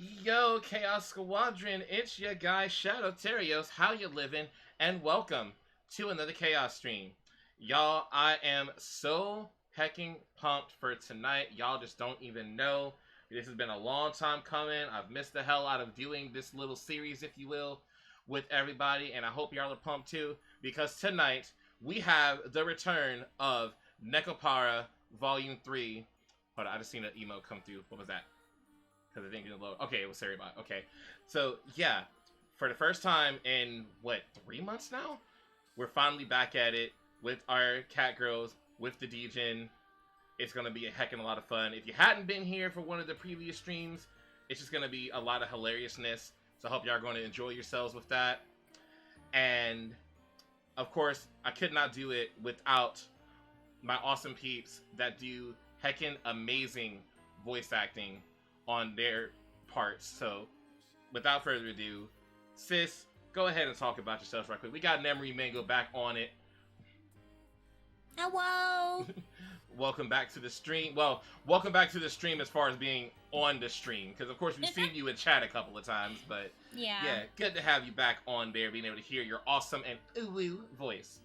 Yo, Chaos Squadron, it's your guy Shadow Terios. How you living? And welcome to another Chaos stream. Y'all, I am so hecking pumped for tonight. Y'all just don't even know. This has been a long time coming. I've missed the hell out of doing this little series, if you will, with everybody, and I hope y'all are pumped too, because tonight we have the return of Nekopara Volume 3. Hold on, I just seen an emo come through. What was that? Because I didn't get load. Okay, it was Saribot. Okay. So, yeah. For the first time in, 3 months now? We're finally back at it with our catgirls, with the degen. It's going to be a heckin' a lot of fun. If you hadn't been here for one of the previous streams, it's just going to be a lot of hilariousness. So I hope y'all are going to enjoy yourselves with that. And, of course, I could not do it without my awesome peeps that do heckin' amazing voice acting on their parts. So, without further ado, sis, go ahead and talk about yourself right quick. We got Nemery Mango back on it. Hello! Welcome back to the stream. Well, welcome back to the stream as far as being on the stream. Because, of course, we've seen you in chat a couple of times. But, yeah, good to have you back on there, being able to hear your awesome and ooh-woo voice.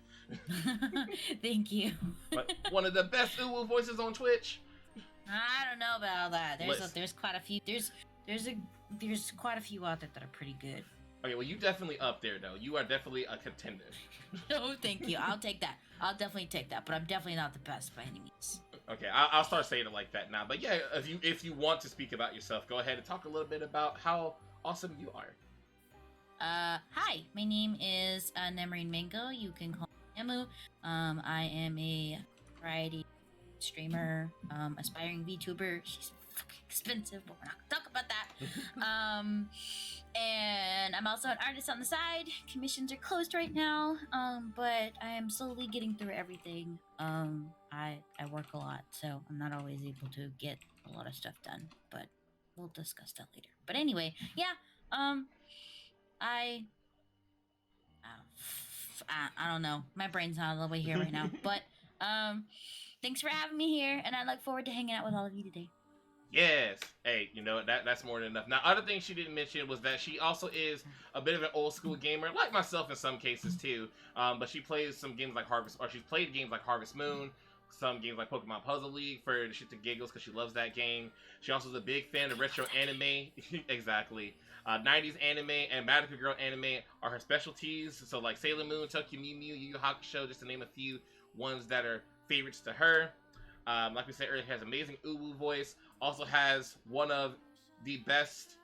Thank you. But one of the best ooh-woo voices on Twitch. I don't know about all that. There's quite a few. There's quite a few out there that are pretty good. Okay, well, you definitely up there, though. You are definitely a contender. Oh, thank you. I'll take that. I'll definitely take that. But I'm definitely not the best by any means. Okay, I'll start saying it like that now. But yeah, if you want to speak about yourself, go ahead and talk a little bit about how awesome you are. Hi. My name is Nemery Mango. You can call me Nemu. I am a variety streamer, aspiring VTuber. She's fucking expensive, but we're not gonna talk about that. And I'm also an artist on the side. Commissions are closed right now, but I am slowly getting through everything. I work a lot, so I'm not always able to get a lot of stuff done, but we'll discuss that later. But anyway, yeah, I don't know. My brain's not all the way here right now, but thanks for having me here, and I look forward to hanging out with all of you today. Yes. Hey, you know that's more than enough. Now, other thing she didn't mention was that she also is a bit of an old school gamer, like myself in some cases too. But she plays some games like she's played games like Harvest Moon, some games like Pokemon Puzzle League for the shit to giggles because she loves that game. She also is a big fan of retro anime. Exactly. 90s anime and Magical Girl anime are her specialties. So like Sailor Moon, Tokyo Mew Mew, Yu Yu Hakusho, just to name a few ones that are favorites to her. Like we said earlier, has amazing uwu voice. Also has one of the best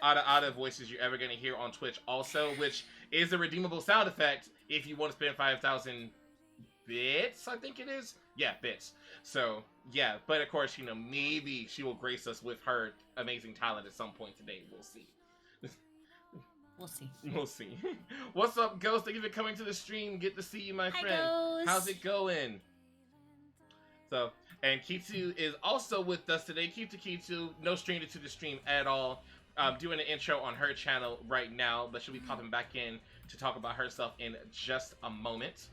Ada voices you're ever going to hear on Twitch. Also, which is a redeemable sound effect if you want to spend 5,000 bits, I think it is. Yeah, bits. So, yeah. But of course, maybe she will grace us with her amazing talent at some point today. We'll see. We'll see. We'll see. What's up, Ghost? Thank you for coming to the stream. Good to see you, my friend. Ghost. How's it going? So, and Kitsu is also with us today. Kitsu, no stranger to the stream at all. Doing an intro on her channel right now, but she'll be popping back in to talk about herself in just a moment.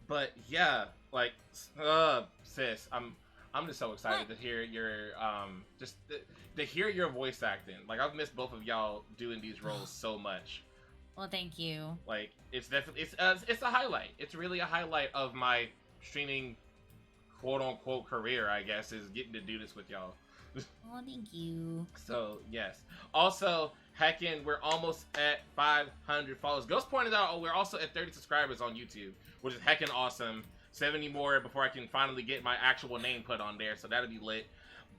But yeah, like, sis, I'm just so excited to hear your to hear your voice acting. Like, I've missed both of y'all doing these roles so much. Well, thank you. Like, it's definitely it's a highlight. It's really a highlight of my streaming quote-unquote career, I guess, is getting to do this with y'all. Oh, thank you. So, yes. Also, heckin', we're almost at 500 followers. Ghost pointed out, we're also at 30 subscribers on YouTube, which is heckin' awesome. 70 more before I can finally get my actual name put on there, so that'll be lit.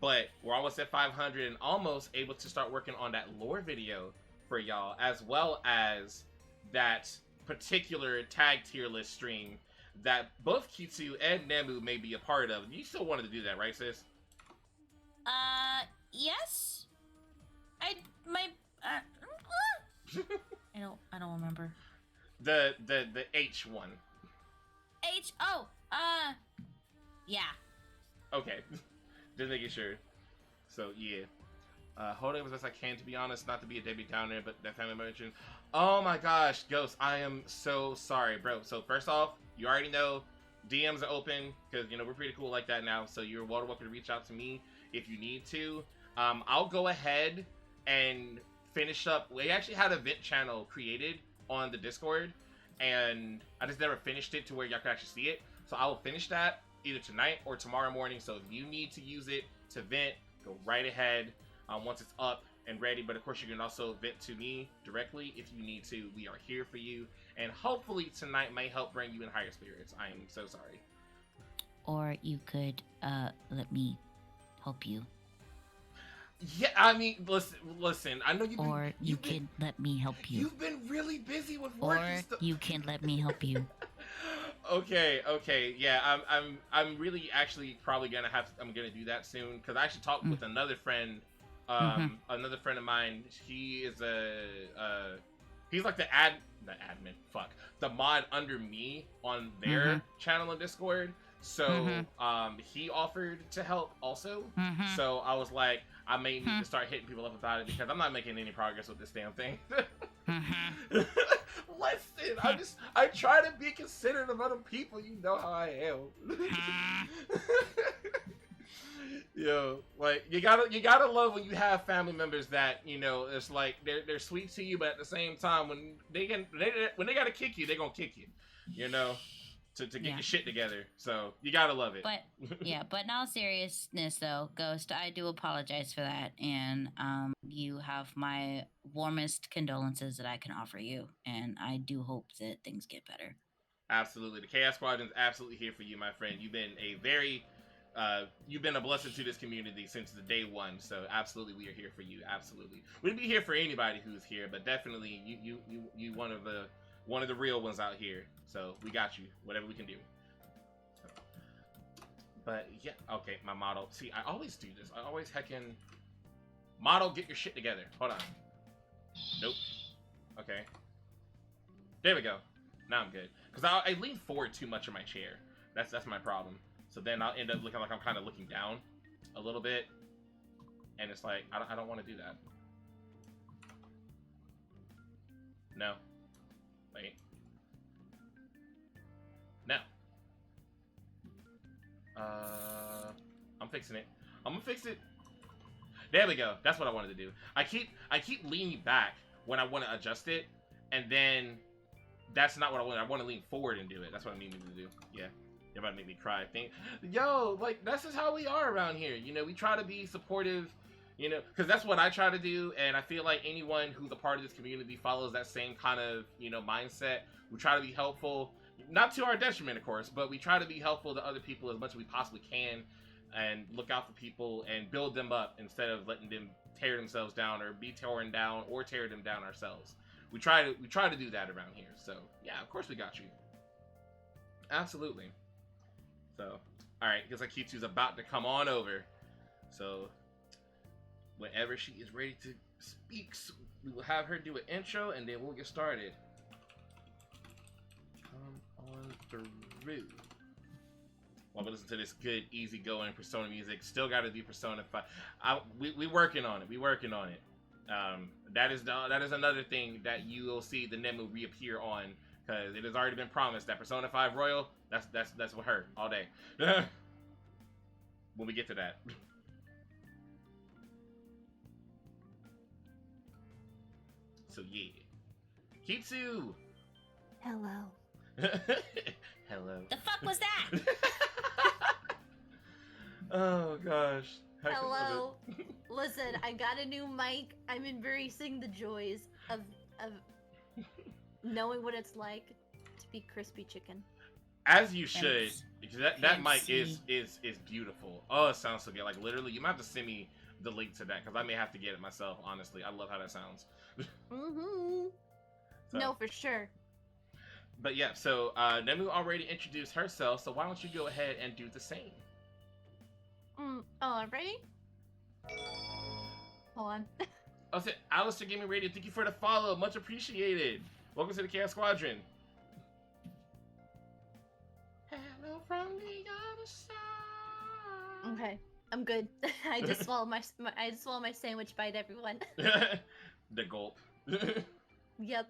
But we're almost at 500 and almost able to start working on that lore video for y'all, as well as that particular tag tier list stream that both Kitsu and Nemu may be a part of. You still wanted to do that, right, sis? Yes. I don't remember. The H one. Yeah. Okay. Just making sure. So, yeah. Hold it as best I can, to be honest, not to be a Debbie Downer, but that family mention. Oh my gosh, Ghost, I am so sorry, bro. So first off, you already know DMs are open, because, we're pretty cool like that now, so you're welcome to reach out to me if you need to. I'll go ahead and finish up. We actually had a vent channel created on the Discord, and I just never finished it to where y'all could actually see it. So I will finish that either tonight or tomorrow morning. So if you need to use it to vent, go right ahead once it's up and ready. But of course, you can also vent to me directly if you need to. We are here for you, and hopefully tonight may help bring you in higher spirits. I am so sorry. Or you could let me help you. Yeah, I mean, listen. I know you've been. Or you can let me help you. You've been really busy with work. Or you can let me help you. Okay, yeah. I'm really actually probably I'm gonna do that soon because I actually talked with another friend, another friend of mine. He is he's like the the mod under me on their channel on Discord. So he offered to help also. So I was like, I may need to start hitting people up about it because I'm not making any progress with this damn thing. Listen, I try to be considerate of other people. You know how I am. Yo, like you gotta love when you have family members that it's like they're sweet to you, but at the same time when they gotta kick you, they're gonna kick you. To get your shit together. So you gotta love it. But but in all seriousness though, Ghost, I do apologize for that, and you have my warmest condolences that I can offer you, and I do hope that things get better. Absolutely. The Chaos Squadron's absolutely here for you, my friend. You've been you've been a blessing to this community since the day one. So absolutely we are here for you. Absolutely. We'd be here for anybody who's here, but definitely you one of the real ones out here. So we got you. Whatever we can do. But yeah, okay, my model. See, I always do this. I always heckin' model, get your shit together. Hold on. Nope. Okay. There we go. Now I'm good. Because I lean forward too much in my chair. That's my problem. So then I'll end up looking like I'm kind of looking down a little bit. And it's like, I don't want to do that. No. Wait. No. I'm fixing it. I'm gonna fix it. There we go. That's what I wanted to do. I keep leaning back when I want to adjust it, and then that's not what I want. I want to lean forward and do it. That's what I need to do. Yeah. You're about to make me cry. Yo, like that's just how we are around here. We try to be supportive. Because that's what I try to do, and I feel like anyone who's a part of this community follows that same kind of, mindset. We try to be helpful, not to our detriment, of course, but we try to be helpful to other people as much as we possibly can, and look out for people and build them up instead of letting them tear themselves down or be torn down or tear them down ourselves. We try to do that around here. So yeah, of course we got you. Absolutely. So, all right, because Akitsu's about to come on over. So. Whenever she is ready to speak, we will have her do an intro, and then we'll get started. Come on through. While we listen to this good, easy-going Persona music, still got to do Persona 5. We working on it. We working on it. That is another thing that you will see the Nemu reappear on, because it has already been promised that Persona 5 Royal. That's with her all day. When we get to that. So yeah, Kitsu. Hello. Hello. The fuck was that? Oh gosh. Hello. Listen, I got a new mic. I'm embracing the joys of knowing what it's like to be crispy chicken. As you should, because that mic is beautiful. Oh, it sounds so good. Like literally, you might have to send me the link to that because I may have to get it myself. Honestly, I love how that sounds. So. No, for sure. But yeah, so Nemu already introduced herself, so why don't you go ahead and do the same? Ready? Hold on. I said, Alistair Gaming Radio, thank you for the follow, much appreciated. Welcome to the Chaos Squadron. Hello from the other side. Okay, I'm good. I just swallowed my sandwich bite, everyone. The gulp. Yep.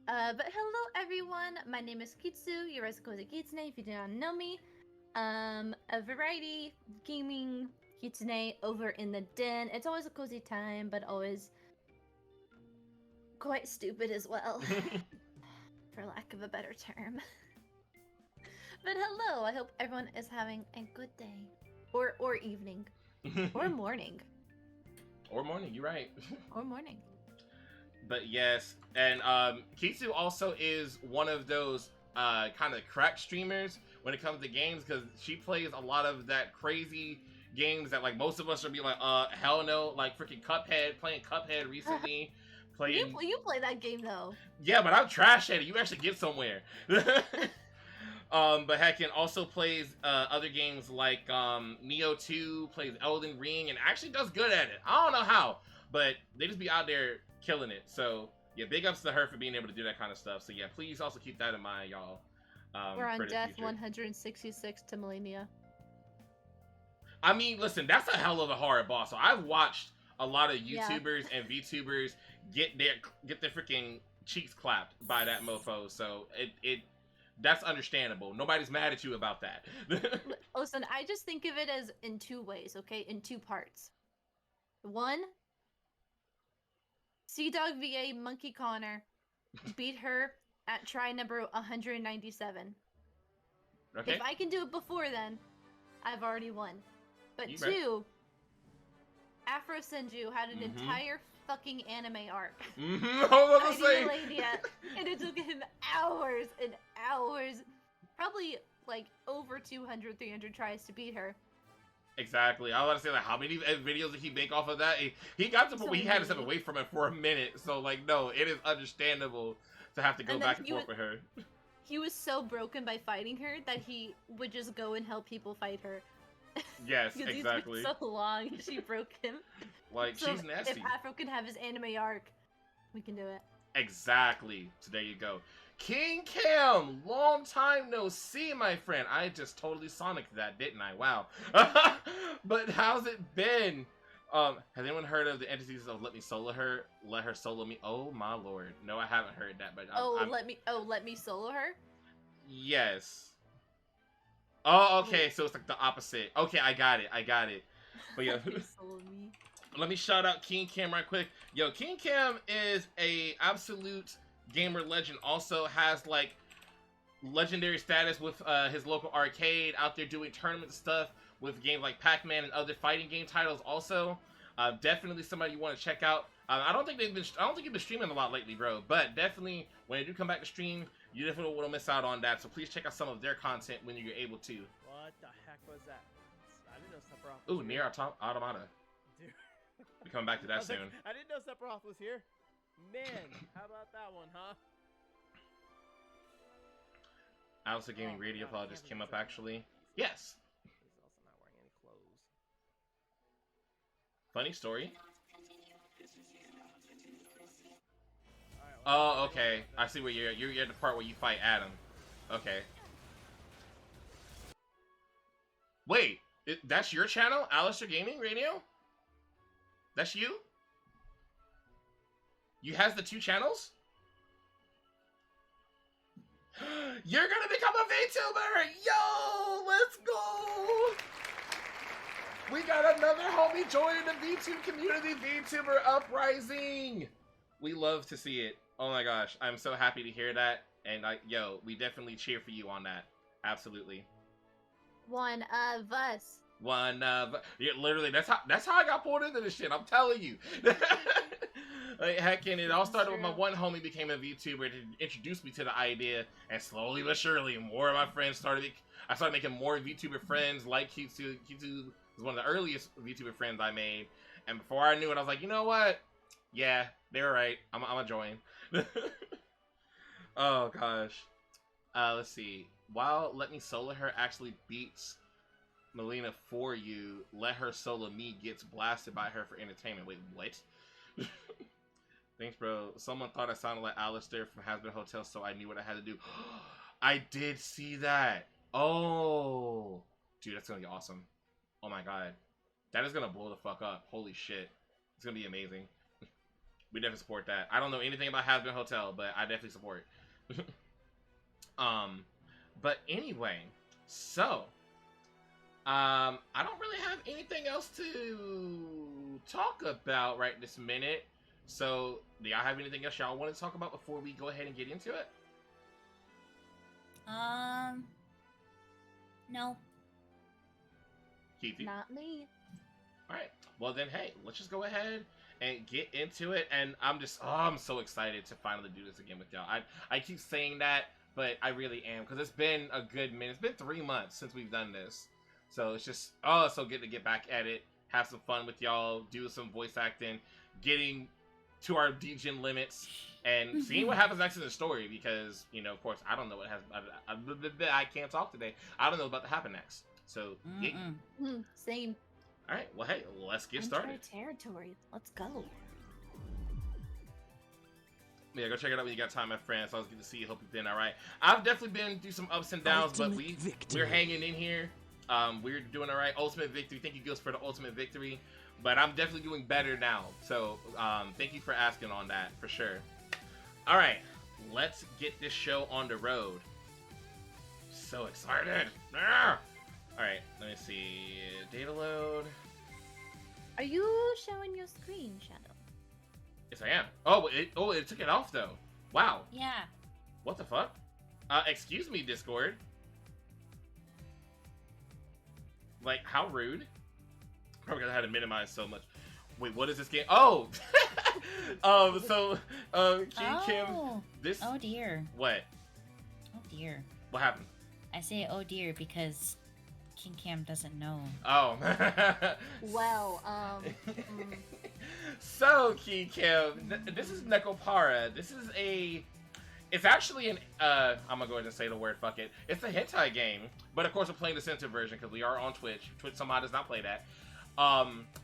But hello everyone, my name is Kitsu, your Koza Kitsune if you do not know me. A variety gaming Kitsune over in the den. It's always a cozy time, but always quite stupid as well, for lack of a better term. But hello, I hope everyone is having a good day. Or evening. Or morning. Or morning, you're right. Or morning. But yes, and Kitsu also is one of those kind of crack streamers when it comes to games, because she plays a lot of that crazy games that like most of us would be like, hell no, like freaking Cuphead, playing Cuphead recently. Playing... You play that game though. Yeah, but I'm trash at it. You actually get somewhere. But Heckin also plays other games like Neo 2, plays Elden Ring, and actually does good at it. I don't know how, but they just be out there killing it. So yeah, big ups to her for being able to do that kind of stuff. So yeah, please also keep that in mind, y'all. We're on death 166 to Millennia. I mean, listen, that's a hell of a hard boss. So I've watched a lot of YouTubers and VTubers get their freaking cheeks clapped by that mofo. So that's understandable. Nobody's mad at you about that. Listen, I just think of it as in two ways, okay? In two parts. One, Sea Dog VA Monkey Connor beat her at try number 197. Okay. If I can do it before then, I've already won. But You two, Afro Senju had an entire fucking anime arc. I was about to say. And it took him hours and hours, probably like over 200, 300 tries to beat her. Exactly. I was about to say, like, how many videos did he make off of that? He got to the point where he had to step away from it for a minute. So, like, no, it is understandable to have to go back and forth with her. He was so broken by fighting her that he would just go and help people fight her. Yes, exactly. He's been so long, she broke him. Like, so she's nasty. If Afro can have his anime arc, we can do it. Exactly. So there you go. King Cam, long time no see, my friend. I just totally Sonic that, didn't I? Wow. But how's it been? Has anyone heard of the entities of Let Her Solo Me? Oh my lord. No, I haven't heard that, but let me solo her? Yes. Oh, okay, so it's like the opposite. Okay, I got it. But yeah. Let me shout out King Cam right quick. Yo, King Cam is a absolute gamer legend. Also has like legendary status with his local arcade, out there doing tournament stuff with games like Pac-Man and other fighting game titles. Also, definitely somebody you want to check out. I don't think you've been streaming a lot lately, bro. But definitely when they do come back to stream, you definitely won't miss out on that. So please check out some of their content when you're able to. What the heck was that? I didn't know Sephiroth. Ooh, Nier Automata. Dude. We're coming back to that soon. I didn't know Sephiroth was here. Man, how about that one, huh? Alistair Gaming Radio File just came up, actually. Yes. He's also not wearing any clothes. Funny story. Right, Oh, okay. I see where you're at the part where you fight Adam. Okay. Wait, that's your channel, Alistair Gaming Radio? That's you? You has the two channels? You're gonna become a VTuber! Yo, let's go! We got another homie joining the VTube community, VTuber Uprising! We love to see it. Oh my gosh, I'm so happy to hear that. And yo, we definitely cheer for you on that. Absolutely. One of us. Yeah, literally, that's how I got pulled into this shit. I'm telling you. Like, heckin', it all started with my one homie became a VTuber to introduce me to the idea, and slowly but surely, more of my friends I started making more VTuber friends like Kitsu. Kitsu was one of the earliest VTuber friends I made, and before I knew it, I was like, you know what? Yeah, they were right. I'm gonna join. Oh gosh. Let's see. While Let Me Solo Her actually beats Melina for you, Let Her Solo Me gets blasted by her for entertainment. Wait, what? Thanks, bro. Someone thought I sounded like Alistair from Hasbro Hotel, so I knew what I had to do. I did see that. Oh. Dude, that's gonna be awesome. Oh my god. That is gonna blow the fuck up. Holy shit. It's gonna be amazing. We definitely support that. I don't know anything about Hasbro Hotel, but I definitely support. But anyway, so I don't really have anything else to talk about right this minute. So, do y'all have anything else y'all want to talk about before we go ahead and get into it? No. Keithy? Not me. Alright, well then, hey, let's just go ahead and get into it, and I'm so excited to finally do this again with y'all. I keep saying that, but I really am, because it's been a good minute. It's been 3 months since we've done this, so it's just, so good to get back at it, have some fun with y'all, do some voice acting, getting to our degen limits, and seeing what happens next in the story, because, you know, of course, I don't know what has, I can't talk today, I don't know what's about to happen next, so, Same. Alright, well, hey, let's get started. Territory. Let's go. Yeah, go check it out when you got time, my friends. So I was good to see you. Hope you've been all right. I've definitely been through some ups and downs, but we're hanging in here. We're doing all right. Ultimate victory. Thank you, Gills, for the ultimate victory. But I'm definitely doing better now. So thank you for asking on that, for sure. All right, let's get this show on the road. So excited. Ah! All right, let me see. Data load. Are you showing your screen, Shadow? Yes, I am. Oh, it took it off though. Wow. Yeah. What the fuck? Excuse me, Discord. Like, how rude. Probably because I had to minimize so much. Wait, what is this game? Oh! Kim, this... Oh, dear. What? Oh, dear. What happened? I say oh, dear, because King Cam doesn't know. Oh. Well, So, King Kim, this is Nekopara. This is it's actually an, I'm gonna go ahead and say the word, fuck it. It's a hentai game, but of course we're playing the censored version because we are on Twitch. Twitch somehow does not play that.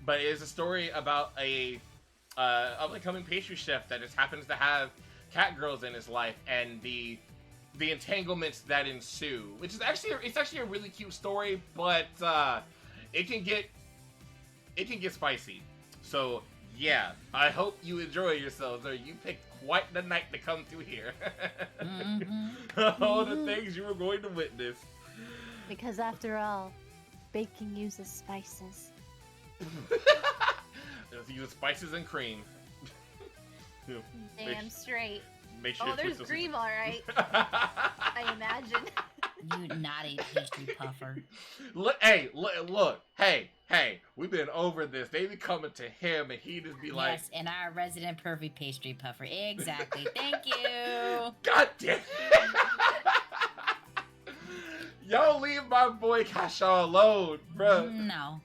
But it is a story about a up-and-coming pastry chef that just happens to have catgirls in his life, and the entanglements that ensue, which is actually a really cute story, but it can get spicy. So yeah, I hope you enjoy yourselves, or you picked quite the night to come through here. All the things you were going to witness. because after all, baking uses spices. Let's use spices and cream. Damn straight. Make sure Oh, there's cream, all right. I imagine. You naughty pastry puffer. Look, hey, we've been over this. They be coming to him, and he just be like, Yes, and our resident perfect pastry puffer. Exactly. Thank you. God damn it. Y'all leave my boy Kasha alone, bruh. No,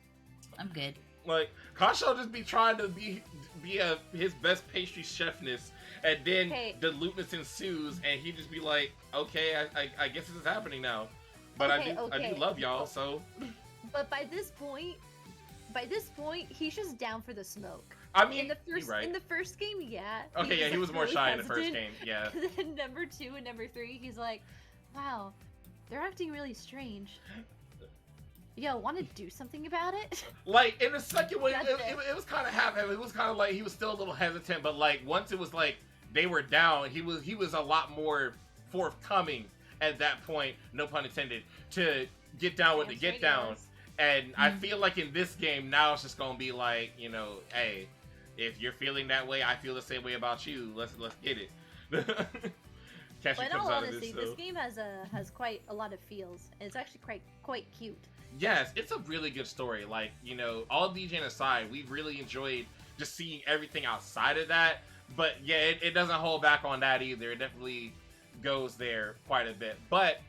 I'm good. Like, Kasha just be trying to be his best pastry chefness, and then the lewdness ensues, and he just be like, okay, I guess this is happening now. But I do love y'all, so. But by this point, he's just down for the smoke. I mean, in the first game, yeah. Okay, yeah, he was more really shy in the first hesitant. game, yeah. Then number 2 and number 3, he's like, wow, they're acting really strange. Yo, want to do something about it? Like, in the second one, it was kind of half-half. It was kind of like, he was still a little hesitant, but like, once it was like, they were down, he was a lot more forthcoming at that point, no pun intended, to get down with the get down. And I feel like in this game, now it's just gonna be like, you know, hey, if you're feeling that way, I feel the same way about you. Let's get it. But in all honesty, this game has quite a lot of feels, and it's actually quite cute. Yes, it's a really good story. Like, you know, all degen aside, we've really enjoyed just seeing everything outside of that. But yeah, it doesn't hold back on that either. It definitely goes there quite a bit. But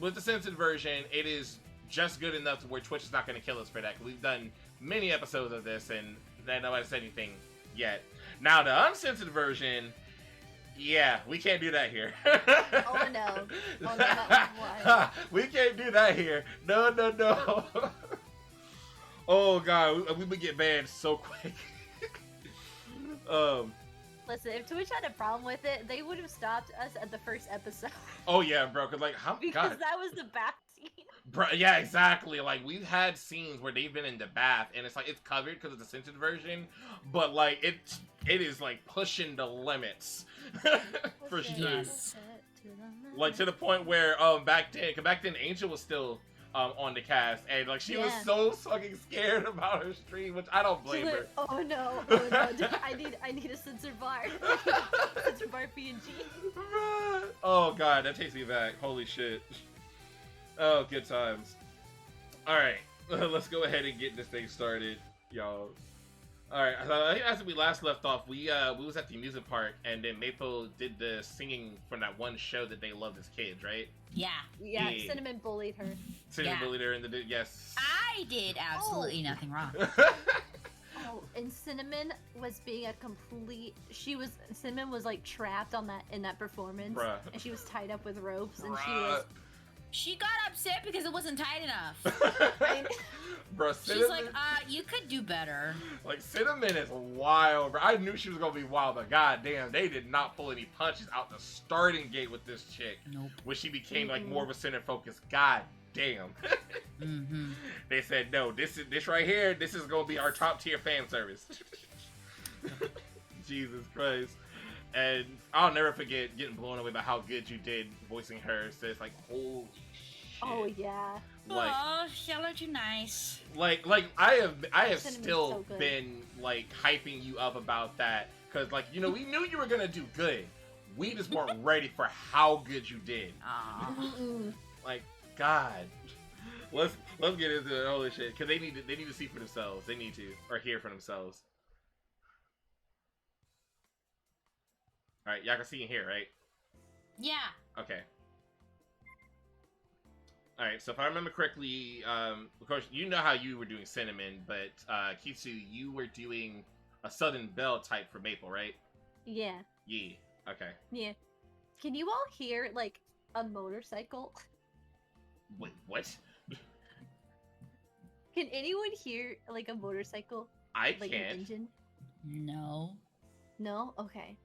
with the censored version, it is just good enough to where Twitch is not going to kill us for that. We've done many episodes of this, and nobody said anything yet. Now, the uncensored version, yeah, we can't do that here. Oh no. Oh, no. We can't do that here. No. Oh god, we would get banned so quick. Listen, if Twitch had a problem with it, they would have stopped us at the first episode. Oh yeah, bro, cause like because that was the bath scene. Bro, yeah, exactly. Like, we've had scenes where they've been in the bath, and it's like, it's covered because it's a censored version, but like, it is like pushing the limits. For sure. Yes. Like, to the point where back then Angel was still on the cast, and like she was Yeah. so fucking scared about her stream, which I don't blame She's her. like, oh no, I need a censor bar. Censor bar PNG. Oh god, that takes me back. Holy shit. Oh, good times. Alright, let's go ahead and get this thing started, y'all. Alright, I think as we last left off, we was at the amusement park, and then Maple did the singing from that one show that they loved as kids, right? Yeah. Yeah, Yeah. Cinnamon bullied her. Cinnamon Yeah. bullied her in the yes. I did absolutely nothing wrong. Oh, and Cinnamon was being a complete. Cinnamon was like trapped on that in that performance, Bruh. and she was tied up with ropes, and She got upset because it wasn't tight enough. Bro, She's Cinnamon, like, you could do better. like Cinnamon is wild, bro. I knew she was gonna be wild, but goddamn, they did not pull any punches out the starting gate with this chick. Nope. When she became like more of a center focus. God damn. Mm-hmm. They said no. This right here. This is gonna be our top tier fan service. Jesus Christ. And I'll never forget getting blown away by how good you did voicing her. So it's like, holy shit. oh yeah. Like, Oh, Shallow too nice. like I have Cinnamon's still so good. been like hyping you up about that because like you know we knew you were gonna do good. We just weren't ready for how good you did. Aw. Mm-mm. Like God, let's get into it. Holy shit, because they need to see for themselves. They need to or hear for themselves. All right, y'all can see and hear, right? Yeah. Okay. Alright, so if I remember correctly, of course, you know how you were doing Cinnamon, but Kitsu, you were doing a Southern Belle type for Maple, right? Yeah. Yeah. Okay. Yeah. Can you all hear like a motorcycle? Wait, what? Can anyone hear like a motorcycle? I Like an can't. engine? No. No? Okay.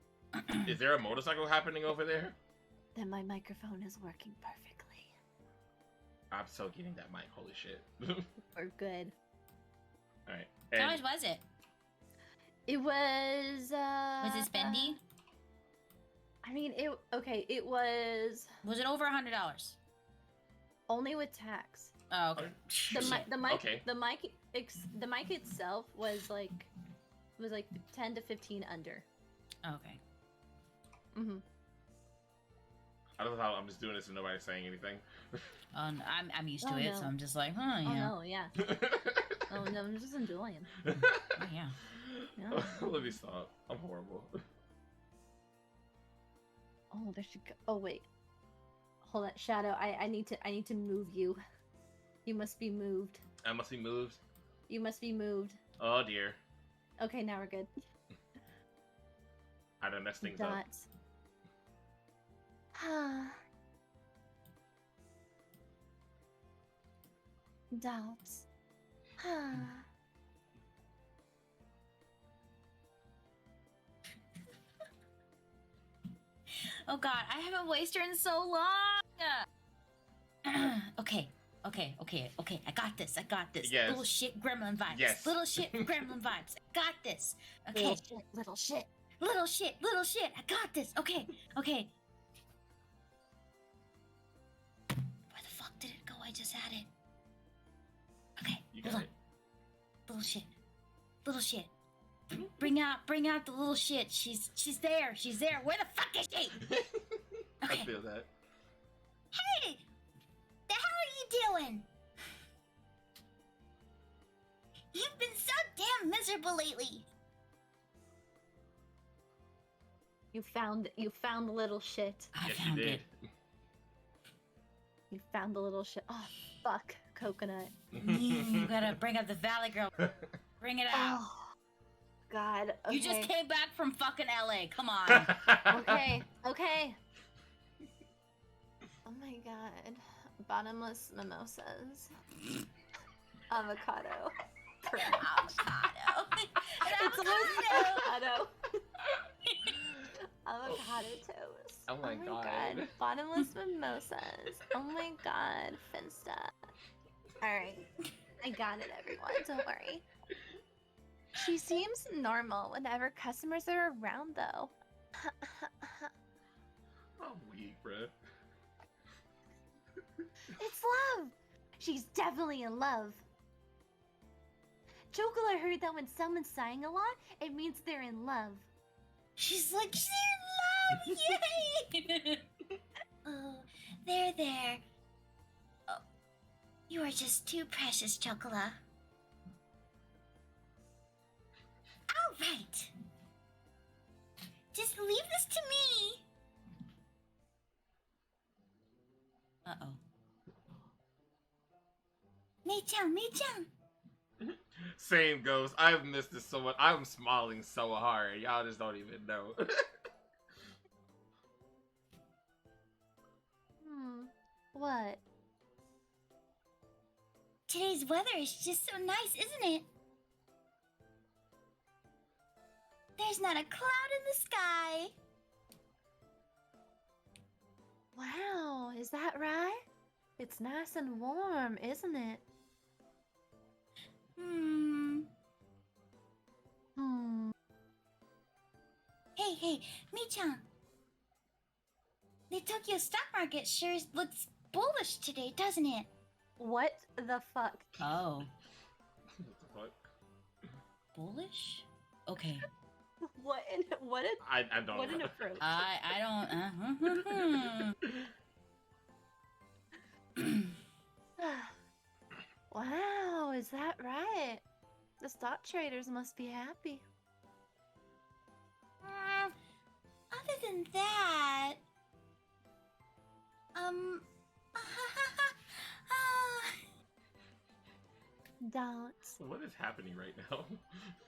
Is there a motorcycle happening over there? Then my microphone is working perfectly. I'm so getting that mic. Holy shit. We're good. Alright. How much was it? It was Was it spendy? I mean it was Was it over $100? only with tax. Oh, okay. Okay. The mic itself was like 10 to 15 under. Okay. Mm-hmm. I don't know how I'm just doing this and nobody's saying anything. I'm used to Oh, it, no. so I'm just like, Oh yeah. no, yeah. Oh no, I'm just enjoying. Oh, yeah. Yeah. Let me stop. I'm horrible. Oh, there should go. Oh wait. Hold on, Shadow. I need to move you. You must be moved. I must be moved. You must be moved. Oh dear. Okay, now we're good. I done messed things up. Dots. Dots. Oh god, I haven't voiced her in so long. Okay. I got this. Yes. Little shit gremlin vibes. Yes. Little shit gremlin vibes. I got this. Okay. Little shit. Little shit. I got this. Okay. Where the fuck did it go? I just had it. Okay. You Hold got on. it. Little shit. Bring out the little shit. She's there. Where the fuck is she? I Okay. feel that. Hey! The hell are you doing? You've been so damn miserable lately. You found the little shit. I Yes, you found did. it. You found the little shit. Oh fuck, coconut. You gotta bring up the Valley Girl. Bring it out. Oh God. Okay. You just came back from fucking LA. Come on. Okay. Okay. Oh my God. Bottomless mimosas. Avocado. Avocado. It's almost avocado. Avocado toast. Oh my God. Bottomless mimosas. Oh my God. Finsta. Alright. I got it, everyone. Don't worry. She seems normal whenever customers are around, though. I'm weak, bruh. It's love! She's definitely in love. Chocola heard that when someone's sighing a lot, it means they're in love. She's like, she's in love! Yay! Oh, there. Oh, you are just too precious, Chocola. All right. Just leave this to me. Uh-oh. Mei-chan. Same goes. I've missed this so much. I'm smiling so hard. Y'all just don't even know. What? Today's weather is just so nice, isn't it? There's not a cloud in the sky. Wow, is that right? It's nice and warm, isn't it? Hey, Mi-chan. The Tokyo stock market sure looks bullish today, doesn't it? What the fuck? Oh. What the fuck? Bullish? Okay. What I don't what know. an approach. I don't... Wow, is that right? The stock traders must be happy. Other than that... Don't. What is happening right now?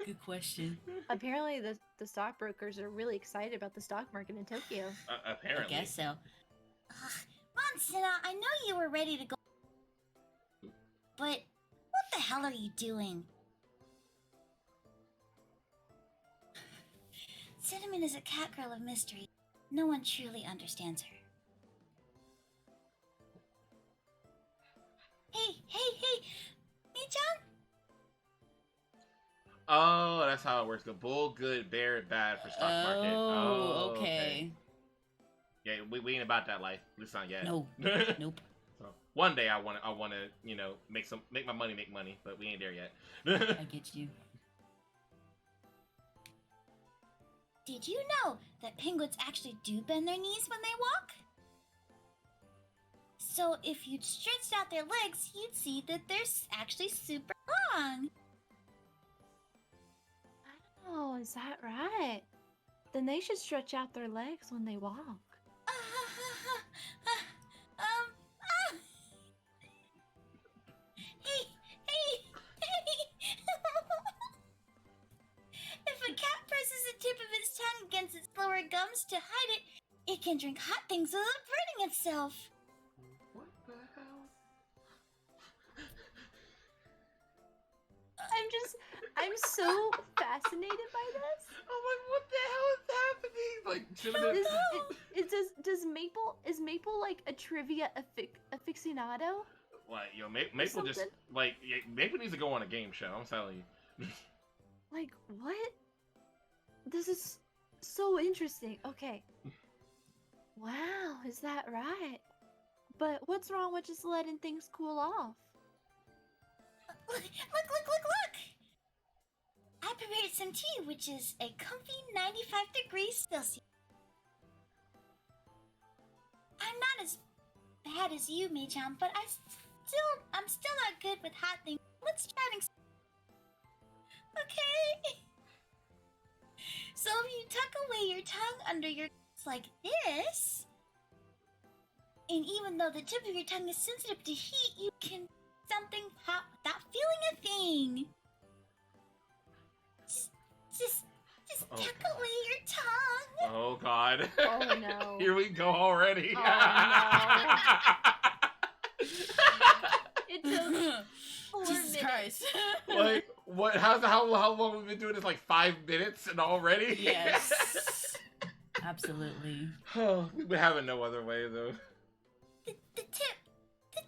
Good question. Apparently the stockbrokers are really excited about the stock market in Tokyo. Apparently. I guess so. Monsina, I know you were ready to go. But what the hell are you doing? Cinnamon is a catgirl of mystery. No one truly understands her. Hey! Mi-chan? Oh, that's how it works. The bull good, bear bad for stock market. Oh, okay. Yeah, we ain't about that life. At least not yet. No. Nope. So one day I want to, you know, make my money make money, but we ain't there yet. I get you. Did you know that penguins actually do bend their knees when they walk? So if you'd stretched out their legs, you'd see that they're actually super long. Oh, is that right? Then they should stretch out their legs when they walk. Hey! If a cat presses the tip of its tongue against its lower gums to hide it, it can drink hot things without burning itself. What the hell? I'm so fascinated by this. I'm like, what the hell is happening? Like, Is Maple like a trivia aficionado? Like, yo, Maple just something? like Maple needs to go on a game show. I'm telling you. Like what? This is so interesting. Okay. Wow, is that right? But what's wrong with just letting things cool off? Look! I prepared some tea, which is a comfy 95 degrees Celsius. I'm not as bad as you, Mei-chan, but I'm still not good with hot things. Let's try things. Okay? So if you tuck away your tongue under your lips like this, and even though the tip of your tongue is sensitive to heat, you can something hot without feeling a thing. Just tuck away your tongue. Oh God. Oh no. Here we go already. Oh, It took 4 Jesus minutes. Christ. Like what? How long have we been doing this? Like 5 minutes and already? Yes. Absolutely. Oh, we having no other way though. The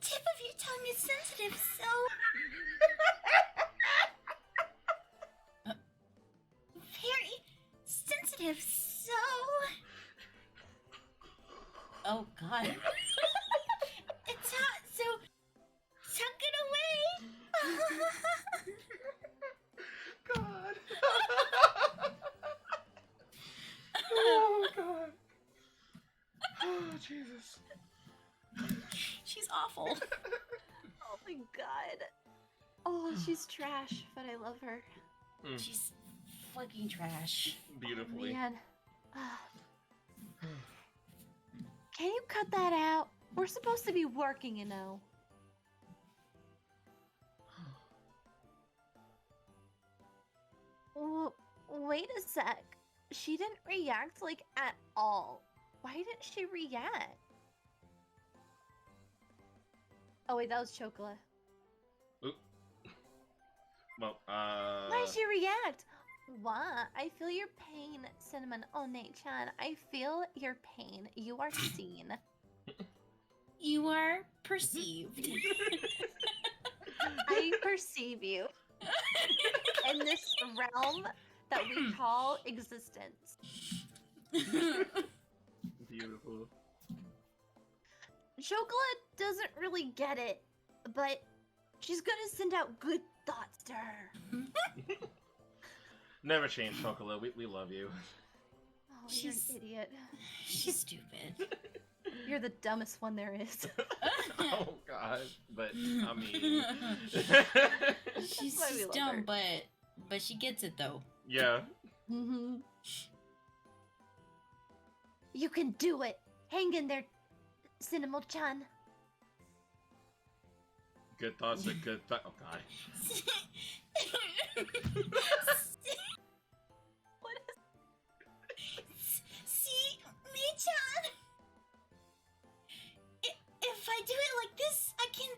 tip of your tongue is sensitive, so very sensitive, so oh God. It's hot, so tuck Jesus. She's awful. Oh my god. Oh, she's trash, but I love her. She's fucking trash. Beautifully. Oh, man. Can you cut that out? We're supposed to be working, you know. Wait a sec. She didn't react, like, at all. Why didn't she react? Oh, wait, that was Chocola. Oop. Well, Why did she react? What? I feel your pain, Cinnamon. Oh, Nate-chan. I feel your pain. You are seen. You are perceived. I perceive you in this realm that we call existence. Beautiful. Chocolate doesn't really get it, but she's gonna send out good thoughts to her. Never change, Chocola. We love you. Oh, She's- you're an idiot. She's stupid. You're the dumbest one there is. Oh God, but I mean, She's why we love dumb, her. but she gets it though. yeah. Mm-hmm. You can do it. Hang in there, Cinnamon-chan. Good thoughts are good thoughts. Oh God. What is? See, Mei-chan. If I do it like this, I can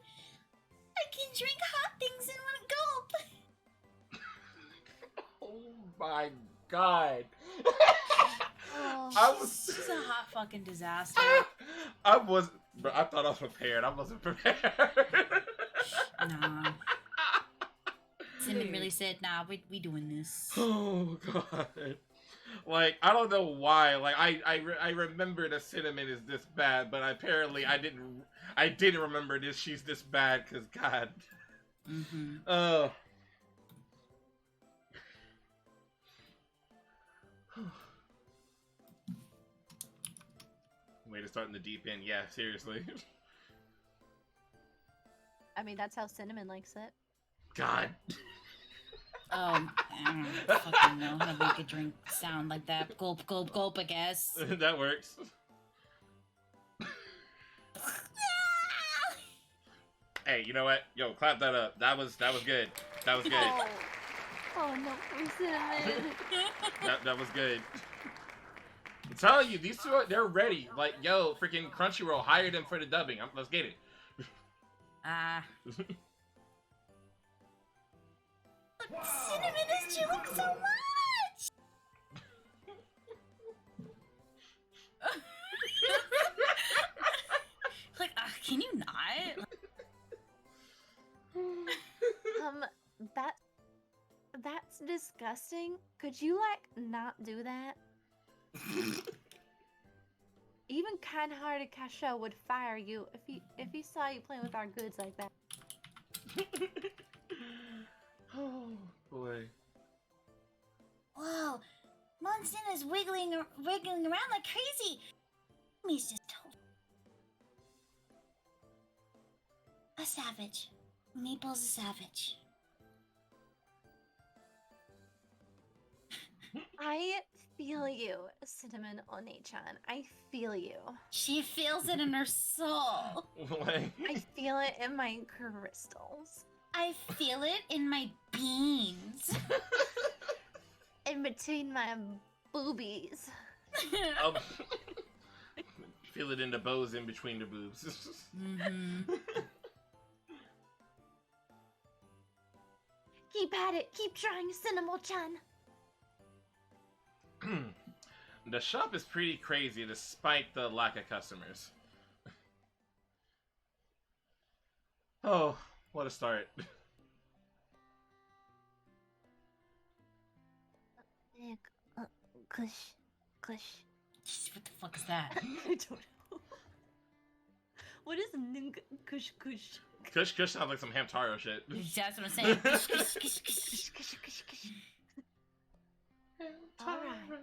drink hot things in one gulp. Oh my God. Oh, I was. She's a hot fucking disaster. I was. But I thought I was prepared. I wasn't prepared. Nah. Cinnamon really said, nah, we doing this. Oh God. Like, I don't know why. Like, I remember that Cinnamon is this bad, but apparently I didn't remember this. She's this bad because God. Mm-hmm. Oh. Way to start in the deep end. Yeah, seriously. I mean, that's how Cinnamon likes it. God. I don't fucking know how to make a drink sound like that. Gulp, gulp, gulp, I guess. That works. Hey, you know what? Yo, clap that up. That was good. That was good. Oh no, poor Cinnamon. That was good. I'm telling you, these two they're ready. Like, yo, freaking Crunchyroll, hire them for the dubbing. Let's get it. Cinnamon is chewing so much! Like, can you not? That's disgusting. Could you like not do that? Even kind-hearted Kasho would fire you if he saw you playing with our goods like that. Oh boy. Whoa, Monson is wiggling around like crazy. He's just total. A savage. Maple's a savage. I feel you, Cinnamon One-chan. I feel you. She feels it in her soul. Like, I feel it in my crystals. I feel it in my beans. In between my boobies. I'll feel it in the bows in between the boobs. Mm-hmm. Keep at it. Keep trying, Cinnamon-chan. The shop is pretty crazy despite the lack of customers. Oh, what a start. Kush. What the fuck is that? I don't know. What is kush? Kush sounds like some Hamtaro shit. That's what I'm saying. Alright.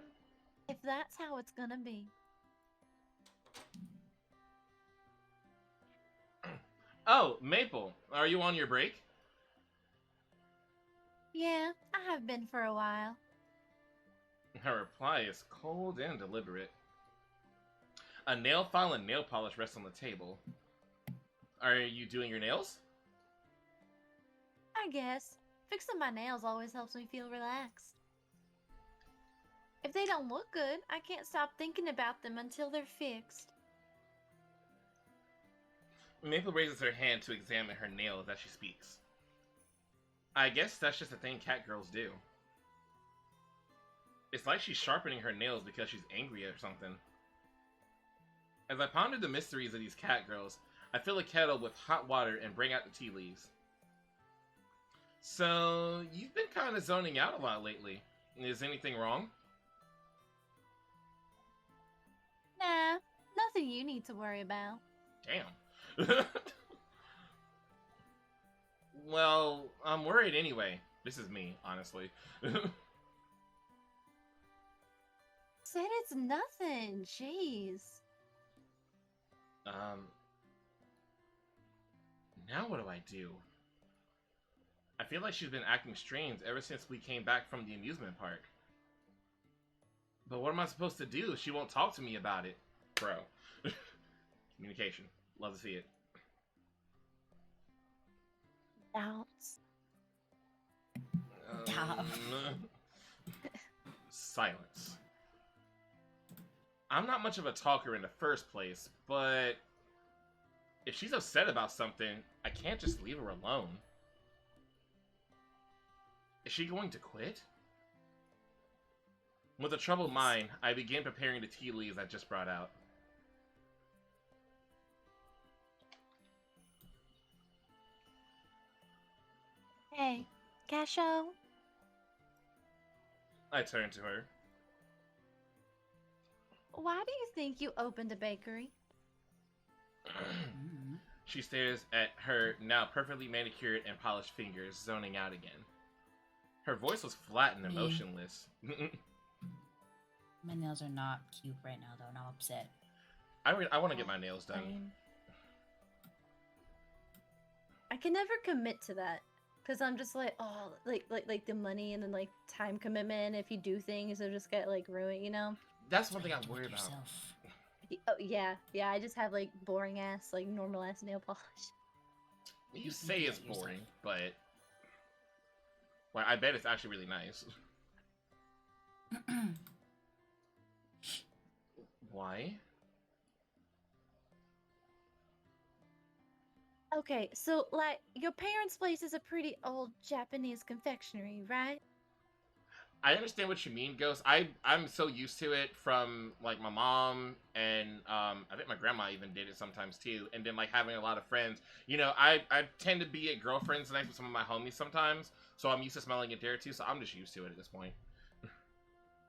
If that's how it's gonna be. Oh, Maple, are you on your break? Yeah, I have been for a while. Her reply is cold and deliberate. A nail file and nail polish rest on the table. Are you doing your nails? I guess. Fixing my nails always helps me feel relaxed. If they don't look good, I can't stop thinking about them until they're fixed. Maple raises her hand to examine her nails as she speaks. I guess that's just a thing catgirls do. It's like she's sharpening her nails because she's angry or something. As I ponder the mysteries of these catgirls, I fill a kettle with hot water and bring out the tea leaves. So, you've been kind of zoning out a lot lately. Is anything wrong? Nah, nothing you need to worry about. Damn. Well, I'm worried anyway. This is me, honestly. Said it's nothing, jeez. Now what do I do? I feel like she's been acting strange ever since we came back from the amusement park. But what am I supposed to do if she won't talk to me about it? Bro. Communication. Love to see it. Doubts. Silence. I'm not much of a talker in the first place, but if she's upset about something, I can't just leave her alone. Is she going to quit? With a troubled mind, I begin preparing the tea leaves I just brought out. Hey, Casho? I turn to her. Why do you think you opened a bakery? She stares at her now perfectly manicured and polished fingers, zoning out again. Her voice was flat and emotionless. My nails are not cute right now, though, and I'm upset. I want to get my nails done. I can never commit to that. Because I'm just like, oh, like the money and then like time commitment. If you do things, it'll just get like ruined, you know? That's one thing I'm worried about. Oh, yeah. I just have like boring ass, like normal ass nail polish. You say it's boring, but well, I bet it's actually really nice. Why? Okay, so like your parents' place is a pretty old Japanese confectionery, right? I understand what you mean, Ghost. I'm so used to it from like my mom and I think my grandma even did it sometimes too. And then like having a lot of friends. You know, I tend to be at girlfriends' nights with some of my homies sometimes, so I'm used to smelling it there too. So I'm just used to it at this point.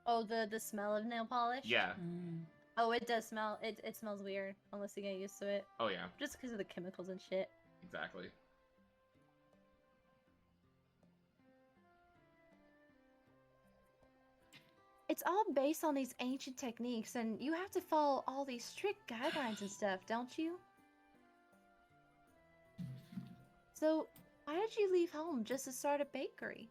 Oh, the smell of nail polish? Yeah. Oh, it does smell. It smells weird unless you get used to it. Oh yeah. Just because of the chemicals and shit. Exactly. It's all based on these ancient techniques, and you have to follow all these strict guidelines and stuff, don't you? So, why did you leave home just to start a bakery?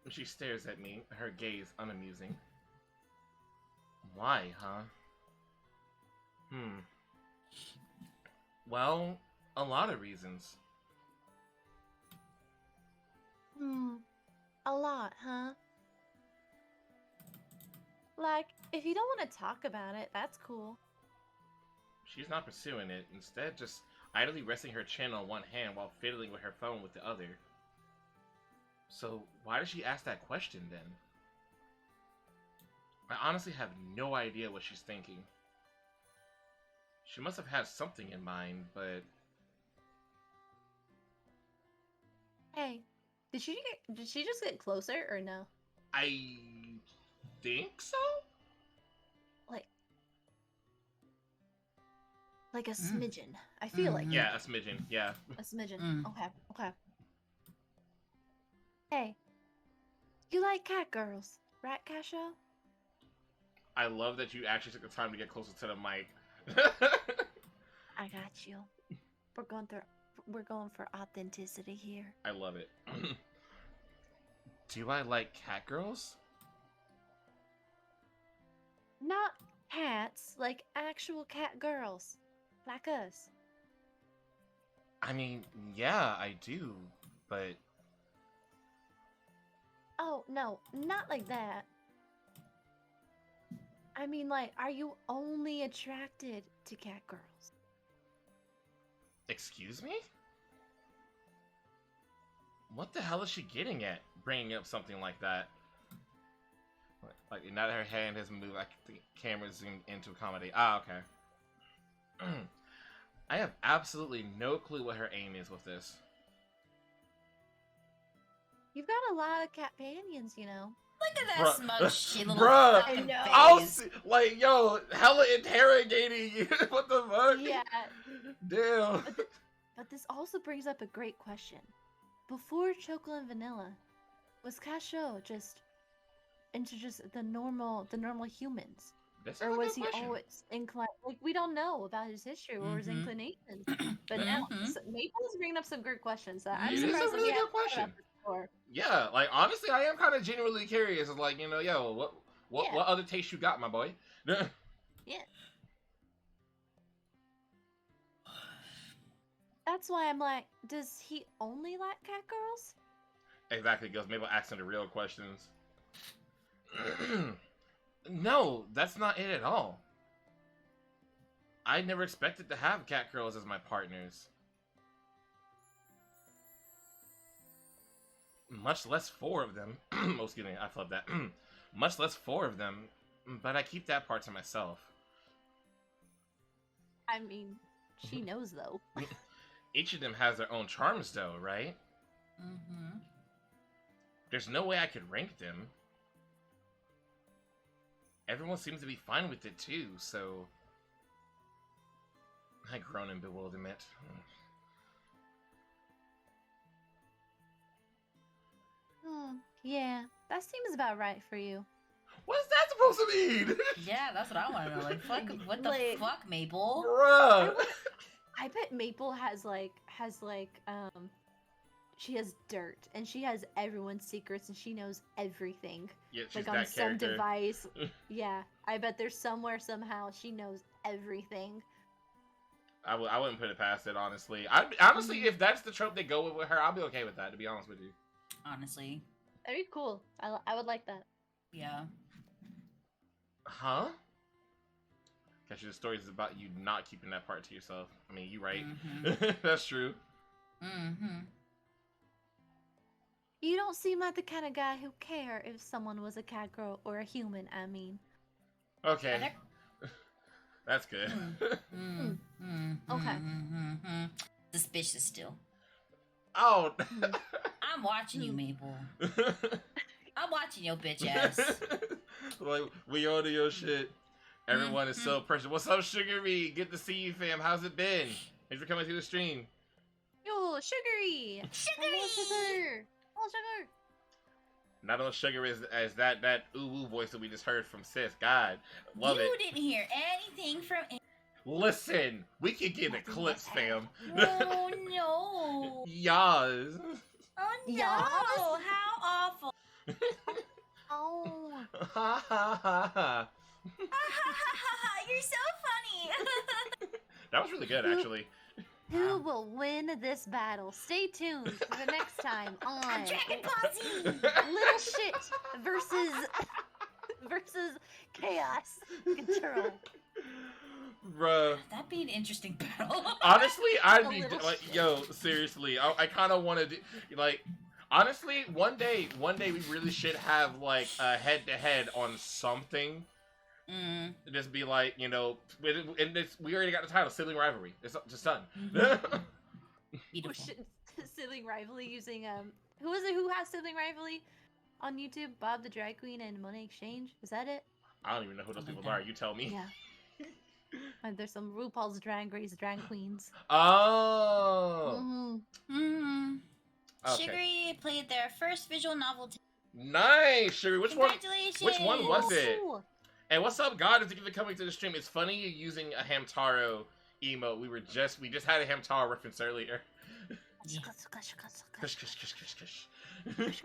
She stares at me, her gaze unamusing. Why, huh? Well, a lot of reasons. A lot, huh? Like, if you don't want to talk about it, that's cool. She's not pursuing it, instead just idly resting her chin on one hand while fiddling with her phone with the other. So, why did she ask that question then? I honestly have no idea what she's thinking. She must have had something in mind, but... Hey, did she just get closer or no? I think so? Like a smidgen. I feel like Yeah, a smidgen, yeah. a smidgen. Okay. Hey, you like catgirls, right, Casho? I love that you actually took the time to get closer to the mic. I got you. we're going for authenticity here. I love it. Do I like catgirls? Not cats, like actual cat girls, like us. I mean, yeah, I do, but Oh no, not like that. I mean, like, are you only attracted to cat girls? excuse me? What the hell is she getting at, bringing up something like that? Like, now that her hand has moved, like, the camera zoomed into accommodate. Ah, okay. I have absolutely no clue what her aim is with this. You've got a lot of cat companions, you know. Look at that Bruh. smug shit little Bruh. fucking I know. I'll face. see, like, yo, hella interrogating you. What the fuck? Yeah, Damn. but this also brings up a great question. Before Chocolate and Vanilla, was Casho just into just the normal humans? That's Or a was good he question. always inclined? Like, we don't know about his history or his Mhm. inclinations. But now, Mhm. Maple's bringing up some good questions. I'm It is a surprised that really we good haven't thought question. about this before. Yeah, like, honestly, I am kind of genuinely curious. It's like, you know, yo, what Yeah. what other taste you got, my boy? Yeah. That's why I'm like, does he only like cat girls? Exactly, because maybe we'll ask him the real questions. No, that's not it at all. I never expected to have catgirls as my partners. Much less 4 of them. Oh, excuse me, I flubbed that. Much less 4 of them, but I keep that part to myself. I mean, she knows though. Each of them has their own charms, though, right? Mm-hmm. There's no way I could rank them. Everyone seems to be fine with it, too, so... I groan in bewilderment. Yeah, that seems about right for you. What is that supposed to mean? Yeah, that's what I want to know. Like, fuck, what the Like- fuck, Maple? Bruh! I bet Maple has she has dirt and she has everyone's secrets and she knows everything. Yeah, she's Like on that some character. device. Yeah, I bet there's somewhere somehow she knows everything. I wouldn't put it past it, honestly. Honestly, if that's the trope they go with her, I'll be okay with that, to be honest with you. Honestly, Very cool. I would like that. yeah. Huh? Actually, the story is about you not keeping that part to yourself. I mean, you right. Mhm. That's true. Mm-hmm. You don't seem like the kind of guy who care if someone was a cat girl or a human. I mean, Okay. That's good. Okay. Suspicious still. Oh. I'm watching you, Maple. I'm watching your bitch ass. Like, we order your shit. Everyone is so precious. What's up, Sugary? Good to see you, fam. How's it been? Thanks for coming to the stream. yo, sugary, Sugary! sugar, oh sugar. Not on sugar as that ooh voice that we just heard from Sis. God, love you it. didn't hear anything from. Listen, we could get eclipse, fam. Oh no! Yas. Oh no! Yes. How awful! Oh, Ha ha ha ha. You're so funny. That was really good, actually. who will win this battle? Stay tuned for the next time on Dragon Ball Z. Little Shit versus Chaos Control. Bruh. That'd be an interesting battle. Honestly, I'd A be little like, shit. yo, seriously, I kind of want to do, like, honestly, one day we really should have like a head-to-head on something. Just be like, you know, and we already got the title, sibling rivalry. It's just done. Beautiful. Sibling rivalry using who is it who has sibling rivalry on YouTube? Bob the Drag Queen and Money Exchange. Is that it? I don't even know who those Something people like are. You tell me. Yeah. There's some RuPaul's Drag Race drag queens. Oh. Mm-hmm. Okay. Sugary played their first visual novel. Nice, Sherry. Which one? Congratulations! Which one was it? Ooh. And what's up, God? If you're coming to the stream, it's funny you're using a Hamtaro emote. We just had a Hamtaro reference earlier. Yeah. Kush, kush, kush, kush, kush.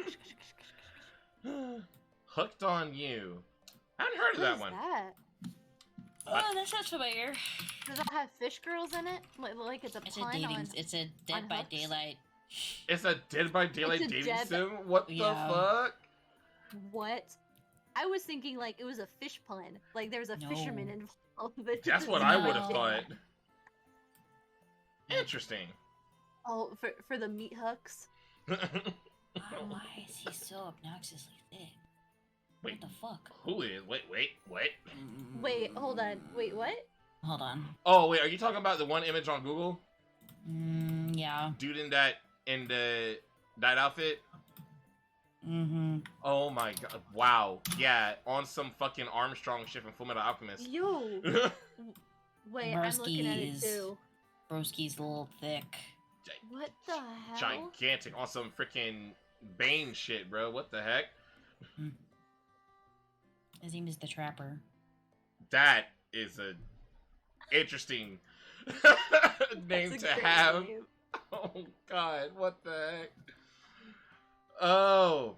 Hooked on You. I haven't heard of that one. That? Oh, that sounds familiar. Does it have fish girls in it? Like it's a It's a pun dating. on... It's a Dead by hooks? Daylight. It's a Dead by Daylight It's a dating dead- sim? What Yeah. the fuck? What? I was thinking like it was a fish pun. Like there was a No. fisherman involved. That's what No. I would have thought. Interesting. Oh, for the meat hooks. Why is he so obnoxiously thick? Wait, What the fuck? who is? Wait. Wait, hold on. Wait, what? Hold on. Oh, wait, are you talking about the one image on Google? Yeah. Dude in that outfit? Mm-hmm. Oh my god. Wow. Yeah, on some fucking Armstrong shit from Fullmetal Alchemist. Yo. Wait, I'm looking at it Broski's- too. Broski's a little thick. What the hell? Gigantic on some freaking Bane shit, bro. What the heck? His name is the Trapper. That is a interesting name That's to a great have. name. Oh god, what the heck? Oh.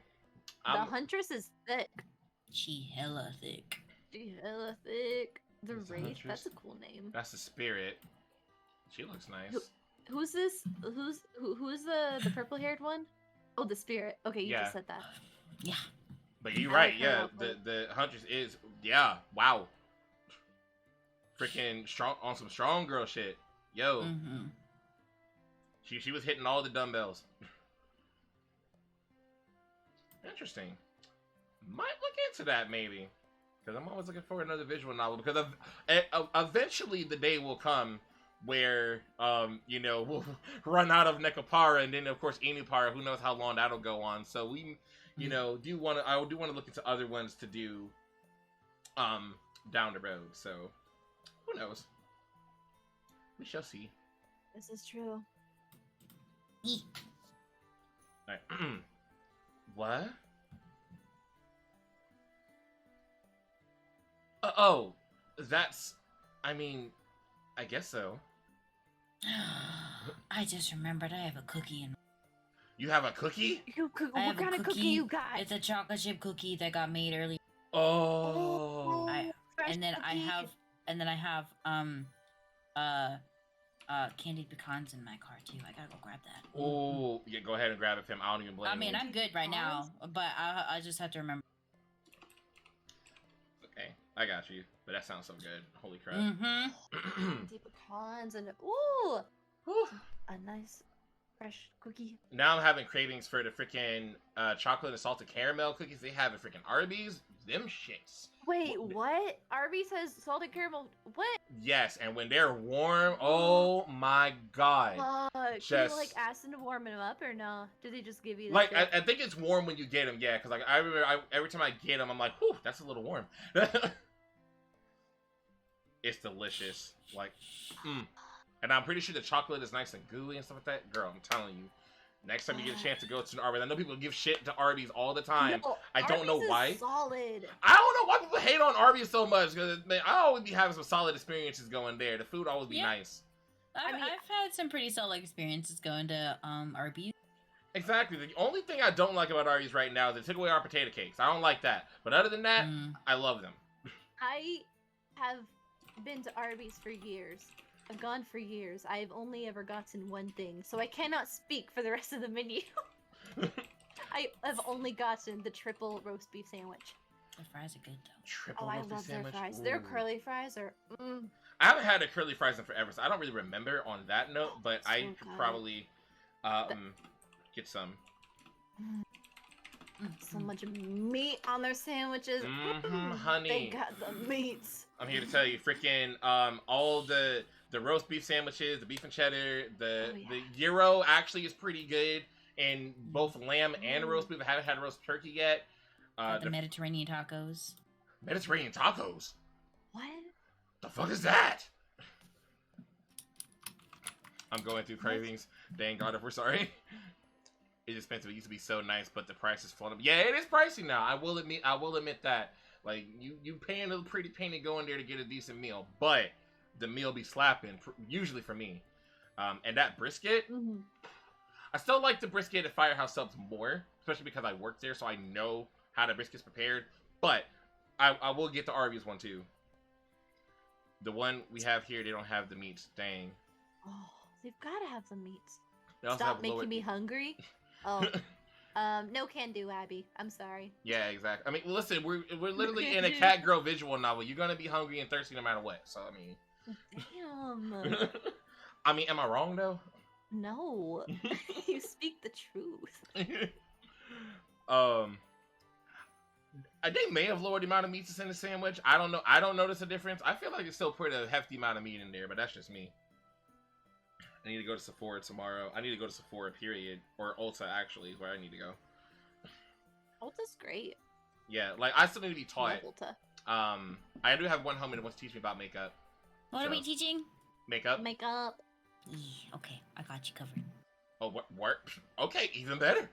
The I'm- Huntress is thick. She hella thick. She hella thick. The Who's the Wraith, Huntress? that's a cool name. That's the spirit. She looks nice. Who's this? Who's the purple haired one? Oh, the spirit. Okay, you Yeah. just said that. Yeah. But you're I right, like her yeah. outfit. The Huntress is, yeah, wow. Freaking strong on some strong girl shit. Yo, Mm-hmm. she was hitting all the dumbbells. Interesting. Might look into that maybe, because I'm always looking for another visual novel. Because eventually the day will come where we'll run out of Nekopara, and then of course Inupara. Who knows how long that'll go on? So we, I do want to look into other ones to do, down the road. So who knows? We shall see. This is true. Alright. What? Oh, that's. I mean, I guess so. I just remembered I have a cookie in. You have a cookie? What I have a kind of cookie you got? It's a chocolate chip cookie that got made earlier. Oh. Fresh And then I cookie. have candied pecans in my car too. I gotta go grab that. Oh, yeah. Go ahead and grab it, Pim. I don't even blame I mean, you. I'm good right now, but I just have to remember. Okay, I got you. But that sounds so good. Holy crap. Mm-hmm. Deep pecans and ooh, Whew. a nice fresh cookie. Now I'm having cravings for the freaking chocolate and salted caramel cookies they have at freaking Arby's. Them shits. Wait, what? Arby's has salted caramel. What? Yes, and when they're warm, oh my god. Can you Just- like ask them to warm them up or no? Do they just give you the Like, shit? I think it's warm when you get them, yeah, because like, I remember every time I get them, I'm like, whew, that's a little warm. It's delicious. Like, And I'm pretty sure the chocolate is nice and gooey and stuff like that. Girl, I'm telling you. Next time you get a chance to go to an Arby's, I know people give shit to Arby's all the time. No, I don't know Arby's is why. Solid. I don't know why people hate on Arby's so much, because I always be having some solid experiences going there. The food always be Yeah. nice. I mean- I've had some pretty solid experiences going to Arby's. Exactly. The only thing I don't like about Arby's right now is they took away our potato cakes. I don't like that. But other than that, I love them. I have been to Arby's for years. I've gone for years. I've only ever gotten one thing, so I cannot speak for the rest of the menu. I have only gotten the triple roast beef sandwich. The fries are good though. Triple Oh, I roasted love sandwich. their fries. Their Ooh. curly fries are. I haven't had a curly fries in forever, so I don't really remember on that note. But I So could good. probably get some. So much meat on their sandwiches. Honey. They got the meats. I'm here to tell you, freaking all the roast beef sandwiches, the beef and cheddar, the gyro actually is pretty good in both lamb and roast beef. I haven't had a roast turkey yet. The Mediterranean tacos. Mediterranean tacos. What? The fuck is that? I'm going through cravings. Dang God, if we're sorry. It's expensive. It used to be so nice, but the price is flown up. Yeah, it is pricey now. I will admit that. Like you paying a pretty penny going there to get a decent meal, but the meal be slapping, usually for me. And that brisket, Mm-hmm. I still like the brisket at Firehouse Subs more, especially because I worked there, so I know how the brisket's prepared. But I will get the Arby's one too. The one we have here, they don't have the meats. Dang. Oh, they've got to have some meats. They also Stop have making lower... me hungry. Oh, no can do, Abby. I'm sorry. Yeah, exactly. I mean, listen, we're literally in a cat girl visual novel. You're gonna be hungry and thirsty no matter what. So I mean, Damn. I mean, am I wrong though? No, you speak the truth. They may have lowered the amount of meat that's in the sandwich. I don't know. I don't notice a difference. I feel like it's still pretty a hefty amount of meat in there, but that's just me. I need to go to Sephora tomorrow. I need to go to Sephora, period. Or Ulta, actually, is where I need to go. Ulta's great. Yeah, like, I still need to be taught. Love Ulta. I do have one homie that wants to teach me about makeup. What are we teaching? Makeup. Makeup. Yeah, okay, I got you covered. Oh, what? Okay, even better.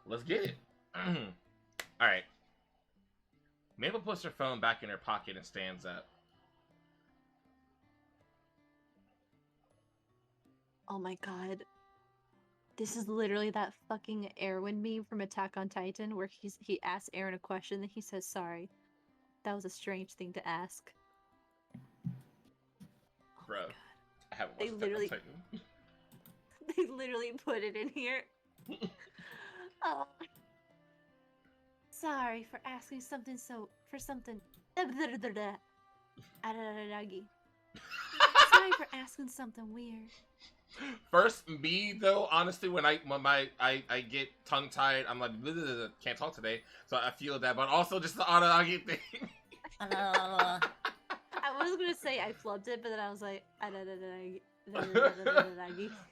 Let's get it. Alright. Mabel puts her phone back in her pocket and stands up. Oh my god. This is literally that fucking Erwin meme from Attack on Titan where he asks Eren a question and he says sorry. That was a strange thing to ask. Bro, I haven't They watched literally- Attack on Titan. They literally put it in here. Oh. Sorry for asking something for something. Sorry for asking something weird. First, me though, honestly, when I get tongue tied, I'm like, can't talk today, so I feel that. But also just the Aranagi thing. I was gonna say I flubbed it, but then I was like,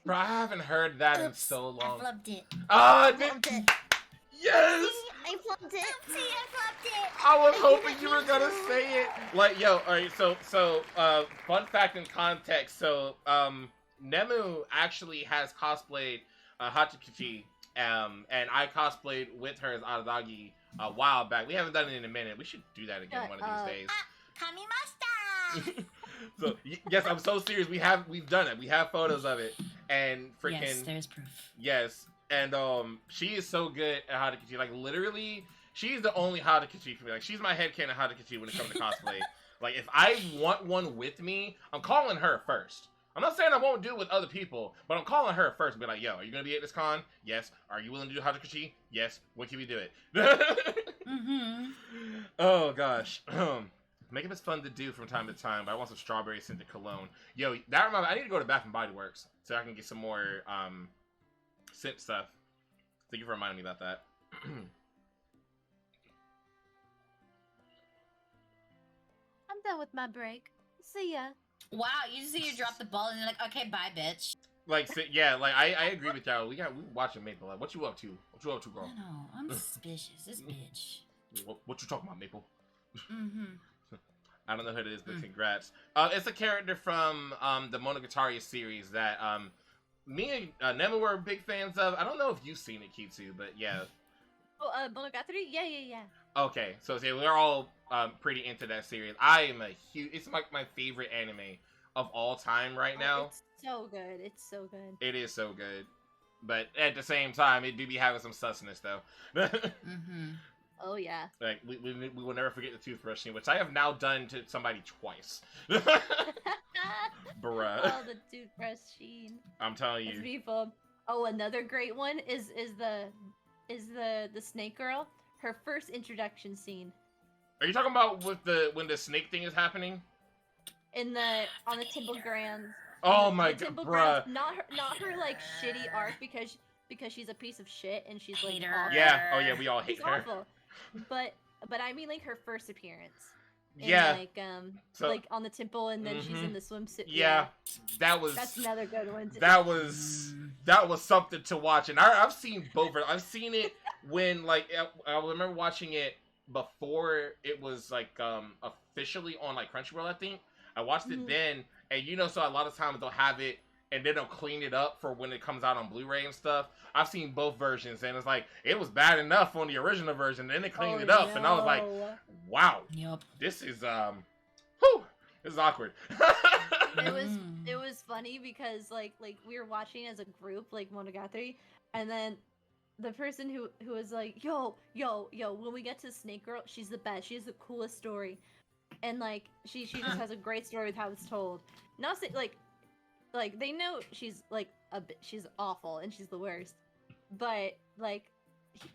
Bro, I haven't heard that in Oops, so long. I flubbed it. Oh, Flubbed it. yes! I flubbed it. Oopsie, I flubbed it. I was I hoping did you it were gonna too. say it. Like, yo, alright, so, fun fact and context. So, Nemu actually has cosplayed Hachikichi, and I cosplayed with her as Aradagi a while back. We haven't done it in a minute. We should do that again one of these days. Kamimashita. So, yes, I'm so serious. We've done it. We have photos of it, and freaking Yes, there's proof. yes. And she is so good at Hachikichi. Like, literally, she's the only Hachikichi for me. Like, she's my headcanon Hachikichi when it comes to cosplay. Like, if I want one with me, I'm calling her first. I'm not saying I won't do it with other people, but I'm calling her first and be like, yo, are you going to be at this con? Yes. Are you willing to do Hachikichi? Yes. When can we do it? Mm-hmm. Oh, gosh. Makeup is fun to do from time to time, but I want some strawberry scented cologne. Yo, that reminds me, I need to go to Bath and Body Works so I can get some more scent stuff. Thank you for reminding me about that. I'm done with my break. See ya. Wow, you just see you drop the ball and you're like, okay, bye, bitch. Like, yeah, like I agree with y'all. We watching Maple. Like, what you up to? What you up to, girl? I know, I'm suspicious. This bitch. What you talking about, Maple? Mm-hmm. I don't know who it is, but congrats. It's a character from the Monogatari series that me and Nemo were big fans of. I don't know if you've seen it, Kitsu, but yeah. Oh, Monogatari? Yeah. Okay, so yeah, we're all pretty into that series. I am a huge. It's like my favorite anime of all time right now. It's so good. It's so good. It is so good, but at the same time, it do be having some susness though. Mm-hmm. Oh yeah. Like we will never forget the toothbrushing, which I have now done to somebody twice. Bruh. Oh, the toothbrush sheen. I'm telling It's you. beautiful. Oh, another great one is the snake girl. Her first introduction scene Are you talking about when the snake thing is happening? on the Temple Grounds. Oh On my the god, Temple bruh. Grounds. Not her like shitty arc because she's a piece of shit and she's like Hate her. awful. Yeah. Oh yeah, we all hate She's her. awful. But I mean like her first appearance. In, Yeah. Like So- like on the temple and then she's Mhm. in the swimsuit. Yeah. That was That's another good one. Too. that was something to watch, and I've seen both. I've seen it when like I remember watching it before it was like officially on like Crunchyroll. I think I watched it Mhm. then, and so a lot of times they'll have it and then they'll clean it up for when it comes out on Blu-ray and stuff. I've seen both versions, and it's like it was bad enough on the original version, and then they cleaned it up, and I was like, wow, Yup. this is whew. It's awkward. It was funny because like we were watching as a group like Monogatari, and then the person who was like, yo, when we get to Snake Girl, she's the best. She has the coolest story, and like she just has a great story with how it's told. Not say, like they know she's like she's awful and she's the worst, but like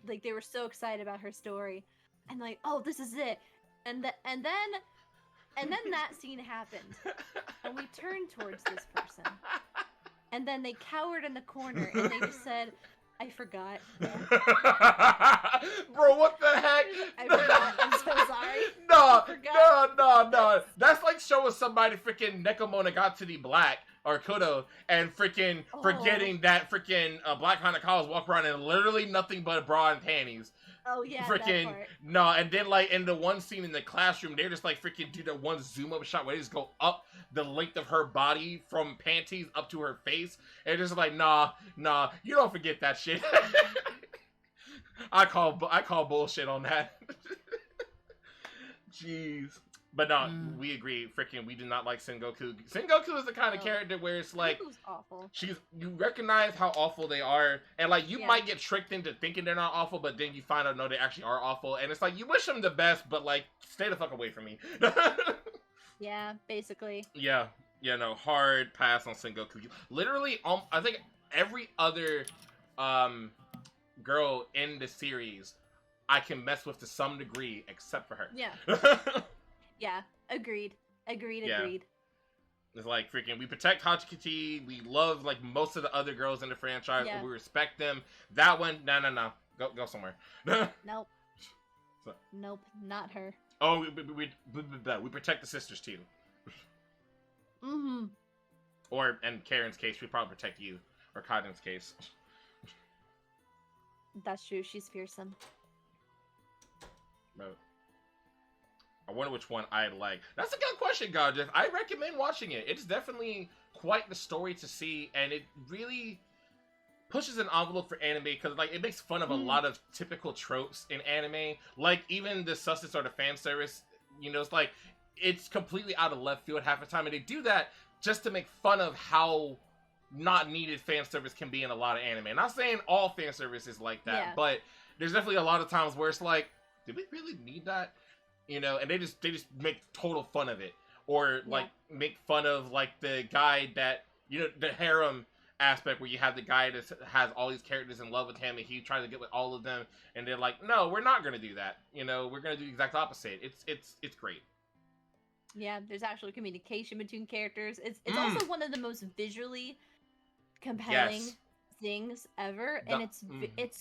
they were so excited about her story, and like, oh, this is it, and then that scene happened, and we turned towards this person, and then they cowered in the corner, and they just said, I forgot. Bro, what the heck? I forgot. I'm so sorry. No. That's like showing somebody freaking Nekomonogatari Black or Kudo and freaking forgetting that freaking Black Hanakawas walk around in literally nothing but a bra and panties. Oh yeah, freaking that part. No, and then like in the one scene in the classroom, they just like freaking do that one zoom up shot where they just go up the length of her body from panties up to her face, and just like nah, you don't forget that shit. I call bullshit on that. Jeez. But no, we agree. Freaking, we do not like Sengoku. Sengoku is the kind of character where it's like awful. You recognize how awful they are, and like you might get tricked into thinking they're not awful, but then you find out no, they actually are awful, and it's like you wish them the best, but like stay the fuck away from me. Yeah, basically. Yeah, no, hard pass on Sengoku. Literally, I think every other girl in the series I can mess with to some degree, except for her. Yeah. Yeah, agreed. Yeah. It's like freaking, we protect Hachikiti, we love like most of the other girls in the franchise, and we respect them. That one, no. Go somewhere. Nope. So. Nope, not her. Oh, we protect the sisters too. Mm-hmm. Or, in Karen's case, we probably protect you. Or Kaden's case. That's true, she's fearsome. Bro. I wonder which one I like. That's a good question, Godjeff. I recommend watching it. It's definitely quite the story to see, and it really pushes an envelope for anime because, like, it makes fun of a lot of typical tropes in anime. Like, even the substance or the fan service, you know, it's like, it's completely out of left field half the time, and they do that just to make fun of how not needed fan service can be in a lot of anime. Not saying all fan service is like that, but there's definitely a lot of times where it's like, did we really need that? You know, and they just make total fun of it, or like make fun of like the guy that, you know, the harem aspect where you have the guy that has all these characters in love with him, and he tries to get with all of them, and they're like, no, we're not gonna do that. You know, we're gonna do the exact opposite. It's great. Yeah, there's actual communication between characters. It's also one of the most visually compelling things ever, and it's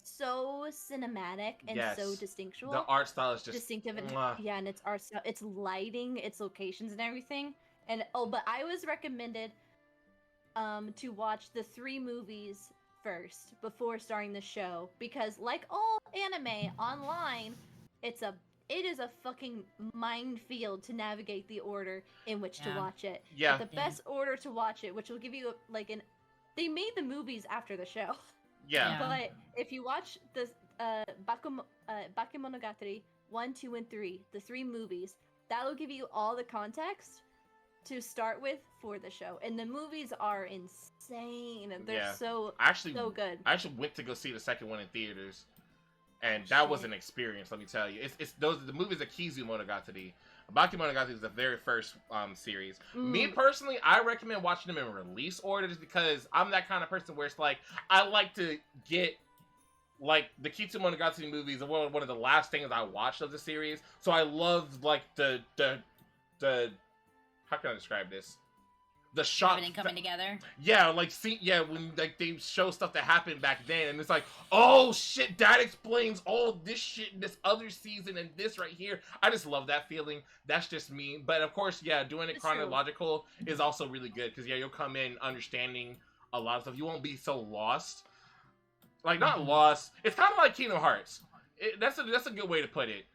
so cinematic and so distinctual. The art style is just distinctive, and and its art style, its lighting, its locations, and everything. And but I was recommended to watch the 3 movies first before starting the show, because like all anime online, it is a fucking minefield to navigate the order in which to watch it. Yeah. But the best order to watch it, which will give you like an they made the movies after the show. Yeah. But if you watch the Bakemonogatari 1, 2, and 3, the 3 movies, that'll give you all the context to start with for the show. And the movies are insane. They're so good. I actually went to go see the second one in theaters, and that was an experience, let me tell you. It's the movies are Kizu Monogatari. Bakemonogatari is the very first series. Me personally, I recommend watching them in release order just because I'm that kind of person where it's like, I like to get, like, the Kitsu Monogatari movies are one of the last things I watched of the series. So I love, like, the how can I describe this? The shot everything coming together. Yeah, like when like they show stuff that happened back then, and it's like, oh shit, that explains all this shit in this other season and this right here. I just love that feeling. That's just me. But of course, doing it chronological is also really good because you'll come in understanding a lot of stuff. You won't be so lost. Like not lost. It's kind of like Kingdom Hearts. That's a good way to put it.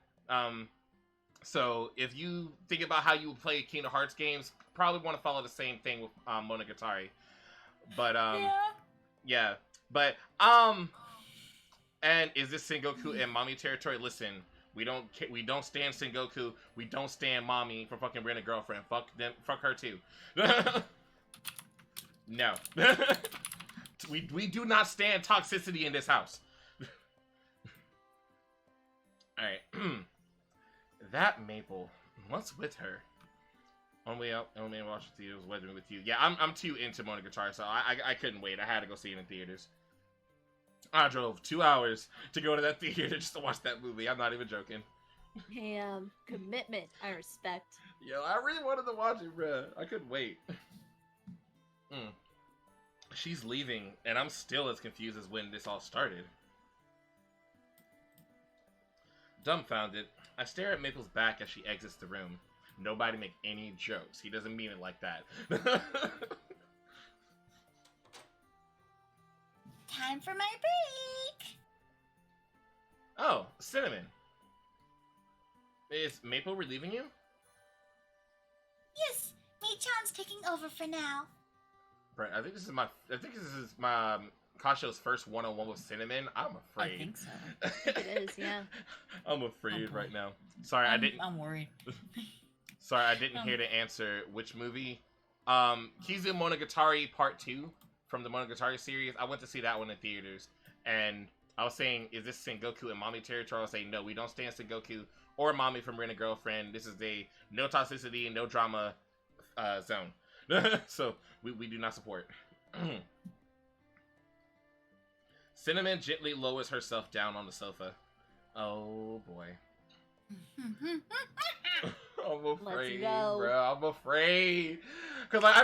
So if you think about how you would play Kingdom Hearts games, probably want to follow the same thing with Monogatari. But but and is this Sengoku in mommy territory? Listen, We don't stand Sengoku. We don't stand mommy for fucking Ren a girlfriend. Fuck them. Fuck her too. No. we do not stand toxicity in this house. All right. That Maple. What's with her? On way out, on way to watch the theaters, weathering with you. Yeah, I'm too into Monogatari, so I couldn't wait. I had to go see it in theaters. I drove 2 hours to go to that theater just to watch that movie. I'm not even joking. Damn, commitment. I respect. Yo, I really wanted to watch it, bruh. I couldn't wait. She's leaving, and I'm still as confused as when this all started. Dumbfounded, I stare at Maple's back as she exits the room. Nobody make any jokes. He doesn't mean it like that. Time for my break! Oh, Cinnamon. Is Maple relieving you? Yes, Mei-chan's taking over for now. Brent, I think this is my Kasho's first one-on-one with Cinnamon. I'm afraid. I think so. I think it is, yeah. I'm afraid Oh, right now. Sorry, I'm worried. Sorry, I didn't hear to answer which movie. Kizu Monogatari Part 2 from the Monogatari series. I went to see that one in theaters, and I was saying, is this Sengoku and Mommy territory? I was saying, no, we don't stand Sengoku or Mommy from Ren a Girlfriend. This is a no toxicity, no drama zone. So, we do not support. Cinnamon gently lowers herself down on the sofa. Oh, boy. I'm afraid, bro. I'm afraid. Because, like,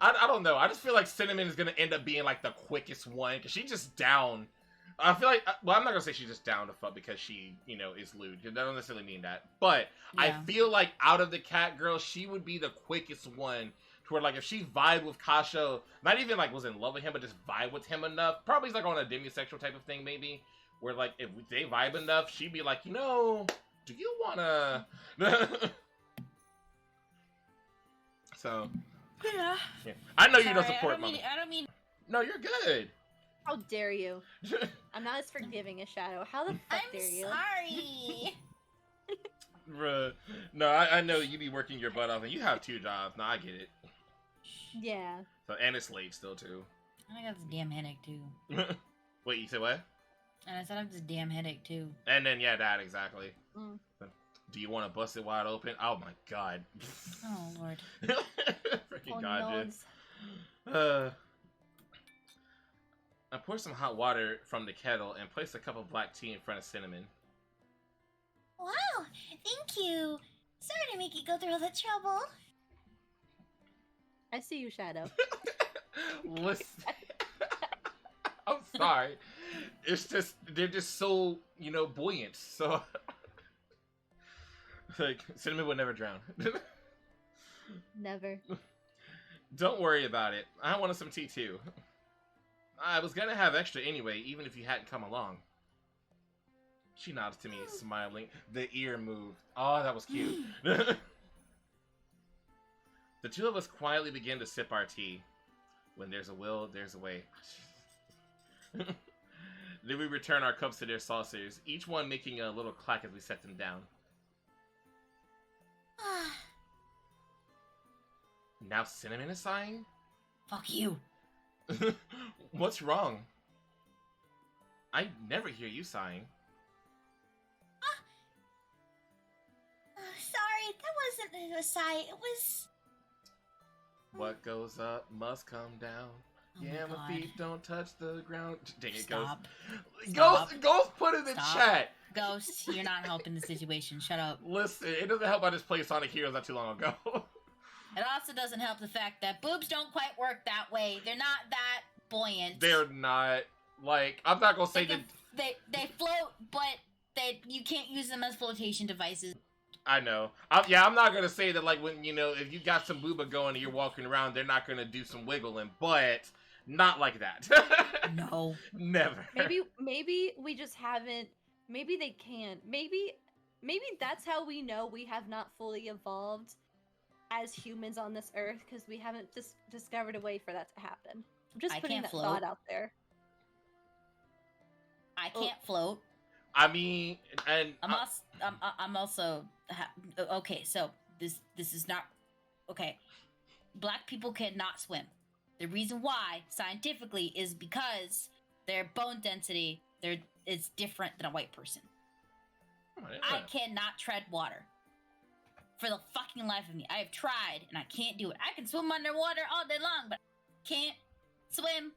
I don't know. I just feel like Cinnamon is going to end up being, like, the quickest one. Because she's just down. I feel like, well, I'm not going to say she's just down to fuck because she, you know, is lewd. I don't necessarily mean that. But Yeah. I feel like out of the cat girls, she would be the quickest one to where, like, if she vibed with Kasho, not even, like, was in love with him, but just vibe with him enough. Probably, like, on a demisexual type of thing, maybe. Where, like, if they vibe enough, she'd be like, you know, do you wanna... So, Yeah. I know you Sorry, don't support I Mommy. don't mean. No, you're good. How dare you? I'm not as forgiving as Shadow. How the fuck I'm dare you? sorry. Bruh. No, I know you be working your butt off, and you have 2 jobs. No, I get it. Yeah. So, and it's late still, too. I got this damn headache too. Wait, you said what? And I said I have this damn headache too. And then, yeah, that, exactly. Mm. Do you want to bust it wide open? Oh, my God. Oh lord. Freaking Oh, God, no. Jen. I pour some hot water from the kettle and place a cup of black tea in front of Cinnamon. Wow, thank you. Sorry to make you go through all that trouble. I see you, Shadow. Listen. I'm sorry. It's just, they're just so, you know, buoyant. So, like, Cinnamon would never drown. Never. Don't worry about it. I wanted some tea too. I was gonna have extra anyway, even if you hadn't come along. She nods to me, smiling. The ear moved. Oh, that was cute. The two of us quietly begin to sip our tea. When there's a will, there's a way. Then we return our cups to their saucers, each one making a little clack as we set them down. Now Cinnamon is sighing? Fuck you. What's wrong? I never hear you sighing. Sorry, that wasn't a sigh. It was. What goes up must come down. Oh Yeah, my my God. feet don't touch the ground. Dang it, Stop. Ghost. Ghost, put it in the Stop. chat. Ghost, you're not helping the situation. Shut up. Listen, it doesn't help I just played Sonic Heroes not too long ago. It also doesn't help the fact that boobs don't quite work that way. They're not that buoyant. They're not, like, I'm not gonna say They that. can- they float, but you can't use them as flotation devices. I know. I'm not gonna say that, like, when, you know, if you got some booba going and you're walking around, they're not gonna do some wiggling, but not like that. No. Never. Maybe we just haven't. Maybe they can't. Maybe that's how we know we have not fully evolved as humans on this earth, because we haven't just discovered a way for that to happen. I'm just I putting can't that float. thought out there. I can't float. I mean, and I'm also okay. So this is not okay. Black people cannot swim. The reason why, scientifically, is because their bone density is different than a white person. I cannot tread water. For the fucking life of me. I have tried, and I can't do it. I can swim underwater all day long, but I can't swim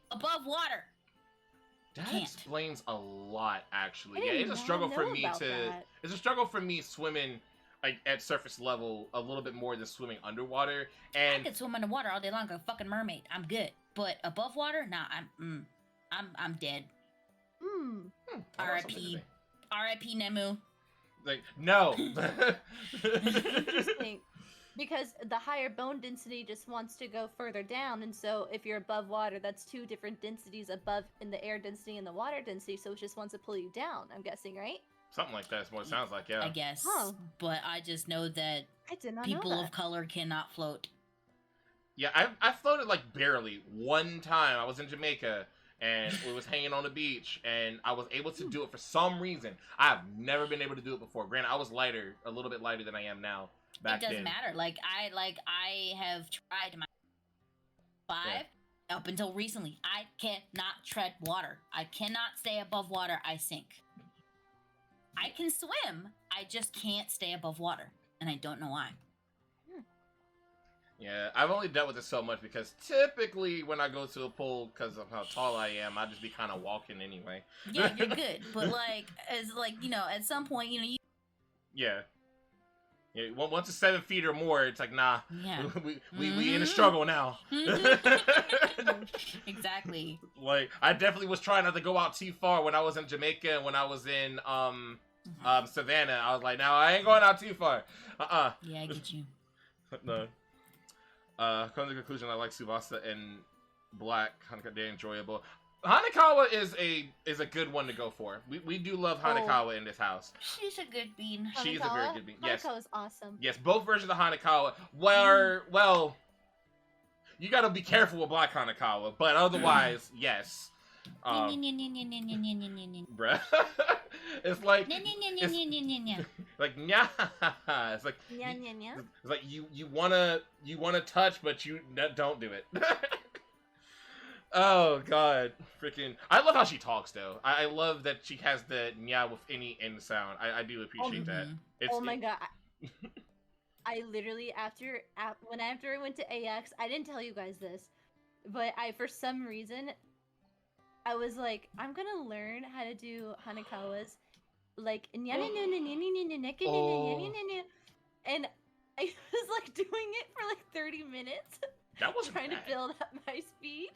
above water. That Can't. explains a lot, actually. I Yeah, did it's a not struggle for know me about to. that. It's a struggle for me swimming like at surface level a little bit more than swimming underwater. I And can swim underwater all day long like a fucking mermaid. I'm good. But above water, nah, I'm dead. R.I.P. R.I.P. Nemu. Like, no. Interesting. Because the higher bone density just wants to go further down, and so if you're above water, that's two different densities above in the air density and the water density, so it just wants to pull you down, I'm guessing, right? Something like that's what it sounds like, yeah. I guess. Huh. But I just know that I did not people know of that. color cannot float. Yeah, I floated like barely. One time I was in Jamaica and we was hanging on the beach and I was able to do it for some reason. I've never been able to do it before. Granted, I was lighter, a little bit lighter than I am now. Back It doesn't then. matter. I have tried my 5 up until recently. I cannot tread water. I cannot stay above water. I sink. I can swim. I just can't stay above water, and I don't know why. Yeah, I've only dealt with it so much because typically when I go to a pool, because of how tall I am, I just be kind of walking anyway. Yeah, you're good. But at some point, you. Yeah. Yeah, once it's 7 feet or more, it's like, nah, Yeah. we in a struggle now. Exactly. Like, I definitely was trying not to go out too far when I was in Jamaica and when I was in Savannah. I was like, now I ain't going out too far. Yeah, I get you. No. Come to the conclusion, I like Tsubasa and Black. They're enjoyable. Hanekawa is a good one to go for. We do love Hanekawa in this house. She's a good bean. She's a very good bean. Yes. Hanekawa is awesome. Yes, both versions of Hanekawa. Well, you gotta be careful with Black Hanekawa, but otherwise, yes. Bruh. It's like like nya. It's like Nya. it's like you wanna touch, but you don't do it. Oh god, freaking! I love how she talks though. I love that she has the nya with any end sound. I do appreciate that. Oh my god. I literally after I went to AX, I didn't tell you guys this, but for some reason I was like, I'm gonna learn how to do Hanekawa's like and I was like doing it for like 30 minutes. That wasn't trying bad. to build up my speed.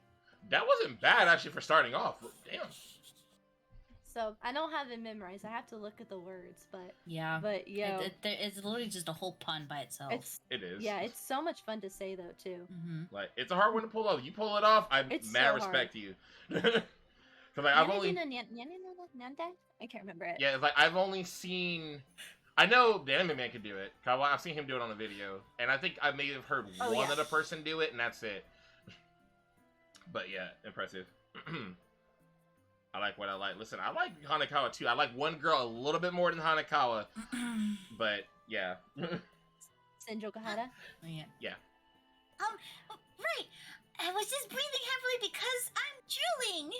That wasn't bad actually for starting off. Damn. So I don't have it memorized. I have to look at the words, but yeah. it's literally just a whole pun by itself. It is. Yeah, it's so much fun to say though too. Mm-hmm. Like it's a hard one to pull off. You pull it off, I It's mad so respect you. Cause like I've only I can't remember it. it's like I've only seen. I know the Anime Man can do it. I've seen him do it on a video, and I think I may have heard one other person do it, and that's it. But yeah, impressive. I like what I like. Listen, I like Hanekawa too. I like one girl a little bit more than Hanekawa, but yeah. Senjo Kahara? Oh, yeah. Yeah. Right. I was just breathing heavily because I'm drooling.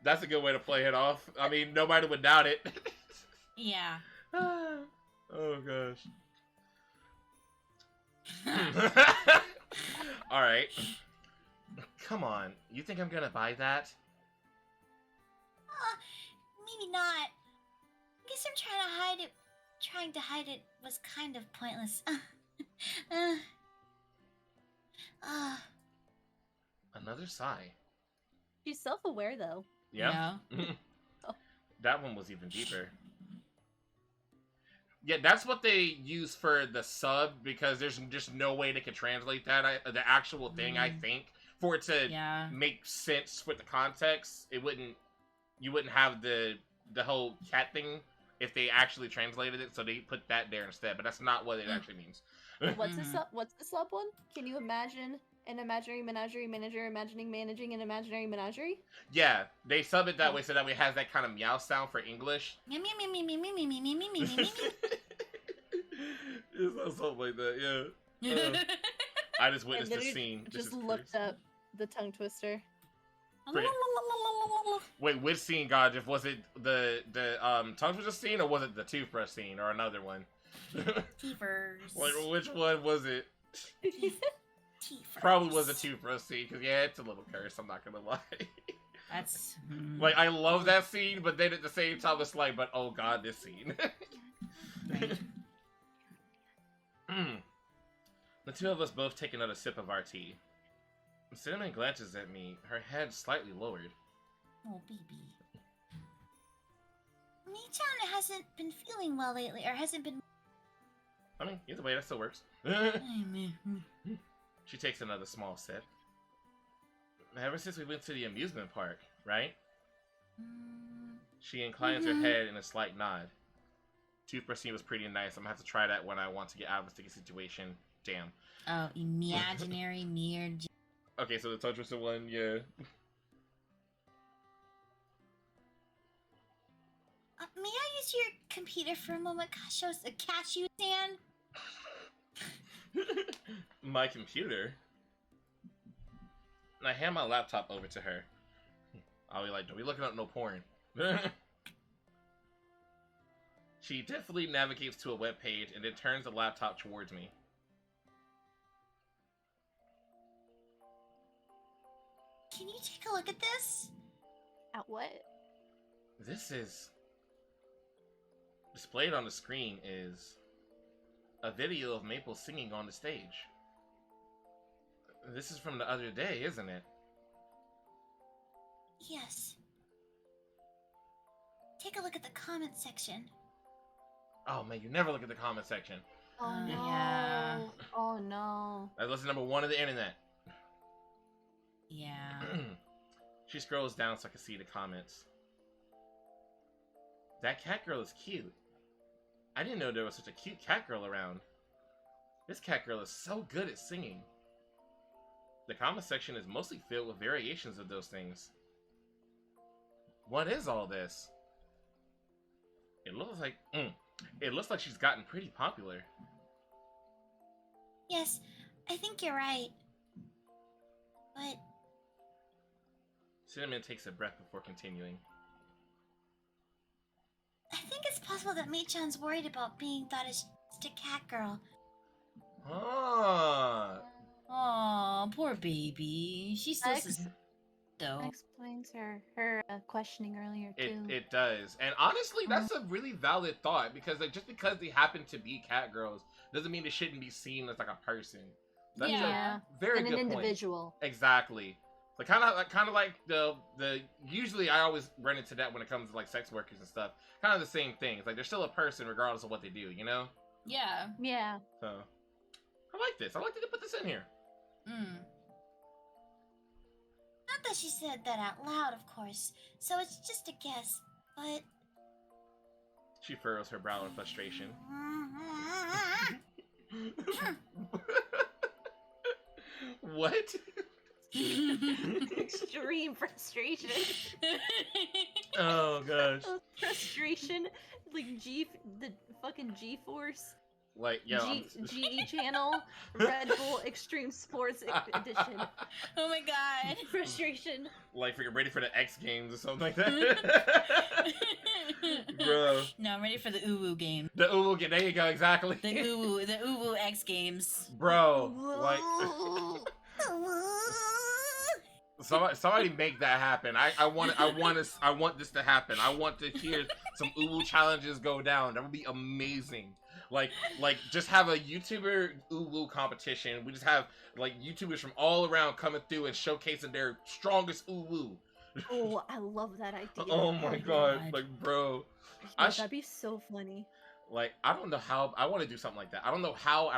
That's a good way to play it off. I mean, nobody would doubt it. Yeah. Oh gosh. All right. Come on. You think I'm gonna buy that? Maybe not. I guess I'm trying to hide it. Trying to hide it was kind of pointless. Another sigh. She's self-aware though. Yeah. That one was even deeper. Yeah, that's what they use for the sub because there's just no way they can translate that. The actual thing, I think, for it to make sense with the context, you wouldn't have the whole cat thing if they actually translated it. So they put that there instead, but that's not what it actually means. What's the sub one? Can you imagine An imaginary menagerie manager imagining managing an imaginary menagerie? Yeah, they sub it that way so that way it has that kind of meow sound for English. Meow, meow, meow, meow, meow, meow, meow, meow, meow, meow, meow, It's something like that, yeah. I just witnessed the scene. Just looked up the tongue twister. Great. Wait, which scene, God? If was it the tongue twister scene or was it the toothbrush scene or another one? Teethers. Like which one was it? Teethers. Probably was a toothbrush scene because yeah, it's a little cursed. I'm not gonna lie. That's Like I love that scene, but then at the same time it's like, but oh God, this scene. right. The two of us both take another sip of our tea. Cinnamon glances at me, her head slightly lowered. Oh, baby. Mii-chan hasn't been feeling well lately, or hasn't been. I mean, either way, that still works. She takes another small sip. Ever since we went to the amusement park, right? She inclines her head in a slight nod. Toothbrush scene was pretty nice. I'm gonna have to try that when I want to get out of a sticky situation. Damn. Oh, imaginary mirror. Okay, so the tongue twister one, yeah. May I use your computer for a moment? Shows a cashew stand. My computer? And I hand my laptop over to her. I'll be like, don't be looking up no porn. She definitely navigates to a web page and then turns the laptop towards me. Can you take a look at this? At what? This is... Displayed on the screen is a video of Maple singing on the stage. This is from the other day, isn't it? Yes. Take a look at the comment section. Oh man, you never look at the comment section. Oh no. Yeah. Oh no. That's lesson number 1 of the internet. Yeah. She scrolls down so I can see the comments. That cat girl is cute. I didn't know there was such a cute cat girl around. This cat girl is so good at singing. The comment section is mostly filled with variations of those things. What is all this? It looks like she's gotten pretty popular. Yes, I think you're right. But Cinnamon takes a breath before continuing. I think it's possible that Mei-chan's worried about being thought as just a cat girl. Ah. Aw, poor baby. She still says though. That explains her questioning earlier too. It does. And honestly, that's a really valid thought because like, just because they happen to be cat girls doesn't mean they shouldn't be seen as like a person. That's Yeah. a very And good an point. individual. Exactly. Like kind of like the usually I always run into that when it comes to like sex workers and stuff. Kind of the same thing. It's like they're still a person regardless of what they do, you know? Yeah. Yeah. So I like this. I like that they put this in here. Not that she said that out loud, of course. So it's just a guess, but She furrows her brow in frustration. What? Extreme frustration. Oh gosh. Frustration, like the fucking G-Force, Like yo, GE channel, Red Bull Extreme Sports Edition. Oh my god. Frustration. like freaking ready for the X Games or something like that. Bro. No, I'm ready for the Uwu game. The Uwu game. There you go. Exactly. The Uwu X Games. Bro, like somebody make that happen. I want this to happen. I want to hear some Uwu challenges go down. That would be amazing. Like just have a YouTuber Uwu competition. We just have like YouTubers from all around coming through and showcasing their strongest Uwu. Oh, I love that idea. Oh my god, like bro. Yeah, that'd be so funny. Like I don't know how I want to do something like that. I don't know how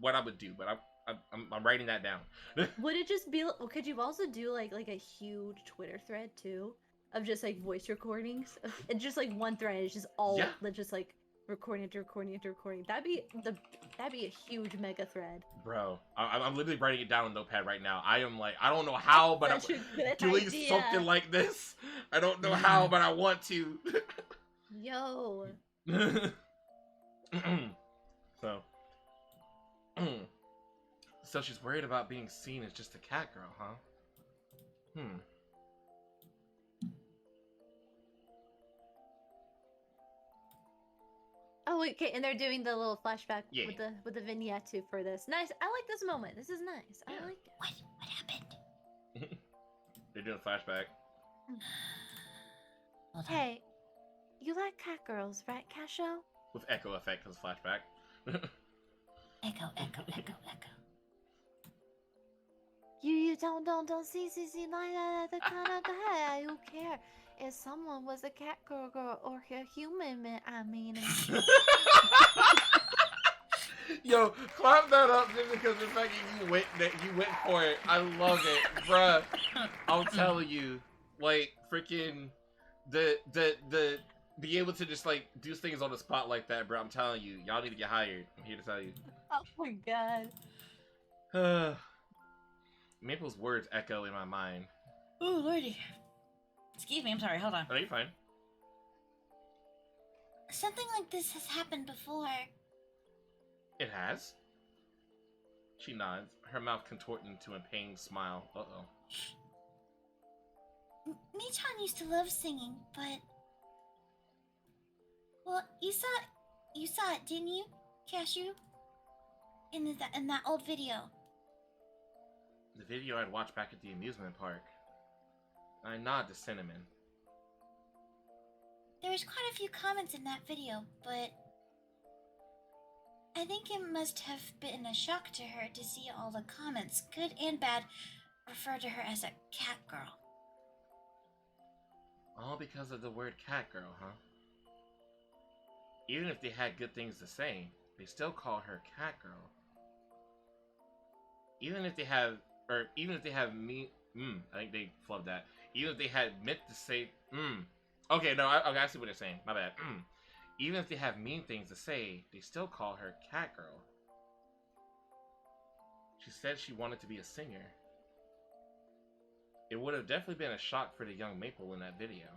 what I would do, but I'm writing that down. Would it just be? Well, could you also do like a huge Twitter thread too, of just like voice recordings? And just like one thread is just all Yeah. just like recording after recording after recording. That'd be a huge mega thread. Bro, I'm literally writing it down on Notepad right now. I am like, I don't know how, but I'm Such a good doing idea. something like this. I don't know how, but I want to. Yo. So, so she's worried about being seen as just a cat girl, huh? Oh, okay, and they're doing the little flashback Yeah. with the vignette too for this. Nice. I like this moment. This is nice. Yeah. I like it. What happened? They're doing a flashback. Hold on. Hey, you like catgirls, right, Casho? With echo effect because flashback. Echo. You don't see like the kind of guy you care if someone was a cat girl or a human man. I mean. Yo, clap that up just because the fact that you went for it. I love it, bruh. I'm telling you, like freaking the be able to just like do things on the spot like that, bro. I'm telling you, y'all need to get hired. I'm here to tell you. Oh my god. Maple's words echo in my mind. Oh lordy. Excuse me. I'm sorry. Hold on. Oh, you're fine. Something like this has happened before. It has. She nods, her mouth contorting into a pained smile. Uh-oh. Michan used to love singing, but well, you saw it, didn't you, Cashew? In that old video. The video I'd watched back at the amusement park. I nod to Cinnamon. There was quite a few comments in that video, but I think it must have been a shock to her to see all the comments, good and bad, refer to her as a cat girl. All because of the word cat girl, huh? Even if they had good things to say, they still call her cat girl. Even if they have me, I think they flubbed that. Even if they had meant to say, okay, no, I see what they're saying. My bad. Even if they have mean things to say, they still call her cat girl. She said she wanted to be a singer. It would have definitely been a shock for the young Maple in that video.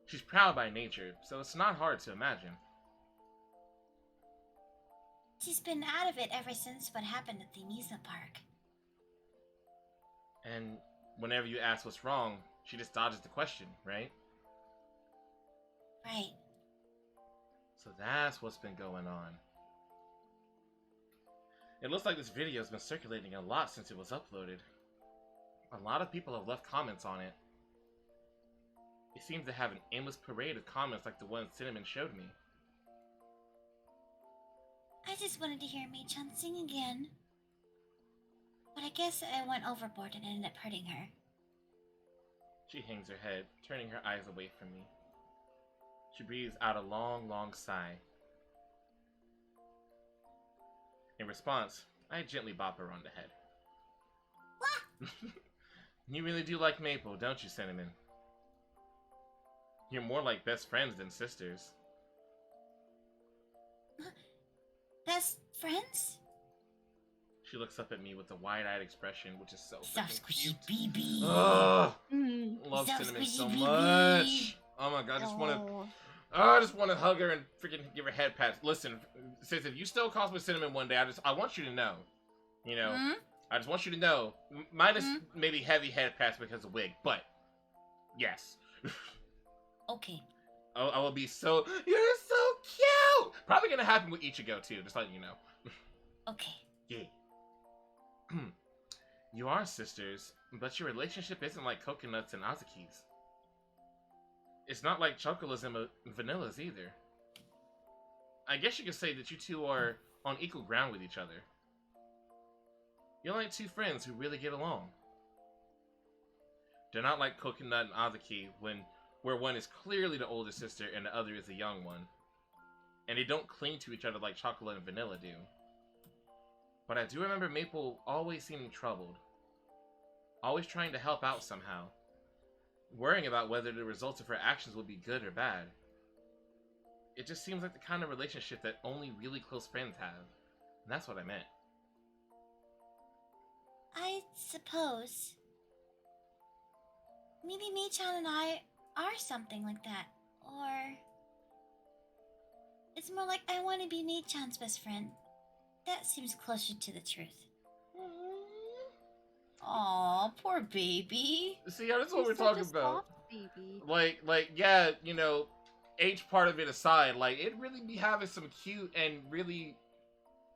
She's proud by nature, so it's not hard to imagine. She's been out of it ever since what happened at the amusement park. And whenever you ask what's wrong, she just dodges the question, right? Right. So that's what's been going on. It looks like this video has been circulating a lot since it was uploaded. A lot of people have left comments on it. It seems to have an endless parade of comments like the one Cinnamon showed me. I just wanted to hear Mei-chan sing again. But I guess I went overboard and ended up hurting her. She hangs her head, turning her eyes away from me. She breathes out a long, long sigh. In response, I gently bop her on the head. You really do like Maple, don't you, Cinnamon? You're more like best friends than sisters. Best friends? She looks up at me with a wide-eyed expression, which is so Soft freaking squishy cute. BB. Ugh! Love Soft Cinnamon squishy so BB. much! Oh my god, I just want to hug her and freaking give her head pats. Listen, sis, if you still cosplay Cinnamon one day, I want you to know. You know, I just want you to know. Minus maybe heavy head pats because of wig, but yes. Okay. I will be so. You're so cute. Probably gonna happen with Ichigo too. Just letting you know. Okay. Yeah. You are sisters, but your relationship isn't like coconuts and Azuki's. It's not like chocolates and vanillas either. I guess you could say that you two are on equal ground with each other. You're like two friends who really get along. They're not like Coconut and Azuki where one is clearly the older sister and the other is the young one. And they don't cling to each other like chocolate and vanilla do. But I do remember Maple always seeming troubled. Always trying to help out somehow. Worrying about whether the results of her actions would be good or bad. it just seems like the kind of relationship that only really close friends have. And that's what I meant. I suppose. Maybe Mei-chan and I are something like that. Or... it's more like I want to be Mei-chan's best friend. That seems closer to the truth. Aw, poor baby. See, that's what You're we're such talking a about. soft baby. Like, yeah, you know, age part of it aside, like, it really be having some cute and really,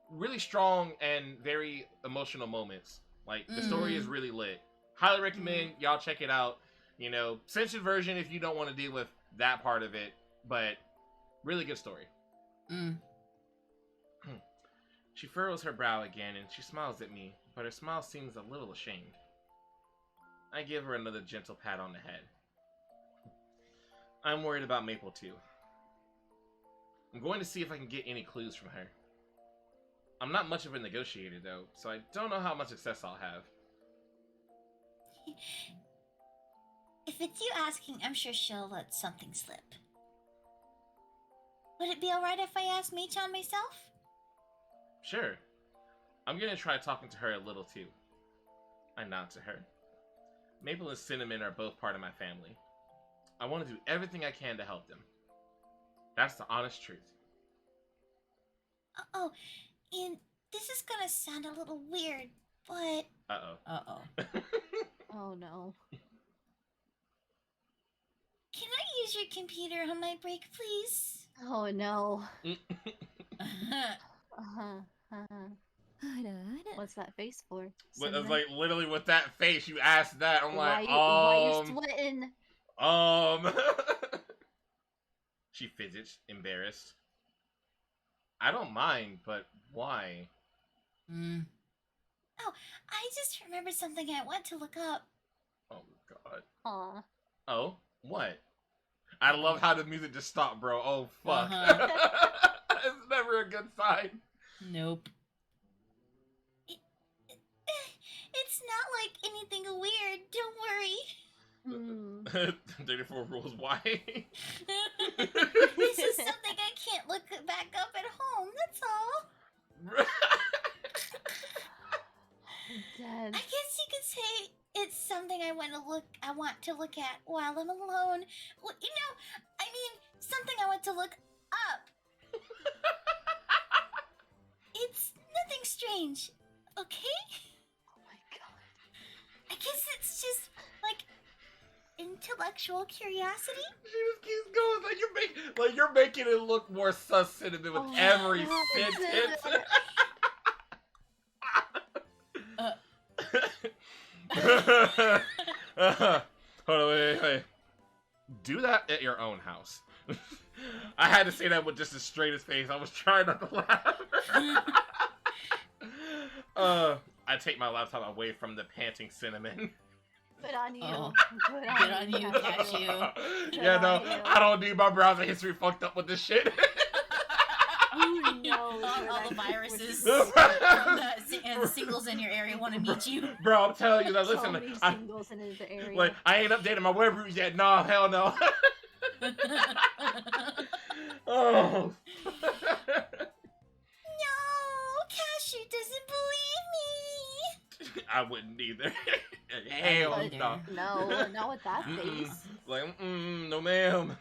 really strong and very emotional moments. Like, the story is really lit. Highly recommend y'all check it out. You know, censored version if you don't want to deal with that part of it, but really good story. She furrows her brow again and she smiles at me, but her smile seems a little ashamed. I give her another gentle pat on the head. I'm worried about Maple too. I'm going to see if I can get any clues from her. I'm not much of a negotiator though, so I don't know how much success I'll have. If it's you asking, I'm sure she'll let something slip. Would it be alright if I asked Mei-chan myself? Sure. I'm gonna try talking to her a little too. I nod to her. Maple and Cinnamon are both part of my family. I want to do everything I can to help them. That's the honest truth. Oh, and this is gonna sound a little weird, but... Uh-oh. Oh no. Can I use your computer on my break, please? Oh no. What's that face for? But it's like literally with that face, you asked that. I'm like, why you sweating? She fidgets, embarrassed. I don't mind, but why? Oh, I just remembered something I want to look up. Oh god. Aw. Oh, what? I love how the music just stopped, bro. Oh fuck. It's never a good sign. Nope. It's not like anything weird, don't worry. 34 rules, why? This is something I can't look back up at home, that's all. I'm dead. I guess you could say it's something I want to look at while I'm alone. Well, you know, I mean, something I want to look up. It's nothing strange, okay? Oh my god. I guess it's just like intellectual curiosity. She just keeps going like you're making it look more sus Cinnamon with every sentence. Hold on, wait. Do that at your own house. I had to say that with just the straightest face. I was trying not to laugh. I take my laptop away from the panting Cinnamon. Good on you. Oh. Good on you, Cashew. Yeah, no, I don't need my browser history fucked up with this shit. Who knows? All the viruses and the singles in your area want to meet you. Bro, I'm telling you that. So Listen, many singles in the area. like I ain't updated my web route yet. Nah, hell no. Oh. No, Cashew doesn't believe me. I wouldn't either. Hell no. No, not with that face. Like, no, ma'am.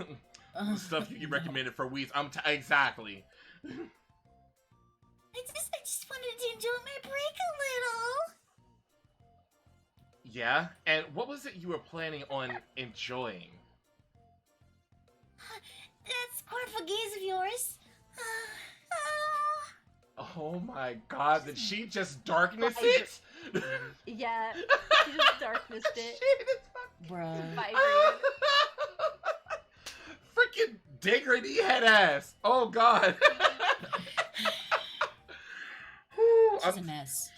Stuff you recommended for weeks. Exactly. I just wanted to enjoy my break a little. Yeah, and what was it you were planning on enjoying? That's Portuguese of yours. Oh my god, did she just darkness I it? Yeah, she just darknessed it. Shit, it's Bruh. Vibrated. freaking diggity head ass. Oh god. Whew, She's a mess.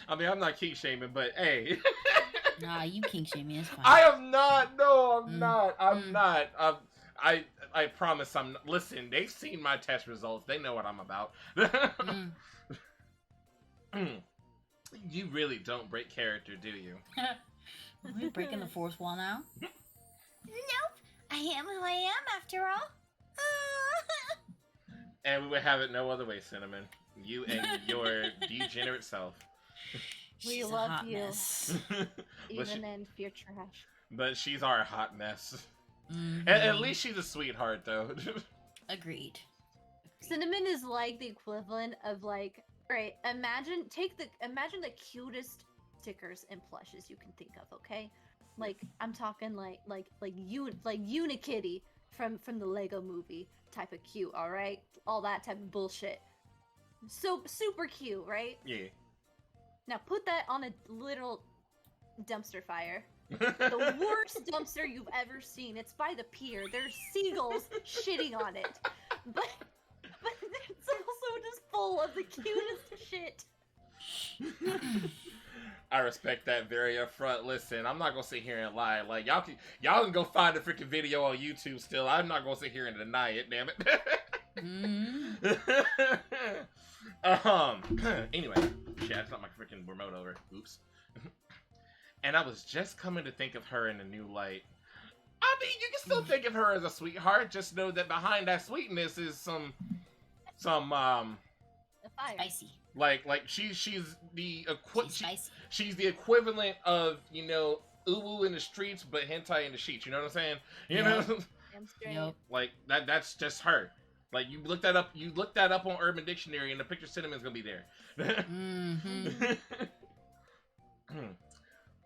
I mean, I'm not kink shaming, but hey. Nah, you kink shame me. It's fine. I am not. No, I'm not. I'm not. I promise I'm not. Listen, they've seen my test results. They know what I'm about. You really don't break character, do you? Are we breaking the fourth wall now? Nope. I am who I am, after all. And we would have it no other way, Cinnamon. You and your degenerate self. We She's a love hot you. mess. Even if you're trash. But she's our hot mess. Mhm. At least she's a sweetheart, though. Agreed. Cinnamon is like the equivalent of like, right? Imagine the cutest stickers and plushes you can think of. Okay, like I'm talking like Unikitty from the Lego Movie type of cute. All right, all that type of bullshit. So super cute, right? Yeah. Now put that on a literal dumpster fire. The worst dumpster you've ever seen. It's by the pier. There's seagulls shitting on it. But it's also just full of the cutest shit. I respect that very upfront. Listen, I'm not gonna sit here and lie. Like y'all can go find the freaking video on YouTube still. I'm not gonna sit here and deny it, damn it. Anyway, shit, I knocked my freaking remote over. Oops. And I was just coming to think of her in a new light. I mean, you can still think of her as a sweetheart. Just know that behind that sweetness is some The fire. Spicy. like she's the She's spicy. she's the equivalent of, you know, uwu in the streets but hentai in the sheets. You know what I'm saying? You Yeah. know, Damn straight. Yep. like that's just her. Like you look that up on Urban Dictionary and the picture Cinnamon's gonna be there. Mm-hmm.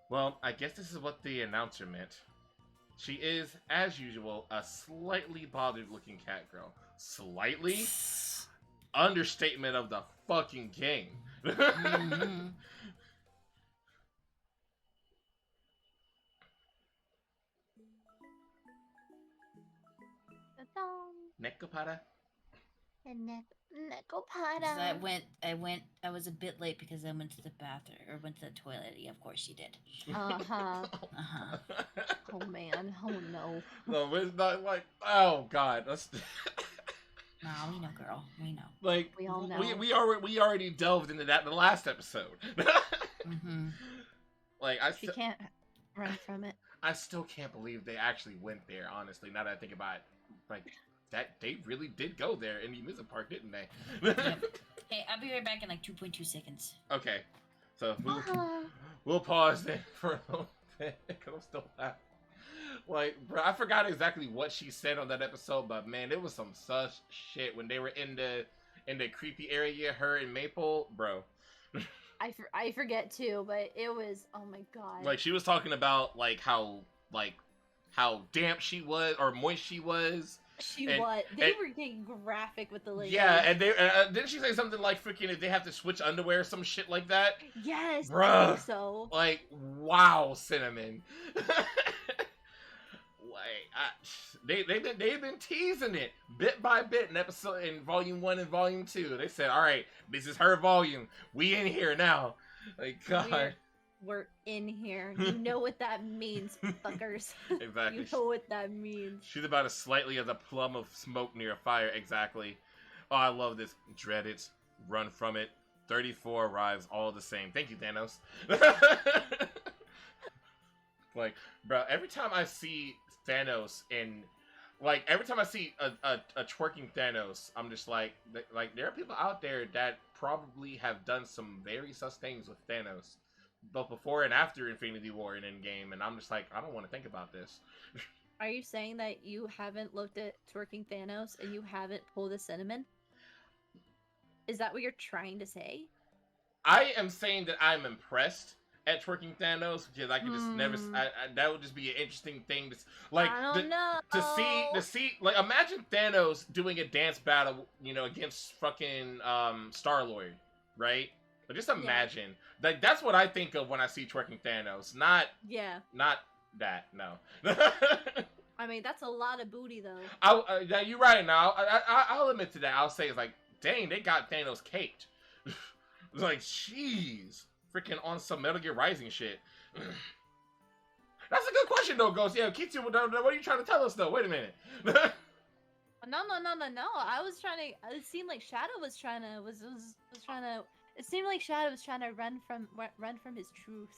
Well, I guess this is what the announcer meant. She is, as usual, a slightly bothered-looking cat girl. Slightly? Understatement of the fucking game. Mm-hmm. Nekopara? Nekopara. I was a bit late because I went to the bathroom or went to the toilet. Yeah, of course you did. Uh-huh. Uh-huh. Oh man. Oh no. No, it's not like, oh god. That's No, we know, girl. We know. like We all know. we already delved into that in the last episode. Mm-hmm. Like She can't run from it. I still can't believe they actually went there, honestly, now that I think about it. Like, that they really did go there in the amusement park, didn't they? Yep. Hey, I'll be right back in like 2.2 seconds. Okay. So, Uh-huh. we'll pause there for a little bit, because I'm still laughing. Like, bro, I forgot exactly what she said on that episode, but man, it was some sus shit when they were in the creepy area, her and Maple, bro. I forget too, but it was, oh my god. Like, she was talking about, how damp she was, or moist she was. They were getting graphic with the lady. Yeah, and they didn't she say something like freaking if they have to switch underwear or some shit like that? Yes, I Bruh. think so. Like, wow, Cinnamon. They've been teasing it bit by bit in volume 1 and volume 2. They said, all right, this is her volume. We in here now. Like, God. We're in here. You know what that means, fuckers. Exactly. You know what that means. She's about as slightly as a plum of smoke near a fire. Exactly. Oh, I love this. Dread it. Run from it. 34 arrives all the same. Thank you, Thanos. Like, bro, every time I see Thanos every time I see a twerking Thanos, I'm just like, there are people out there that probably have done some very sus things with Thanos, both before and after Infinity War and Endgame, and I'm just like, I don't want to think about this. Are you saying that you haven't looked at twerking Thanos and you haven't pulled a cinnamon? Is that what you're trying to say? I am saying that I'm impressed at twerking Thanos because I can just never. That would just be an interesting thing to I don't know. to see. Like, imagine Thanos doing a dance battle, against fucking Star-Lord, right? But just imagine, like, that's what I think of when I see twerking Thanos. Not that. No. I mean, that's a lot of booty, though. You're right. Now, I'll admit to that. I'll say it's like, dang, they got Thanos caked. It's like, jeez, freaking on some Metal Gear Rising shit. That's a good question, though, Ghost. Yeah, Kitsu, what are you trying to tell us, though? Wait a minute. No. I was trying to. It seemed like Shadow was trying to. It seemed like Shadow was trying to run from his truth.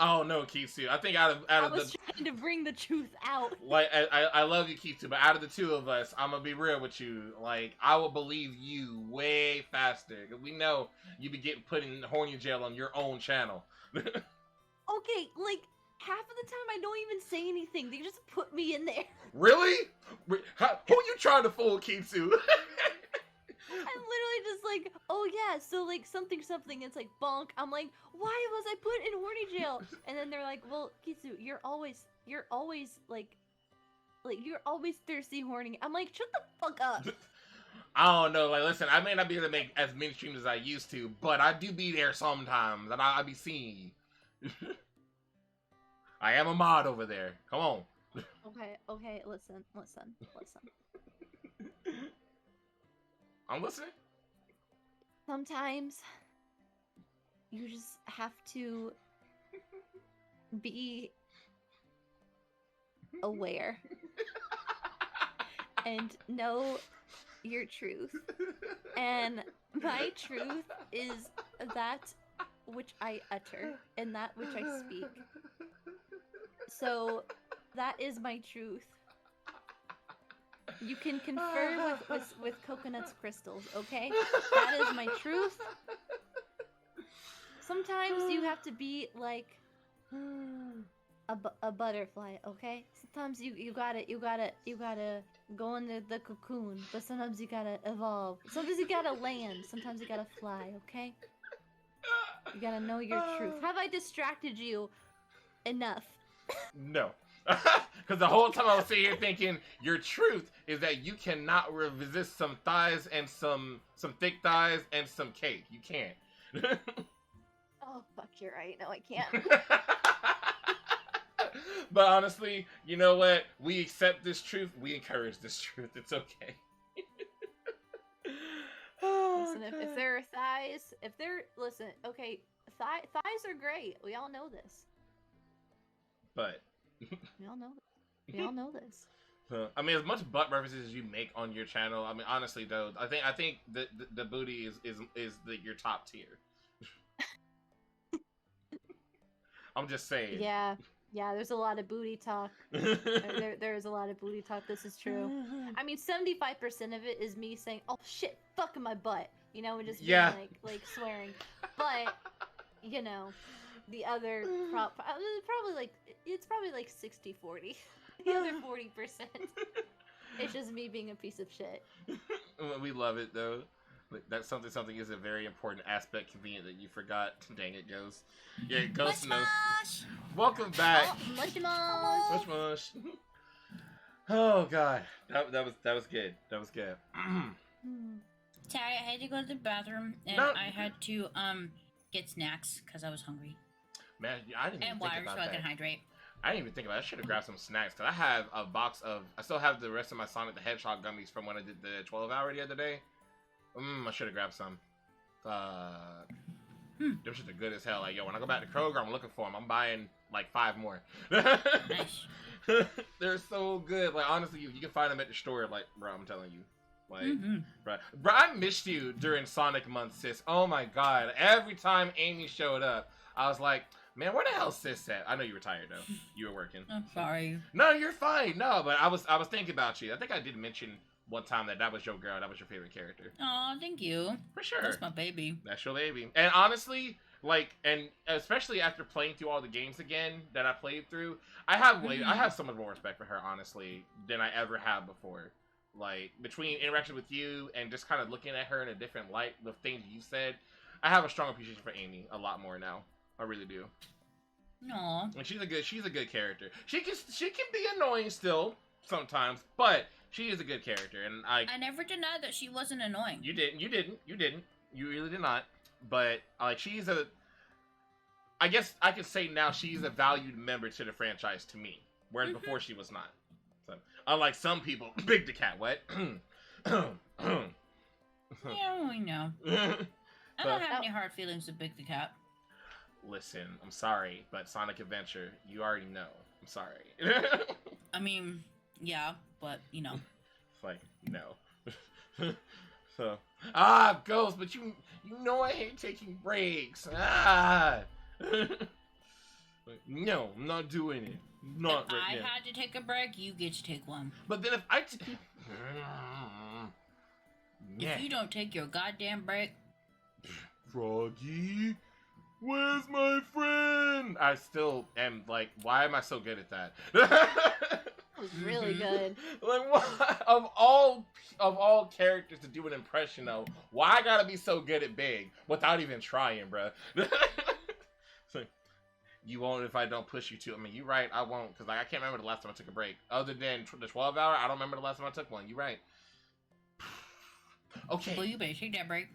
Oh no, Kitsu. I think out I of was the trying to bring the truth out. like I love you, Kitsu, but out of the two of us, I'm gonna be real with you. Like I will believe you way faster. 'Cause we know you be getting put in horny jail on your own channel. Okay, like half of the time I don't even say anything. They just put me in there. Really? Who you trying to fool, Kitsu? I'm literally just like, oh yeah, so like something. It's like bonk. I'm like, why was I put in horny jail? And then they're like, well, Kitsu, you're always like you're always thirsty, horny. I'm like, shut the fuck up. I don't know. Like, listen, I may not be able to make as many streams as I used to, but I do be there sometimes, and I be seeing you. I am a mod over there. Come on. Okay, listen. I'm listening. Sometimes you just have to be aware and know your truth. And my truth is that which I utter and that which I speak. So that is my truth. You can confer with coconuts crystals, okay? That is my truth. Sometimes you have to be like a butterfly, okay? Sometimes you gotta go into the cocoon, but sometimes you gotta evolve. Sometimes you gotta land. Sometimes you gotta fly, okay? You gotta know your truth. Have I distracted you enough? No. Because the whole time I was sitting here thinking, your truth is that you cannot resist some thighs and some thick thighs and some cake. You can't. Oh, fuck, you're right. No, I can't. But honestly, you know what? We accept this truth. We encourage this truth. It's okay. Listen, if there are thighs, listen, okay, thighs are great. We all know this. But We all know this. I mean, as much butt references as you make on your channel, I mean, honestly though, I think the booty is your top tier. I'm just saying. Yeah, there's a lot of booty talk. There's a lot of booty talk. This is true. I mean, 75% of it is me saying, "Oh shit, fuck my butt," and just being like swearing. But the other it's probably like 60-40. The other 40%. It's just me being a piece of shit. We love it though. That something is a very important aspect. Convenient that you forgot. Dang it, Ghost. Yeah, Ghost knows. Welcome back. Oh, mush mush. Mush mush. Oh god, that was good. That was good. Sorry, I had to go to the bathroom and I had to get snacks because I was hungry. Man, I didn't even And think water about so I that. can hydrate. I didn't even think about it. I should have grabbed some snacks because I have a box of. I still have the rest of my Sonic the Hedgehog gummies from when I did the 12-hour the other day. I should have grabbed some. Them shits are good as hell. Like, yo, when I go back to Kroger, I'm looking for them. I'm buying like 5 more. Nice. They're so good. Like, honestly, you can find them at the store. Like, bro, I'm telling you. Like, bro, I missed you during Sonic Month, sis. Oh my god. Every time Amy showed up, I was like, man, where the hell sis at? I know you were tired though. You were working. I'm sorry. No, you're fine. No, but I was thinking about you. I think I did mention one time that was your girl. That was your favorite character. Oh, thank you. For sure. That's my baby. That's your baby. And honestly, like, and especially after playing through all the games again that I played through, I have so much more respect for her, honestly, than I ever have before. Like, between interaction with you and just kind of looking at her in a different light, the things you said, I have a strong appreciation for Amy a lot more now. I really do. Aw. And she's a good character. She can be annoying still sometimes, but she is a good character, and I never denied that she wasn't annoying. You didn't. You really did not. But like, I guess I could say now she's a valued member to the franchise to me, whereas before she was not. So, unlike some people, Big the Cat, what? Yeah, I know. I don't have any hard feelings with Big the Cat. Listen, I'm sorry, but Sonic Adventure, you already know. I'm sorry. I mean, yeah, but It's like, no. So, Ghost, but you know I hate taking breaks. Like, no, I'm not doing it. Not if right I now. had to take a break, you get to take one. But then if I If you don't take your goddamn break, Froggy, where's my friend? I still am like, why am I so good at that? That was really good. Like, what? Of all characters to do an impression of, why I gotta be so good at Big without even trying, bruh? It's like, you won't if I don't push you to. I mean, you're right, I won't, because like, I can't remember the last time I took a break. Other than the 12 hour, I don't remember the last time I took one. You're right. Okay. well, you better take that break.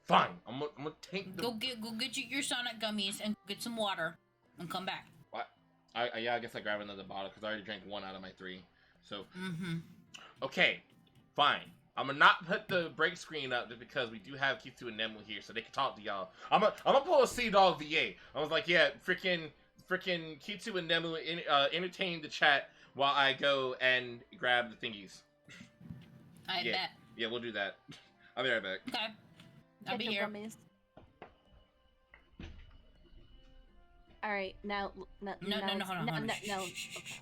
Fine. I'm gonna take the... Go get your Sonic gummies and get some water, and come back. What? Yeah, I guess I grabbed another bottle because I already drank 1 out of my 3. So. Okay. Fine. I'm gonna not put the break screen up just because we do have Kitsu and Nemu here, so they can talk to y'all. I'm gonna pull a Sea Dog VA. I was like, yeah, freaking Kitsu and Nemu entertain the chat while I go and grab the thingies. I Yeah. bet. Yeah, we'll do that. I'll be right back. Okay. I'll Get be your here. gummies. All right, now. No, hold on. No. Shh, shh, shh, shh.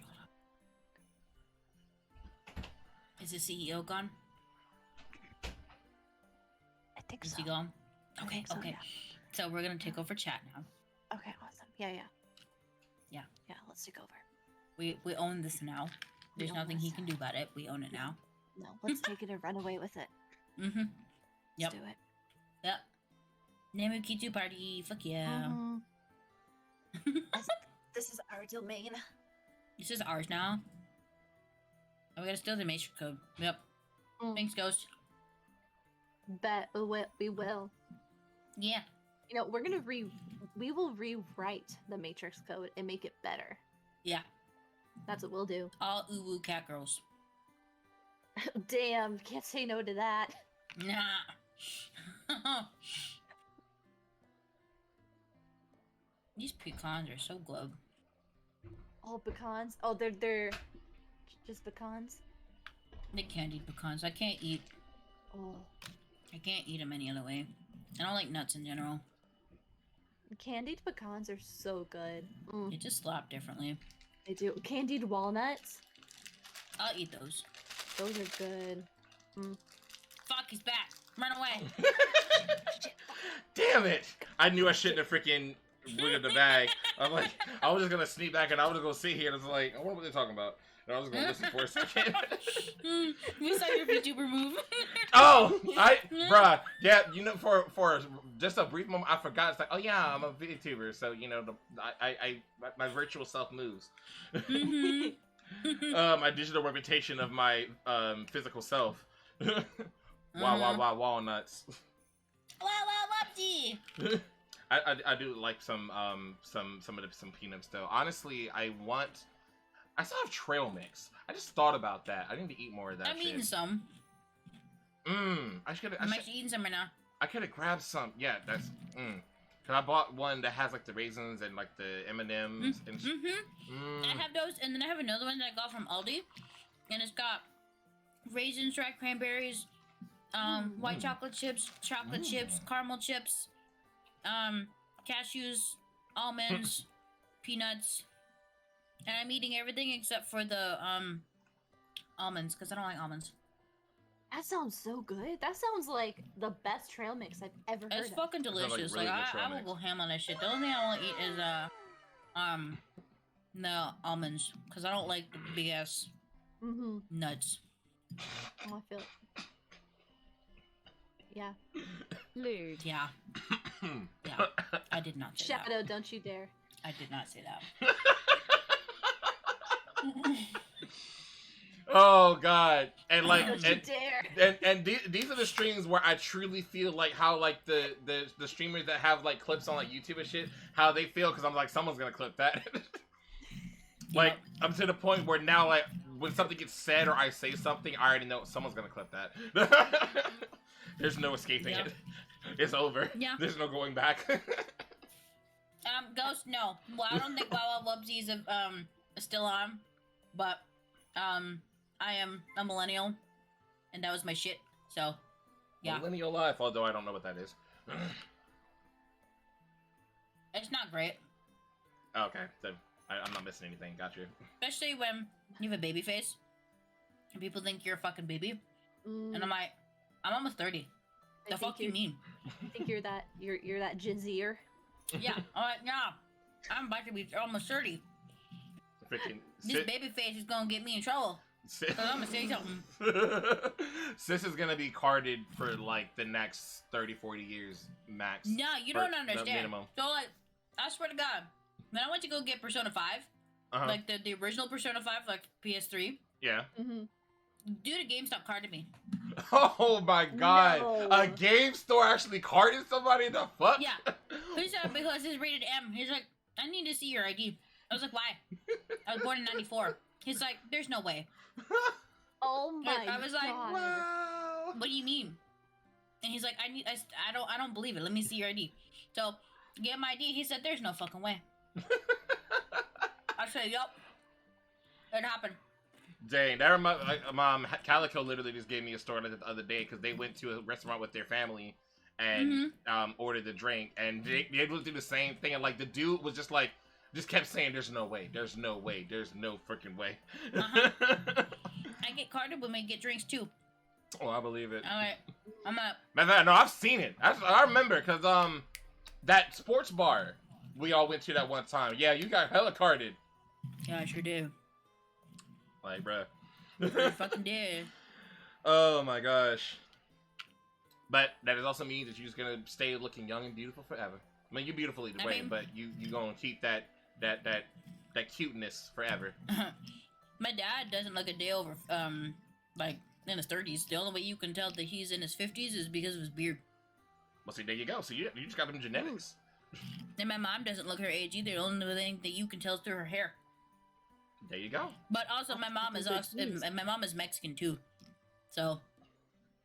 Is the CEO gone? I think Is so. he gone? I Okay, think so, okay. yeah. So we're gonna take over chat now. Okay, awesome. Yeah. Yeah. Yeah, let's take over. We own this now. There's own nothing he this. can do about it. We own it now. No, let's take it and run away with it. Mm-hmm. Yep. Let's do it. Yep. Nemu Kitsu party. Fuck yeah. Mhm. This is our domain. This is ours now. Oh, we gotta steal the matrix code. Yep. Mm. Thanks, Ghost. Bet we will. Yeah. You know, we will rewrite the matrix code and make it better. Yeah. That's what we'll do. All uwu cat girls. Damn, can't say no to that. Nah. These pecans are so glowed. Oh, pecans. Oh, they're just pecans. The candied pecans. I can't eat Oh, them any other way. I don't like nuts in general. candied pecans are so good. Mm, They just slap differently. they do. Candied walnuts. I'll eat those. Those are good. Fuck, he's back. Run away. Damn it! I knew I shouldn't have freaking wiggled the bag. I'm like, I was just gonna sneak back and I was just gonna sit here and I was like, I wonder what they're talking about. And I was gonna listen for a second. We saw your VTuber move. Oh, bruh, yeah, you know, for just a brief moment, I forgot. It's like, oh yeah, I'm a VTuber, so you know, my virtual self moves. Mhm. My digital reputation of my physical self. Walnuts. Whoopsie. I do like some peanuts though. Honestly, I still have trail mix. I just thought about that. I need to eat more of that. I'm shit. eating some. I'm actually eating some right now. I could have grabbed some. Yeah, that's. Cause I bought one that has like the raisins and like the M&Ms and. I have those, and then I have another one that I got from Aldi, and it's got raisins, dried cranberries, white chocolate chips, caramel chips, cashews, almonds, peanuts, and I'm eating everything except for the almonds because I don't like almonds. That sounds so good. That sounds like the best trail mix I've ever heard It's of. fucking sounds like delicious. really Like, good trail I will mix. go ham on that shit. The only thing I won't eat is the almonds because I don't like the big ass Mm-hmm. nuts. Oh, I feel it. Yeah. Lewd. Yeah. Yeah. I did not say that. Shadow, don't you dare. I did not say that. Oh god, and like, Don't you dare. and these are the streams where I truly feel like how like the streamers that have like clips on like YouTube and shit, how they feel because I'm like someone's gonna clip that. Like I'm to the point where now like when something gets said or I say something, I already know someone's gonna clip that. There's no escaping it. It's over. Yeah. There's no going back. Ghost, no. Well, I don't think Wawa Wubsies is still on, but I am a millennial, and that was my shit. So, yeah, Millennial life, although I don't know what that is. it's not great. Okay, so I'm not missing anything. Got you. Especially when you have a baby face and people think you're a fucking baby. And I'm like, I'm almost 30. The fuck you mean? I think you're that Gen Zer. Yeah, I'm like, yeah. I'm about to be almost 30. Freaking This baby face is gonna get me in trouble. So I'm gonna say something. Sis is gonna be carded for like the next 30-40 years max. No, you For don't the understand. minimum. So like, I swear to God, when I went to go get Persona 5, like the original Persona 5, like PS3, Yeah. dude at GameStop carded me. Oh my god. No. A game store actually carded somebody? The fuck? Yeah. He said because it's rated M. He's like, I need to see your ID. I was like, why? I was born in 94. He's like, there's no way. Oh my I was like, god. Wow. What do you mean? And he's like, I don't believe it. Let me see your ID. So, get my ID. He said, there's no fucking way. I said, yup. It happened. Dang, that reminds Calico literally just gave me a story the other day because they went to a restaurant with their family and ordered the drink, and they able to do the same thing, and like the dude was just like, just kept saying, "There's no way, there's no way, there's no freaking way." I get carded when we get drinks too. Oh, I believe it. All right, I'm up. Matter of fact, no, I've seen it. I remember because that sports bar we all went to that one time. Yeah, you got hella carded. Yeah, I sure do. Like, bruh. I fucking did. Oh my gosh. But that is also means that you're just gonna stay looking young and beautiful forever. I mean, you're beautiful either way, but you gonna keep that cuteness forever. My dad doesn't look a day over like in his 30s. The only way you can tell that he's in his 50s is because of his beard. Well, see, there you go. So you just got them genetics. And my mom doesn't look her age either. The only thing that you can tell is through her hair. There you go. But also, my mom is Mexican too, so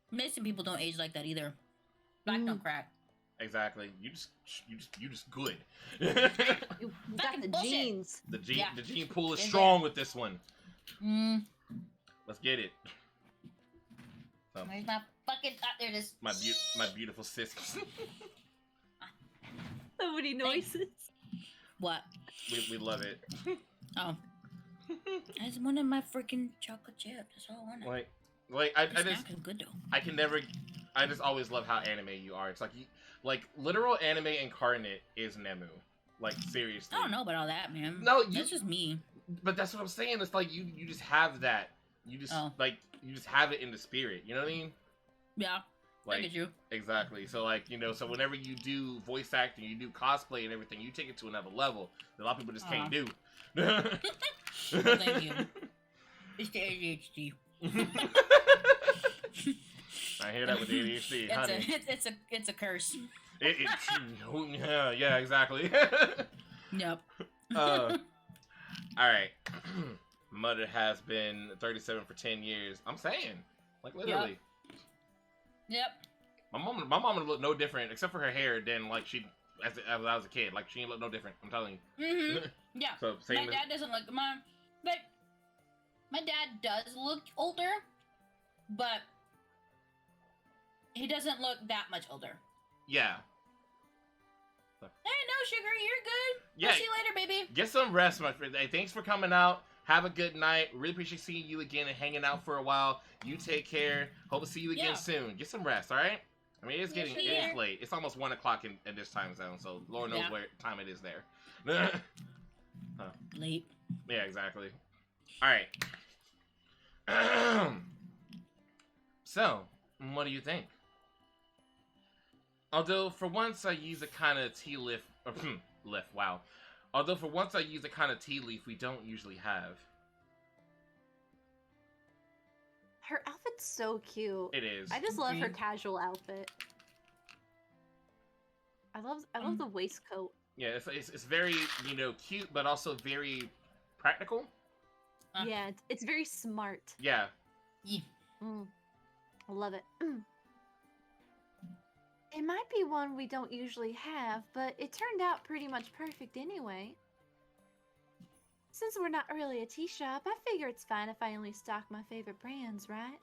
Mexican people don't age like that either. Black don't crack. Exactly. You just good. You got the bullshit. genes. The gene pool is Is strong with this one. Mm. Let's get it. So, Where's my fucking? There it is. my beautiful sis. So many noises. What? we love it. Oh. I just wanted my freaking chocolate chip. That's all I wanted. I This just snack is good though. I just always love how anime you are. It's like literal anime incarnate is Nemu. Like seriously. I don't know about all that, man. No, that's just me. But that's what I'm saying. It's like you just have that. You just you just have it in the spirit. You know what I mean? Yeah. Like, I get you. Exactly. So like, so whenever you do voice acting, you do cosplay and everything, you take it to another level that a lot of people just can't do. Thank you. It's the ADHD. I hear that with the ADHD, honey. It's a curse. Yeah, exactly. Yep. All right. Mother has been 37 for 10 years. I'm saying, like literally. Yep. My mom would look no different except for her hair than like she as I was a kid. Like she didn't look no different. I'm telling you. Mm-hmm. Yeah. So my dad doesn't look but my dad does look older, but he doesn't look that much older. Yeah. Hey, no, sugar, you're good. Yeah. I'll see you later, baby. Get some rest, my friend. Hey, thanks for coming out. Have a good night. Really appreciate seeing you again and hanging out for a while. You take care. Hope to see you again soon. Get some rest, all right? I mean, it is late. It's almost 1 o'clock in this time zone, so Lord knows what time it is there. Late. Yeah, exactly. All right. So, what do you think? Although for once I use a kind of tea leaf, wow. Although for once I use a kind of tea leaf we don't usually have. Her outfit's so cute. It is. I just love her casual outfit. I love the waistcoat. Yeah, it's very, cute, but also very practical. Yeah, it's very smart. Yeah. I love it. It might be one we don't usually have, but it turned out pretty much perfect anyway. Since we're not really a tea shop, I figure it's fine if I only stock my favorite brands, right?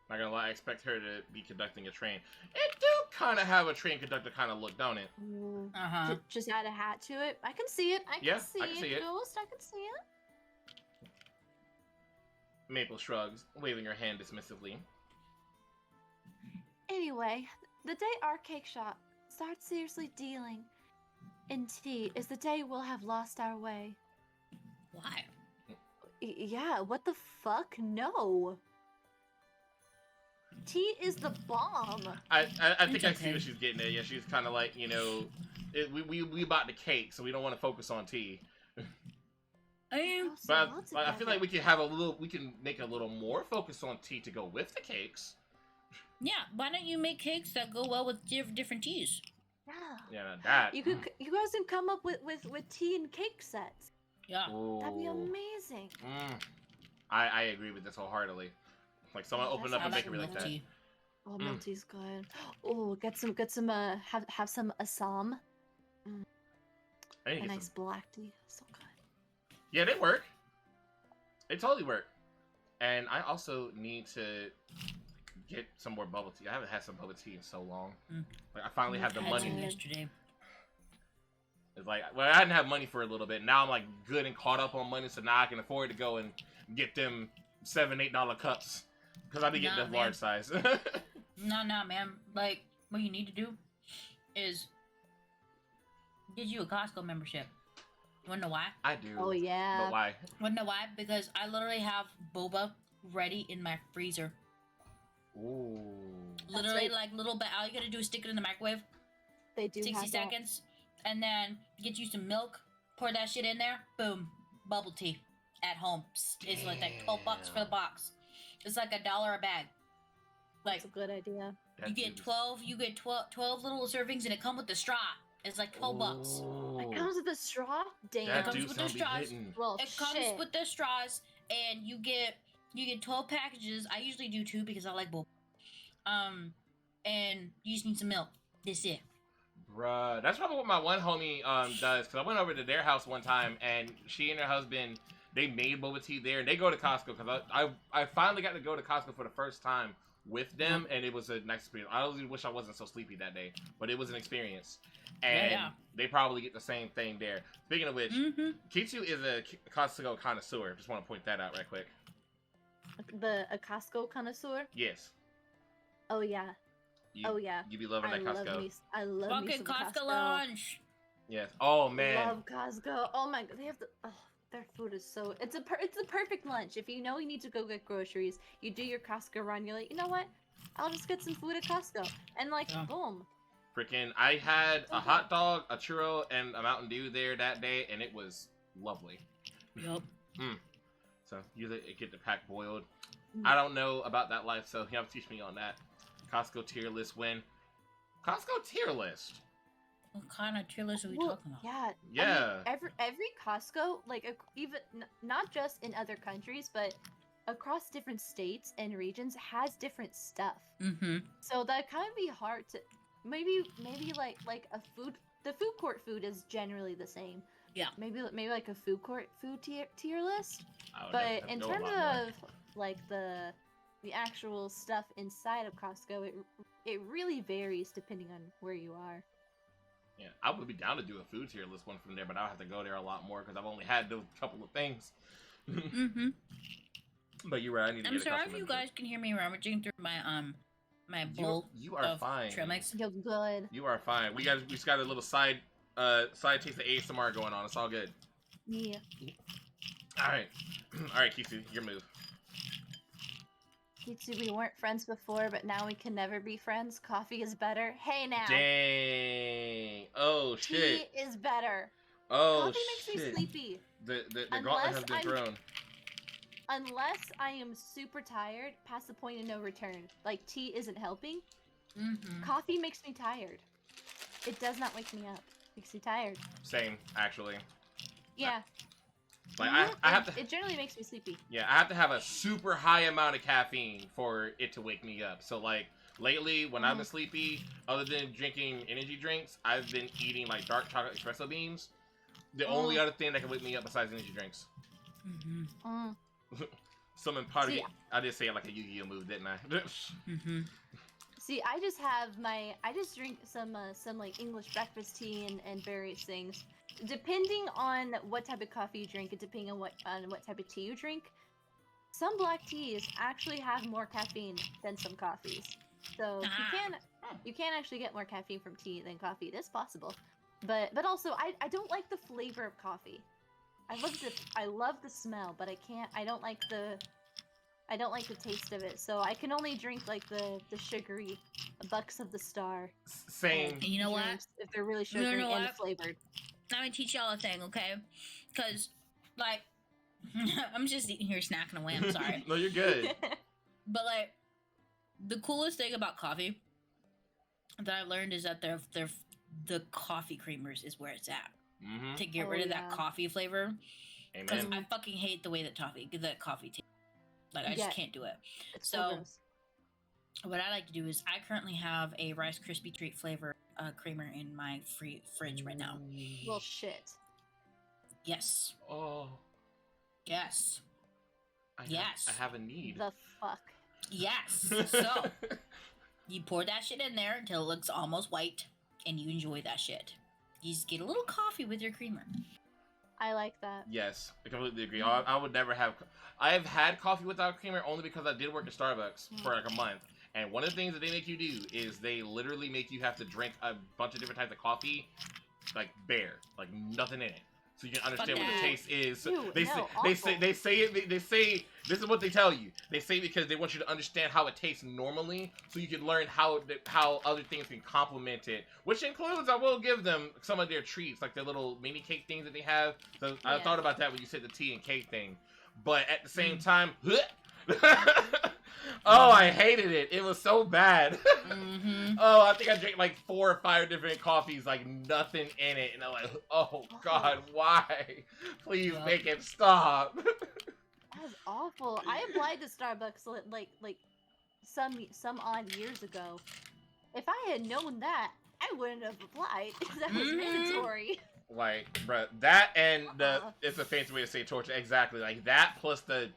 Not gonna lie, I expect her to be conducting a train. It do kind of have a train conductor kind of look, don't it? Just add a hat to it. I can see it. I Yeah, can see I can see it. Ghost. I can see it. Maple shrugs, waving her hand dismissively. Anyway, the day our cake shop starts seriously dealing in tea is the day we'll have lost our way. Why? Yeah, what the fuck? No. Tea is the bomb. I think I It's see what okay. she's getting at. Yeah, she's kind of like, you know, we bought the cake, so we don't want to focus on tea. I mean, Also, But lots I of feel like we can make a little more focus on tea to go with the cakes. yeah. Why don't you make cakes that go well with different teas? Yeah. Yeah, that. You guys can come up with tea and cake sets. Yeah. That'd be Ooh. amazing. I agree with this wholeheartedly. Like someone Oh, open that up a I like bakery like milk that. tea. Oh, milk tea's good. Oh, get some have some Assam. I need to A get nice some. black tea. So good. Yeah, they work. They totally work. And I also need to get some more bubble tea. I haven't had some bubble tea in so long. Like I finally have the I had money. some yesterday. It's like, well, I didn't have money for a little bit. Now I'm like good and caught up on money, so now I can afford to go and get them $7-8 cups because I be getting Nah, the man. large size. No, man. Like, what you need to do is get you a Costco membership. Wanna know why? I do. Oh yeah. But why? Wanna know why? Because I literally have boba ready in my freezer. Ooh. Literally, right. like little bit. All you gotta do is stick it in the microwave, They do 60 have that. seconds, and then get you some milk. Pour that shit in there. Boom, bubble tea at home. Psst, it's like $12 for the box. It's like $1 a bag. Like That's a good idea. you get 12. You get 12 little servings, and it comes with the straw. It's like $12. It comes with a straw. Damn. That comes dude with sound the be straws. hitting. Well, It comes shit. with the straws, and you get 12 packages. I usually do 2 because I like both. And you just need some milk. That's it. Bruh, that's probably what my one homie does. Cause I went over to their house one time, and she and her husband, they made boba tea there, and they go to Costco. Cause I finally got to go to Costco for the first time with them, and it was a nice experience. I really wish I wasn't so sleepy that day, but it was an experience. And Yeah. they probably get the same thing there. Speaking of which, Kitsu is a Costco connoisseur. Just want to point that out right quick. A Costco connoisseur. Yes. Oh yeah. You, Yeah. You be loving that Costco. I love me Fucking some Costco Costco. lunch. Yes. Oh man. Love Costco. Oh my god, they have the. Oh, their food is so. It's the perfect lunch. If you know you need to go get groceries, you do your Costco run. You're like, you know what? I'll just get some food at Costco, and like, Yeah. boom. Freaking, I had a hot dog, a churro, and a Mountain Dew there that day, and it was lovely. Yup. So you get the pack boiled. I don't know about that life, so you have to teach me on that. Costco tier list win. Costco tier list. What kind of tier list are we Well, talking about? yeah. Yeah. I mean, every Costco, like even not just in other countries, but across different states and regions, has different stuff. Mm-hmm. So that kind of be hard to maybe like a food. The food court food is generally the same. Yeah. Maybe like a food court food tier list. I would But have to in know a terms lot more. of like the actual stuff inside of Costco, it really varies depending on where you are. Yeah, I would be down to do a food tier list one from there, but I'll have to go there a lot more because I've only had those couple of things. Mm-hmm. But you're right. I need to I'm get a sorry Costco if you membership. guys can hear me rummaging through my my bowl You are of fine. trail mix. You're good. You are fine. We just got a little side taste of ASMR going on. It's all good. Yeah. All right, all right, Kisu, your move. Kitsu, we weren't friends before, but now we can never be friends. Coffee is better. Hey now. Dang. Oh shit. Tea is better. Oh Coffee makes shit. me sleepy. The Unless gauntlet has been I'm- thrown. Unless I am super tired, past the point of no return. Like tea isn't helping. Mm-hmm. Coffee makes me tired. It does not wake me up. Makes me tired. Same, actually. Yeah. Like Mhm, I have to. It generally makes me sleepy. Yeah, I have to have a super high amount of caffeine for it to wake me up. So like lately, when I've been sleepy, other than drinking energy drinks, I've been eating like dark chocolate espresso beans. The only other thing that can wake me up besides energy drinks. Mm-hmm. Mm. Someone part of See, it. I did say it like a Yu-Gi-Oh move, didn't I? Mm-hmm. See, I just drink some like English breakfast tea and various things. Depending on what type of coffee you drink, and depending on what type of tea you drink, some black teas actually have more caffeine than some coffees. So you can actually get more caffeine from tea than coffee. It is possible, but also I don't like the flavor of coffee. I love the smell, but I don't like the taste of it. So I can only drink like the sugary Bucks of the Star. Same. And you know what? If they're really sugary know and what? flavored. I'm gonna teach y'all a thing, okay? Because, like, I'm just eating here snacking away. I'm sorry. No, you're good. But like, the coolest thing about coffee that I've learned is that the coffee creamers is where it's at to get rid of that coffee flavor. Because Amen. I fucking hate the way that coffee tastes. Like I just can't do it. It's So gross. what I like to do is I currently have a Rice Krispie treat flavor creamer in my fridge right now. Well, shit. Yes. Oh. Yes. I Yes. have a need. The fuck. Yes. So you pour that shit in there until it looks almost white, and you enjoy that shit. You just get a little coffee with your creamer. I like that. Yes, I completely agree. I would never have. I have had coffee without creamer only because I did work at Starbucks for like a month. And one of the things that they make you do is they literally make you have to drink a bunch of different types of coffee, like bare, like nothing in it, so you can understand what the taste is. Ew, They say this is what they tell you. They say because they want you to understand how it tastes normally, so you can learn how other things can complement it. Which includes, I will give them some of their treats, like their little mini cake things that they have. So I thought about that when you said the tea and cake thing, but at the same time. Oh, I hated it. It was so bad. Oh, I think I drank like 4 or 5 different coffees, like nothing in it. And I'm like, oh God, why? Please make it stop. That was awful. I applied to Starbucks like some odd years ago. If I had known that, I wouldn't have applied because that was mandatory. Like, bruh, that and it's a fancy way to say torture. Exactly, like that plus the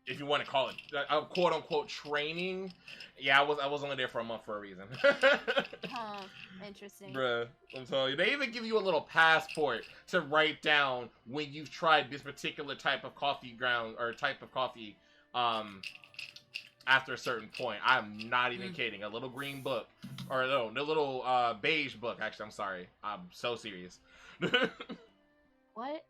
if you want to call it a quote unquote training. Yeah, I was only there for a month for a reason. Huh. Interesting. Bruh, I'm telling you, they even give you a little passport to write down when you've tried this particular type of coffee ground or type of coffee after a certain point. I'm not even kidding. A little green book. Or no, the little beige book, actually, I'm sorry. I'm so serious. What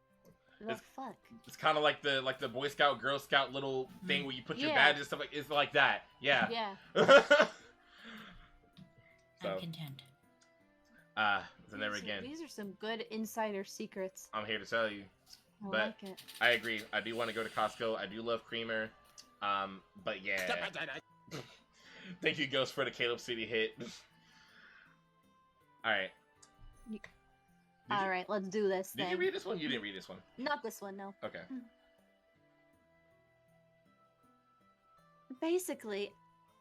the fuck? It's kind of like the Boy Scout, Girl Scout little thing where you put your badges and stuff like. It's like that. Yeah. Yeah. So, I'm content. so never again. These are some good insider secrets. I'm here to tell you. I But like it. I agree. I do want to go to Costco. I do love creamer. But yeah. Thank you, Ghost, for the Caleb City hit. Alright. Alright, let's do this Did then. you read this one? You didn't read this one. Not this one, no. Okay. Basically,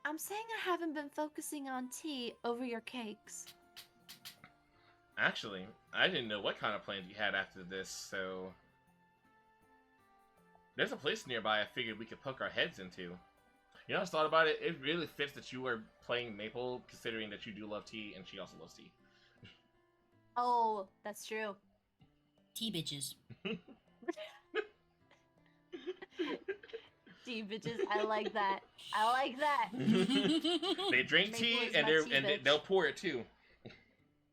I'm saying I haven't been focusing on tea over your cakes. Actually, I didn't know what kind of plans you had after this, so... There's a place nearby I figured we could poke our heads into. You know, I just thought about it. It really fits that you were playing Maple, considering that you do love tea, and she also loves tea. Oh, that's true. Tea bitches. Tea bitches, I like that. I like that. They drink Maple tea, is and my tea bitch. they'll pour it too.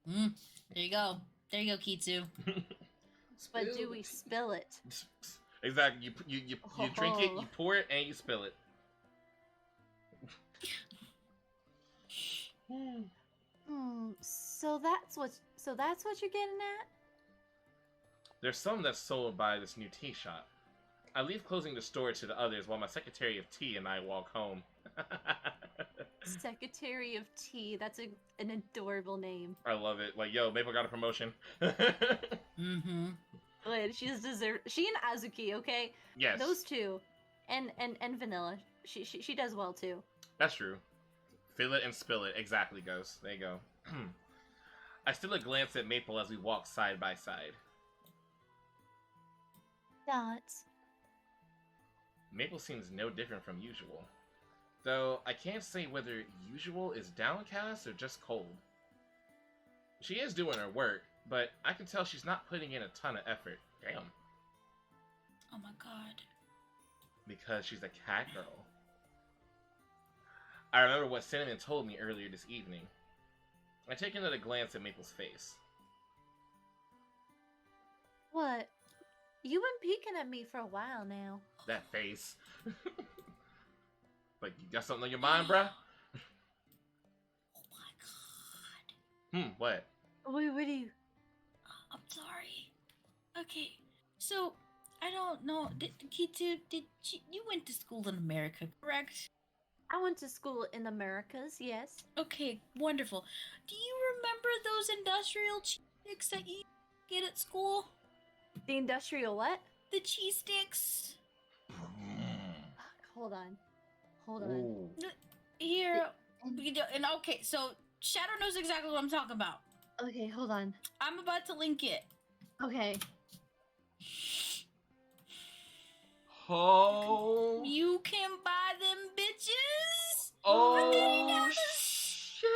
There you go. There you go, Kitsu. But do we spill it? Exactly. You drink it, you pour it, and you spill it. So that's what you're getting at? There's some that's sold by this new tea shop. I leave closing the store to the others while my Secretary of Tea and I walk home. Secretary of Tea. That's an adorable name. I love it. Like, yo, Maple got a promotion. Wait, she's deserved. She and Azuki, okay? Yes. Those two, and Vanilla. She does well too. That's true. Fill it and spill it. Exactly, Ghost. There you go. I steal a glance at Maple as we walk side by side. Dots. Maple seems no different from usual. though I can't say whether usual is downcast or just cold. She is doing her work, but I can tell she's not putting in a ton of effort. Damn. Oh my god. Because she's a cat girl. I remember what Cinnamon told me earlier this evening. I take another glance at Maple's face. What? You've been peeking at me for a while now. That face. Like, you got something on your mind, bruh? Oh my god. What? Wait, what do you... I'm sorry. Okay, so I don't know. Kitu, you went to school in America, correct? I went to school in Americas, yes. Okay, wonderful. Do you remember those industrial cheese sticks that you get at school? The industrial what? The cheese sticks. Hold on. Hold on. Ooh. Here, And- and okay, so Shadow knows exactly what I'm talking about. Okay, hold on. I'm about to link it. Okay. Oh. You can buy them bitches. Oh, shit.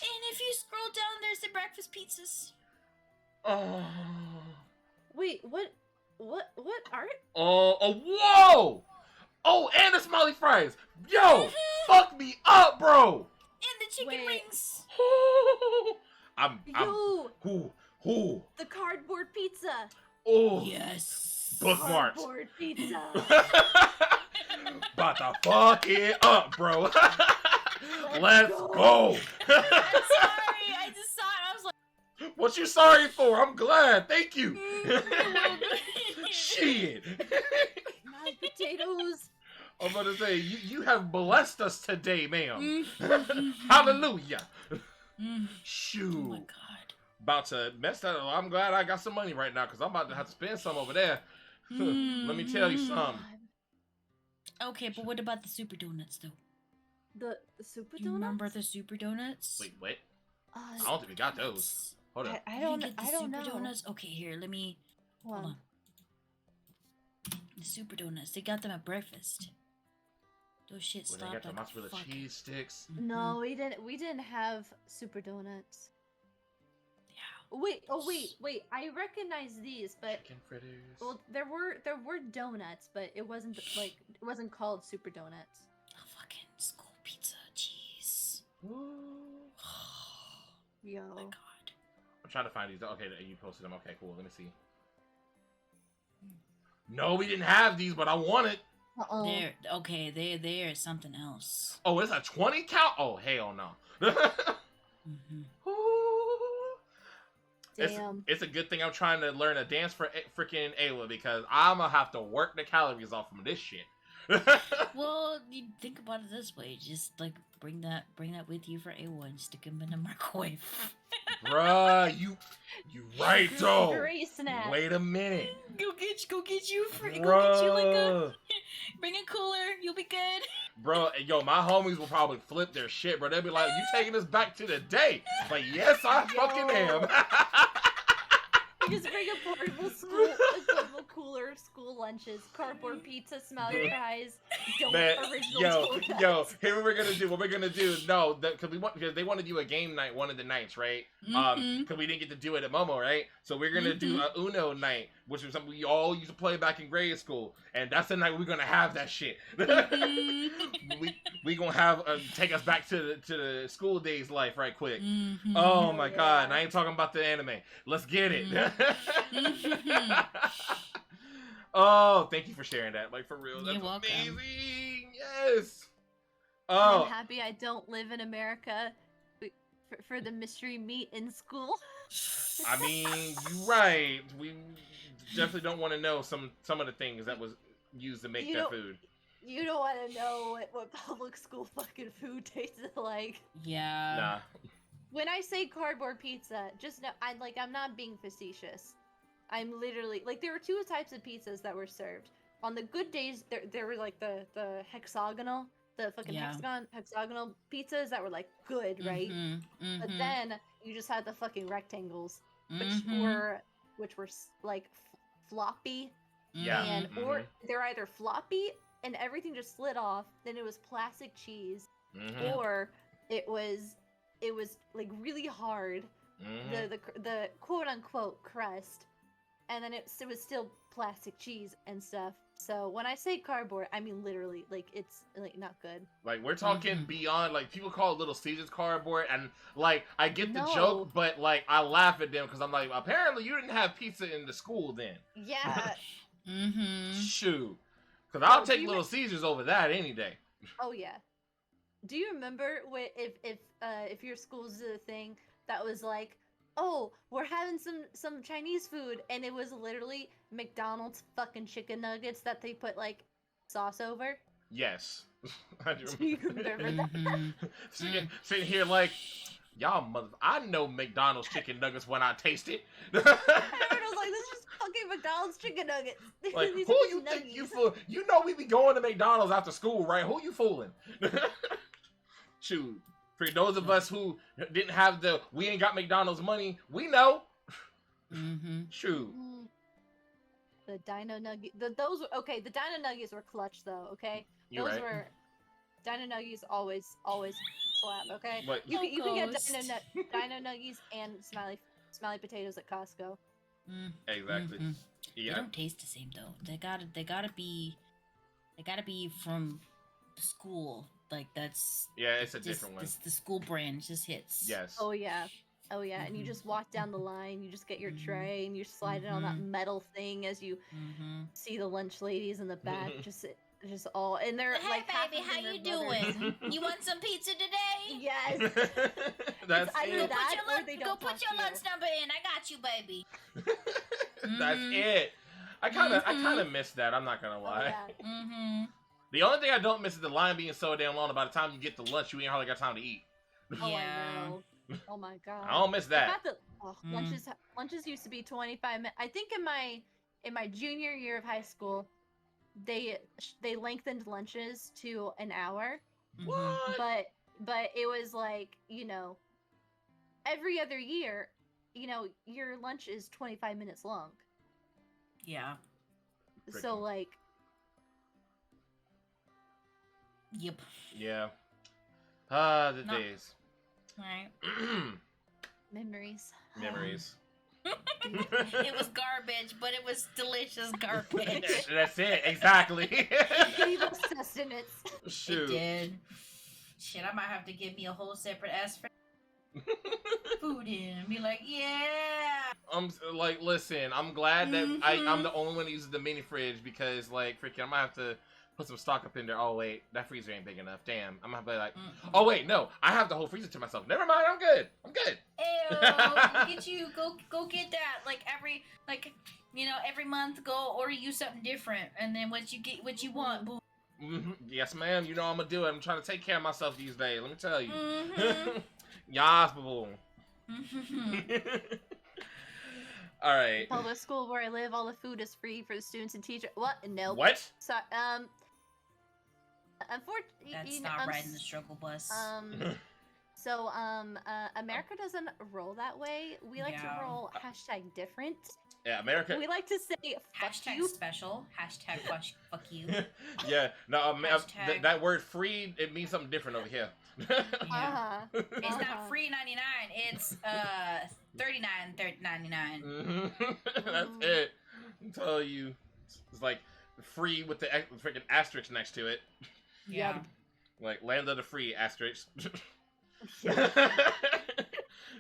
And if you scroll down, there's the breakfast pizzas. Oh. Wait, what art? Whoa! Oh, and the smiley fries. Yo, fuck me up, bro. And the chicken Wait. rings. I'm, Yo, the cardboard pizza. oh, Yes. bookmarks. Cardboard pizza. About to fuck it up, bro. Let's go. I'm sorry. I just saw it. I was like, What you sorry for? I'm glad. Thank you. Mm. Shit. Mashed potatoes. I'm about to say, you have blessed us today, ma'am. Mm. Hallelujah. Mm. Shoot. Oh my god. About to mess that up. I'm glad I got some money right now because I'm about to have to spend some over there. Let me tell you something. Okay, but what about the super donuts though? The super Do you donuts? remember the super donuts? Wait, what? Uh, I don't think we got those. Hold up. I You don't. get the I don't super know. donuts. Okay, here, let me hold on. The super donuts. They got them at breakfast. Those shit Well, they stopped got the like mozzarella fuck. cheese sticks. No, we didn't. We didn't have super donuts. Yeah. Wait. I recognize these, but Chicken fritters. well, there were donuts, but it wasn't like it wasn't called super donuts. A fucking school pizza cheese. Ooh. Yo. Oh my god. I'm trying to find these. Okay, you posted them. Okay, cool. Let me see. No, we didn't have these, but I want it. Uh-oh. They're okay. They're something else. Oh, it's a 20 count? Oh, hell no. Mm-hmm. Ooh. Damn. It's a good thing I'm trying to learn a dance for freaking Ayla because I'm gonna have to work the calories off from this shit. Well, you think about it this way: just like bring that with you for A1 and stick them in the microwave. Bruh, you right though. Great snack. Wait a minute. Go get you like a Bruh. bring a cooler. You'll be good. Bro, yo, my homies will probably flip their shit, bro. They'll be like, "You taking us back to the day?" Like, yes, I fucking am. Just bring a portable cooler, school lunches, cardboard pizza, smiley fries, Man, original yo, donuts. here what we're gonna do. What we're gonna do? No, because they want to do a game night one of the nights, right? Because we didn't get to do it at Momo, right? So we're gonna do a Uno night, which is something we all used to play back in grade school, and that's the night we're gonna have that shit. we gonna have take us back to the school days life right quick. Oh my god, and I ain't talking about the anime. Let's get it. Oh, thank you for sharing that. Like, for real, that's You're welcome. amazing. Yes. I'm Oh, happy I don't live in America for the mystery meat in school. I mean, you're right. We definitely don't want to know some of the things that was used to make You that don't- food. You don't want to know what public school fucking food tasted like. Yeah. Nah. When I say cardboard pizza, just know I'm not being facetious. I'm literally like there were two types of pizzas that were served. On the good days, there were like the hexagonal, the fucking Yeah. hexagonal pizzas that were like good, right? But then you just had the fucking rectangles, which were like floppy, Yeah. and or they're either floppy and everything just slid off, then it was plastic cheese, Mhm. or it was like really hard, Mhm. the quote unquote crust, and then it was still plastic cheese and stuff. So when I say cardboard, I mean literally, like it's like not good. Like we're talking Mhm. beyond. Like people call it Little Caesars cardboard, and like I get the No. joke, but like I laugh at them because I'm like, apparently you didn't have pizza in the school then. Yeah. Mm-hmm. Shoot, because No, I'll do take you Little Caesars over that any day. Oh yeah. Do you remember if your school's did a thing that was like, oh, we're having some Chinese food, and it was literally McDonald's fucking chicken nuggets that they put like sauce over? Yes, I do Do you remember that? Mm-hmm. sitting here like, y'all mother. I know McDonald's chicken nuggets when I taste it. Everyone was like, this is fucking McDonald's chicken nuggets. Like, These who are you just think you nuggies. fool? You know we be going to McDonald's after school, right? Who you fooling? Shoot. For those of us who didn't have we ain't got McDonald's money, we know. Mm-hmm. Shoot. Mm. The Dino Nugget. Those were okay. The Dino Nuggies were clutch though. Okay, You're those right. were Dino Nuggies always slap. Okay, But you can get Ghost. Dino Nuggies and smiley potatoes at Costco. exactly. Mm-hmm. They Yeah. don't taste the same though. They gotta be from the school. Like that's Yeah, it's a just different one. the school brand just hits. Yes. Oh yeah, and you Mhm. just walk down the line. You just get your Mhm. tray and you slide it on that Mhm. metal thing as you Mm-hmm. see the lunch ladies in the back. just all and they're Hey like, half baby, of how them are you brothers. doing? You want some pizza today? Yes. That's either Go it. that put your or lunch, they go don't put talk your to you. lunch number in. I got you, baby. That's Mhm. it. I kind of Mhm. miss that. I'm not gonna Oh, lie. yeah. Mm-hmm. The only thing I don't miss is the line being so damn long. By the time you get to lunch, you ain't hardly got time to eat. Oh, Yeah. I know. Oh my god. I don't miss that. I got Mm. lunches used to be 25 minutes. I think in my junior year of high school, they lengthened lunches to an hour, Mhm. What? but it was like, every other year, your lunch is 25 minutes long. Yeah. So Freaking- like, Yep. Yeah. The No. days. Right. memories. Memories. It was garbage, but it was delicious garbage. That's it. Exactly. Gave us sustenance. It Shoot. did. Shit, I might have to give me a whole separate ass food in and be like, yeah. I'm like, listen. I'm glad that I'm the only one that uses the mini fridge because, like, freaking, I might have to put some stock up in there. Oh wait, that freezer ain't big enough. Damn, I'm gonna be like, oh wait, no, I have the whole freezer to myself. Never mind, I'm good. I'm good. Ew, get you go get that every month go order you something different and then what you want boo. Yes, ma'am. You know I'm gonna do it. I'm trying to take care of myself these days. Let me tell you. Mhm. Yas, boo. Mhm. All right. Well, the school where I live, all the food is free for the students and teachers. What? No. What? So, unfortunately, That's not riding the struggle bus. America doesn't roll that way. We like Yeah. to roll #different. Yeah, America. We like to say fuck Hashtag you. special. Hashtag fuck you. Yeah. No. Hashtag. That word "free" it means something different over here. Yeah. It's Uh-huh. not free 99. It's 39.99. That's it. I'm telling you, it's like free with the freaking asterisk next to it, Yeah. like land of the free asterisk.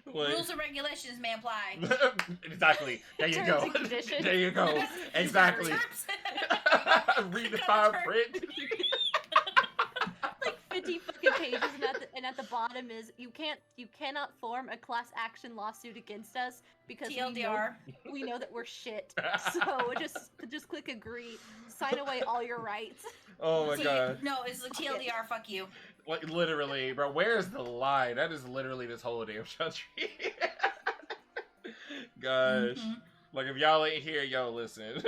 Like- Rules and regulations may apply. Exactly. There you Terms go. and conditions. There you go. Exactly. Terms. Read the fine print. Like 50 fucking pages, and at the bottom is you cannot form a class action lawsuit against us because TLDR. we know that we're shit. So just click agree, sign away all your rights. Oh my god. No, it's like TLDR. Fuck you. Like literally, bro. Where's the line? That is literally this whole damn country. Gosh. Mhm. Like if y'all ain't here, yo, listen.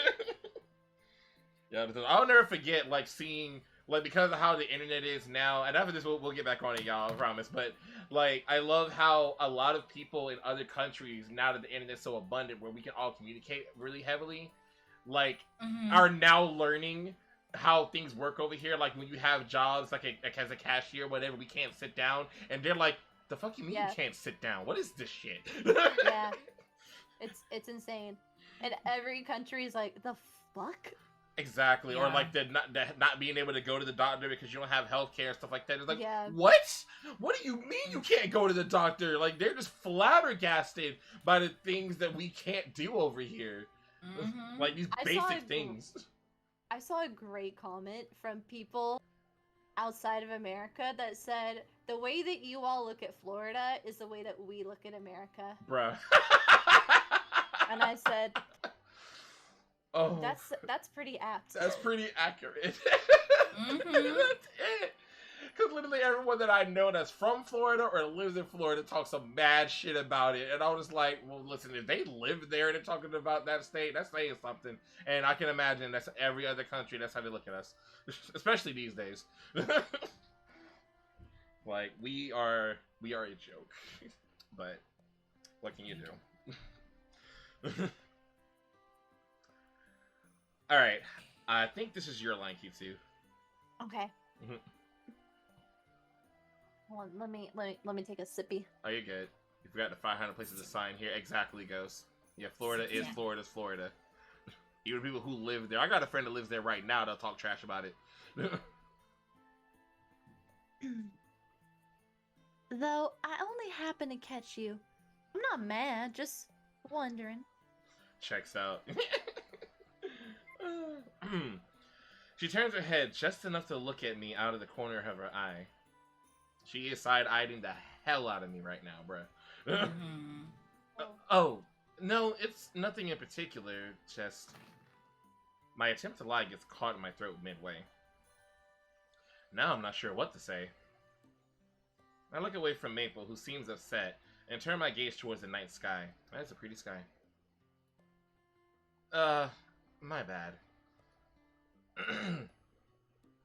Yeah, I'll never forget like seeing like because of how the internet is now, and after this we'll get back on it, y'all, I promise. But like I love how a lot of people in other countries, now that the internet's so abundant where we can all communicate really heavily, like Mhm. are now learning how things work over here. Like when you have jobs, like as a cashier, whatever, we can't sit down, and they're like, "The fuck you mean you can't sit down? What is this shit?" Yeah, it's insane, and every country is like, the fuck. Exactly, Yeah. or like the not being able to go to the doctor because you don't have health care and stuff like that. It's like, Yeah. what? What do you mean you can't go to the doctor? Like, they're just flabbergasted by the things that we can't do over here. Mhm. Like, these I saw basic a- things. I saw a great comment from people outside of America that said, the way that you all look at Florida is the way that we look at America. Bruh. And I said, oh, that's pretty apt. that's pretty accurate. Mhm. That's it. Because literally everyone that I know that's from Florida or lives in Florida talks some mad shit about it. And I was like, well, listen, if they live there and they're talking about that state, that's saying something. And I can imagine that's every other country, that's how they look at us. Especially these days. Like, we are a joke. But what can you do? Alright. I think this is your line, Q2. Okay. Mhm. Hold on, let me take a sippy. Oh, you're good. You forgot the 500 places to sign here. Exactly, Ghost. Yeah, Florida is Yeah. Florida's Florida. Even people who live there. I got a friend that lives there right now. They'll talk trash about it. Though I only happen to catch you. I'm not mad, just wondering. Checks out. She turns her head just enough to look at me out of the corner of her eye. She is side-eyeing the hell out of me right now, bruh. Mhm. Oh, no, it's nothing in particular, just... My attempt to lie gets caught in my throat midway. Now I'm not sure what to say. I look away from Maple, who seems upset, and turn my gaze towards the night sky. That's a pretty sky. My bad.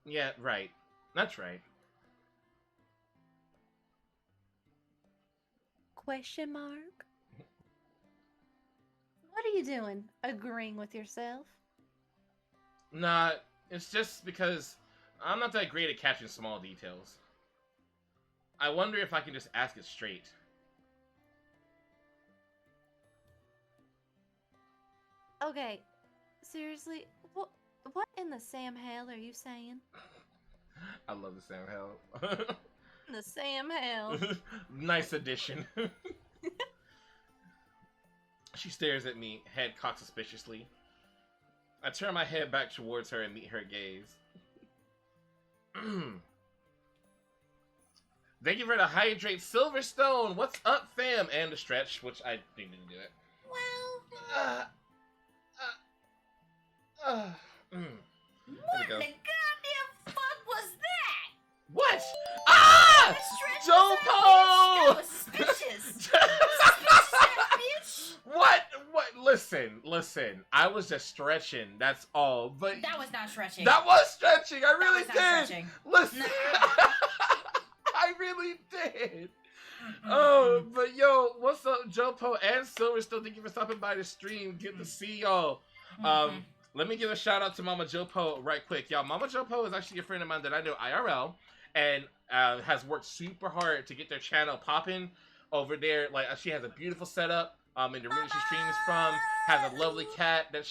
Yeah, right. That's right. Question mark? What are you doing? Agreeing with yourself? Nah, it's just because I'm not that great at catching small details. I wonder if I can just ask it straight. Okay, seriously, what in the Sam hell are you saying? I love the Sam Hell. The Sam hell. Nice addition. She stares at me, head cocked suspiciously. I turn my head back towards her and meet her gaze. Thank you for the hydrate, Silverstone. What's up, fam? And the stretch, which I didn't do it. Well, There we what go. the goddamn fuck was that? What? Ah! Stretch Jopo! That was suspicious. Suspicious ass bitch. What? Listen. I was just stretching. That's all. But That was not stretching. that was stretching. I really was not did. stretching. Listen. No. I really did. Oh, but yo, what's up, Jopo and Silverstone? Thank you for stopping by the stream. Good to see y'all. Mhm. Let me give a shout out to Mama Jopo right quick. Y'all, Mama Jopo is actually a friend of mine that I know IRL and has worked super hard to get their channel popping over there. Like, she has a beautiful setup in the room she streams from. Has a lovely cat that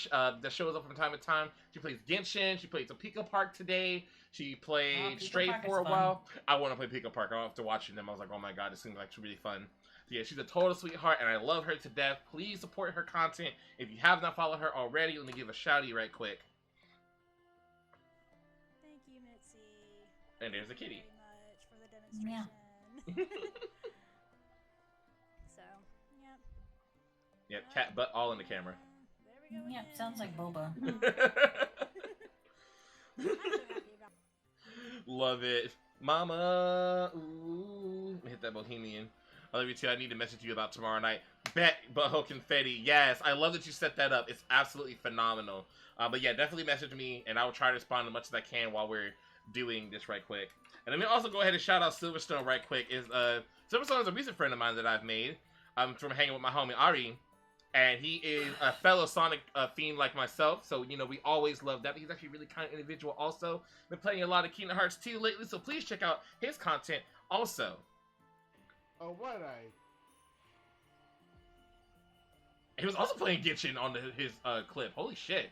shows up from time to time. She plays Genshin. She played some Pico Park today. She played Pico Stray Park is for a fun. while. I want to play Pico Park. After watching them, I was like, oh my god, this seems like it's really fun. Yeah, she's a total sweetheart, and I love her to death. Please support her content. If you have not followed her already, let me give a shouty right quick. Thank you, Mitzi. And there's the kitty. Very much for the demonstration. So, yep. Yep, cat butt all in the camera. There we go. Yep, again. sounds like boba. I'm so happy about Love it. Mama. Ooh. Hit that bohemian. I love you too. I need to message you about tomorrow night. Bet butthole confetti. Yes, I love that you set that up. It's absolutely phenomenal. But yeah, definitely message me, and I will try to respond as much as I can while we're doing this right quick. And let me also go ahead and shout out Silverstone right quick. Silverstone is a recent friend of mine that I've made. From hanging with my homie Ari. And he is a fellow Sonic fiend like myself, so you know we always love that. But he's actually a really kind individual. Also, been playing a lot of Kingdom Hearts 2 lately, so please check out his content. Also, Oh, what he was also playing Genshin on his clip. Holy shit,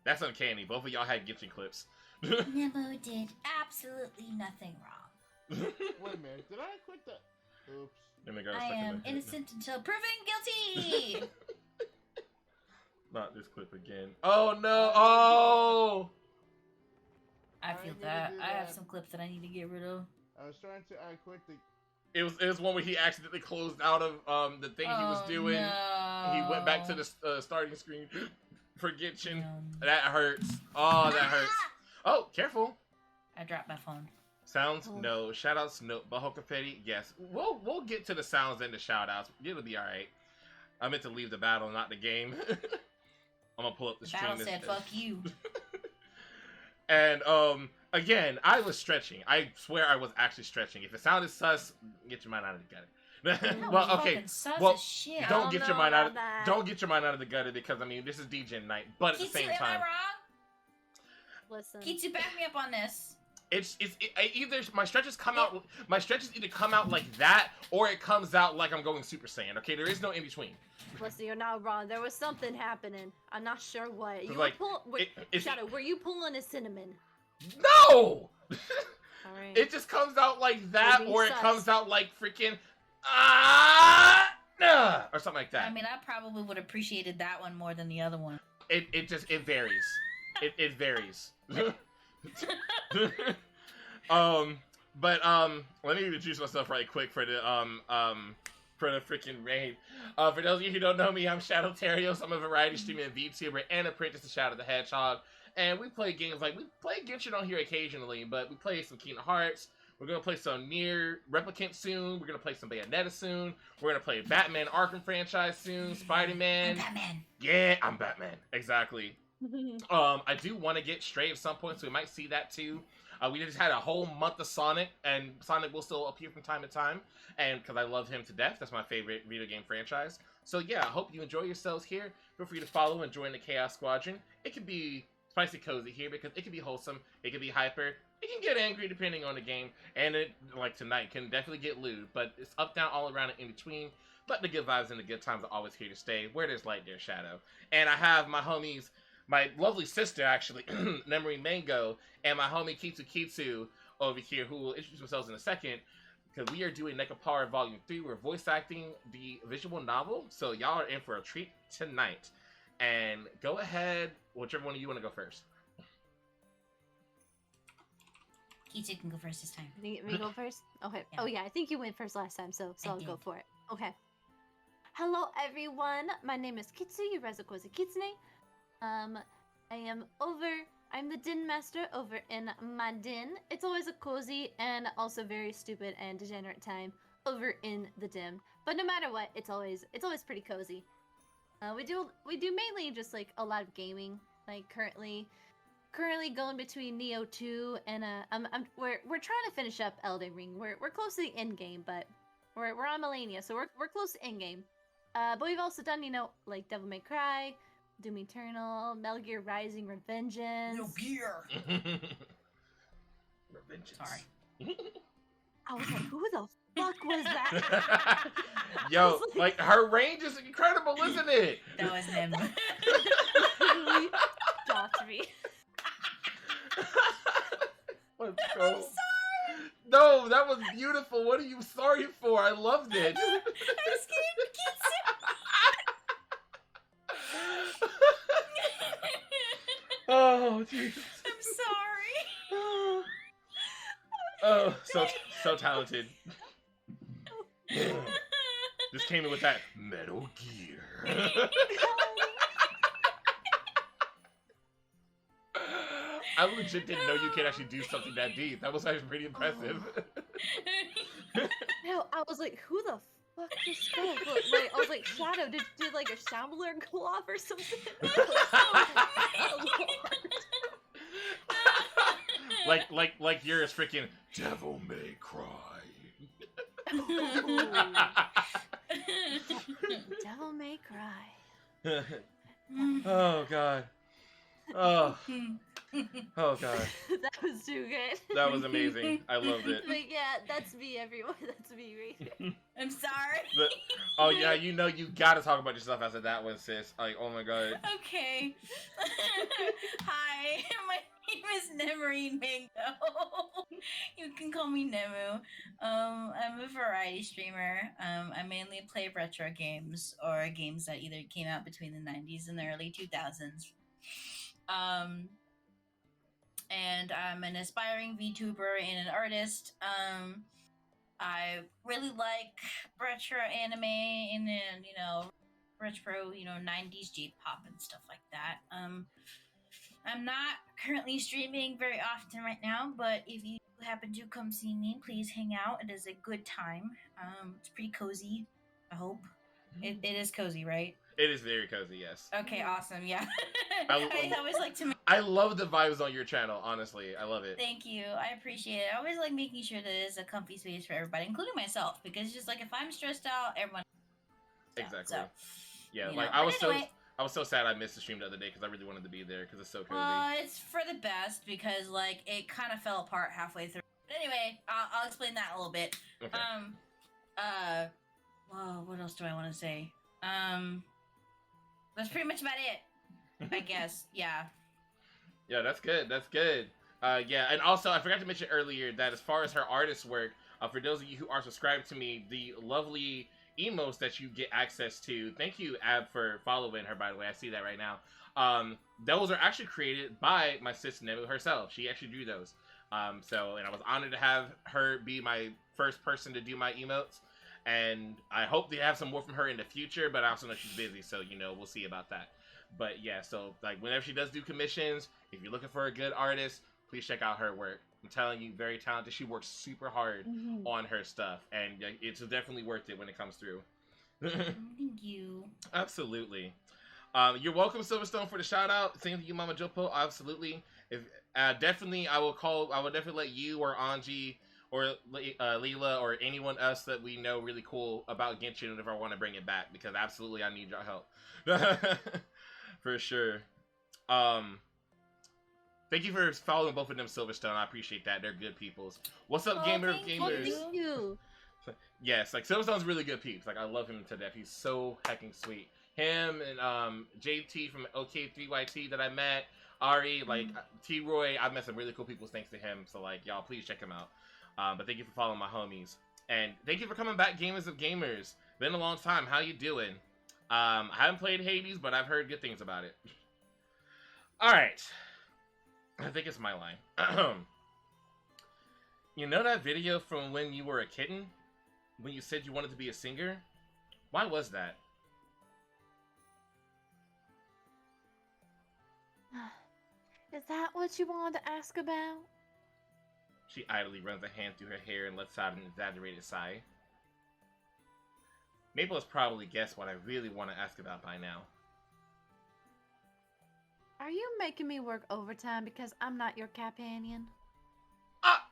that's uncanny. Both of y'all had Genshin clips. Nemo did absolutely nothing wrong. Wait a minute, did I quit the... Oops. I am innocent until proven guilty. Not this clip again. Oh no! Oh! I feel that. I have some clips that I need to get rid of. I was trying to quit the... It was one where he accidentally closed out of the thing he was doing. No. He went back to the starting screen for Genshin. No. That hurts. Oh, that hurts. Oh, careful. I dropped my phone. Sounds? Oh. No. Shoutouts? No. Butthole confetti? Yes. We'll get to the sounds and the shoutouts. It'll be alright. I meant to leave the battle, not the game. I'm gonna pull up the The stream. battle said, "Fuck you." And again, I was stretching. I swear I was actually stretching. If it sounded sus, get your mind out of the gutter. That Well, was okay. fucking sus Well, as shit. Don't don't get your know mind out. about that. Don't get your mind out of the gutter because I mean this is degen night. But at the Kitsu, same am I time, wrong? Listen. Kitsu, back me up on this. either my stretches come out. My stretches either come out like that or it comes out like I'm going Super Saiyan. Okay, there is no in between. Listen, you're not wrong. There was something happening. I'm not sure what. You Like, were wait, it's- Shadow, were you pulling a cinnamon? No. Alright. It just comes out like that, Maybe or it sus. comes out like freaking or something like that. I mean, I probably would have appreciated that one more than the other one. It varies. It varies. But let me introduce myself right quick for the freaking raid. For those of you who don't know me, I'm Shadow Terios. I'm a variety streamer and VTuber and apprentice to Shadow the Hedgehog. And we play games like we play Genshin on here occasionally, but we play some Kingdom Hearts. We're gonna play some Nier Replicant soon. We're gonna play some Bayonetta soon. We're gonna play Batman Arkham franchise soon. Spider-Man. I'm Batman. Yeah, I'm Batman. Exactly. I do want to get Stray at some point, so we might see that too. We just had a whole month of Sonic, and Sonic will still appear from time to time, and because I love him to death, that's my favorite video game franchise. So yeah, I hope you enjoy yourselves here. Feel free to follow and join the Chaos Squadron. It can be spicy cozy here because it can be wholesome, it can be hyper, it can get angry depending on the game, and it, like tonight, can definitely get lewd, but it's up, down, all around, and in between. But the good vibes and the good times are always here to stay. Where there's light, there's shadow. And I have my homies, my lovely sister, actually, Nemri Mango, and my homie Kitsu over here, who will introduce themselves in a second, because we are doing Nekopara Volume 3. We're voice acting the visual novel, so y'all are in for a treat tonight. And go ahead, whichever one of you want to go first. Kitsu can go first this time. Me go first? Okay. Yeah. Oh yeah, I think you went first last time, so I I'll go did. for it. Okay. Hello everyone. My name is Kitsu Yurezukozu Kitsune. I'm the Din Master over in my Din. It's always a cozy and also very stupid and degenerate time over in the Dim. But no matter what, it's always pretty cozy. We do mainly just like a lot of gaming. Like currently going between Neo 2 and we're trying to finish up Elden Ring. We're close to the end game, but we're on Millennia, so we're close to end game. But we've also done, you know, like Devil May Cry, Doom Eternal, Metal Gear Rising, Revengeance. gear. Revengeance. Sorry. I was like, who the fuck was that? Yo, like her range is incredible, isn't it? That was him. Literally stopped me. Let's go. No, that was beautiful. What are you sorry for? I loved it. I'm scared, Kitsu. Oh, Jesus. I'm sorry. Oh, so talented. Just came in with that Metal Gear. I legit didn't know you could actually do something that deep. That was actually pretty impressive. No, I was like, who the fuck just spoke? Wait, I was like, Shadow, did like a shambler go off or something? like yours freaking Devil May Cry. Devil people may cry. Oh god. Oh. Oh god. That was too good. That was amazing. I loved it. But yeah, that's me, everyone. That's me, Reed. I'm sorry. But, oh yeah, you know you gotta talk about yourself after that one, sis. Like, oh my god. Okay. Hi, my name is Nemarine Mango. You can call me Nemu. I'm a variety streamer. I mainly play retro games or games that either came out between the 90s and the early 2000s. And I'm an aspiring VTuber and an artist. I really like retro anime and then, retro, 90s J-pop and stuff like that. I'm not currently streaming very often right now, but if you happen to come see me, please hang out. It is a good time. It's pretty cozy, I hope. It is cozy, right? It is very cozy, yes. Okay, awesome, yeah. I always like to I love the vibes on your channel, honestly. I love it. Thank you. I appreciate it. I always like making sure that it's a comfy space for everybody, including myself, because it's just like if I'm stressed out, everyone. Exactly. So, yeah, you like know. I was But anyway, I was so sad I missed the stream the other day because I really wanted to be there because it's so cozy. it's for the best because like it kind of fell apart halfway through. But anyway, I'll explain that a little bit. Okay. Well, what else do I want to say? That's pretty much about it, I guess. Yeah. Yeah, that's good. That's good. Yeah, and also I forgot to mention earlier that as far as her artist work, for those of you who are subscribed to me, the lovely emotes that you get access to. Thank you, Ab, for following her. By the way, I see that right now. Those are actually created by my sis Nemu herself. She actually drew those. And I was honored to have her be my first person to do my emotes. And I hope they have some more from her in the future, but I also know she's busy, so, we'll see about that. But yeah, so, like, whenever she does do commissions, if you're looking for a good artist, please check out her work. I'm telling you, very talented. She works super hard on her stuff, and it's definitely worth it when it comes through. Thank you. Absolutely. You're welcome, Silverstone, for the shout out. Same to you, Mama Jopo. Absolutely. If definitely, I will definitely let you or Anji or Leela or anyone else that we know really cool about Genshin if I want to bring it back, because absolutely I need your help. For sure. Thank you for following both of them, Silverstone. I appreciate that. They're good peoples. What's up, gamer of gamers? Thank you. Yes, like Silverstone's really good peeps. Like I love him to death. He's so hecking sweet. Him and JT from OK3YT that I met, Ari, like T Roy. I've met some really cool people thanks to him. So like y'all, please check him out. But thank you for following my homies, and thank you for coming back, gamers of gamers. Been a long time. How you doing? I haven't played Hades, but I've heard good things about it. All right, I think it's my line. You know that video from when you were a kitten, when you said you wanted to be a singer? Why was that? Is that what you wanted to ask about? She idly runs a hand through her hair and lets out an exaggerated sigh. Maple has probably guessed what I really want to ask about by now. Are you making me work overtime because I'm not your companion? Ah!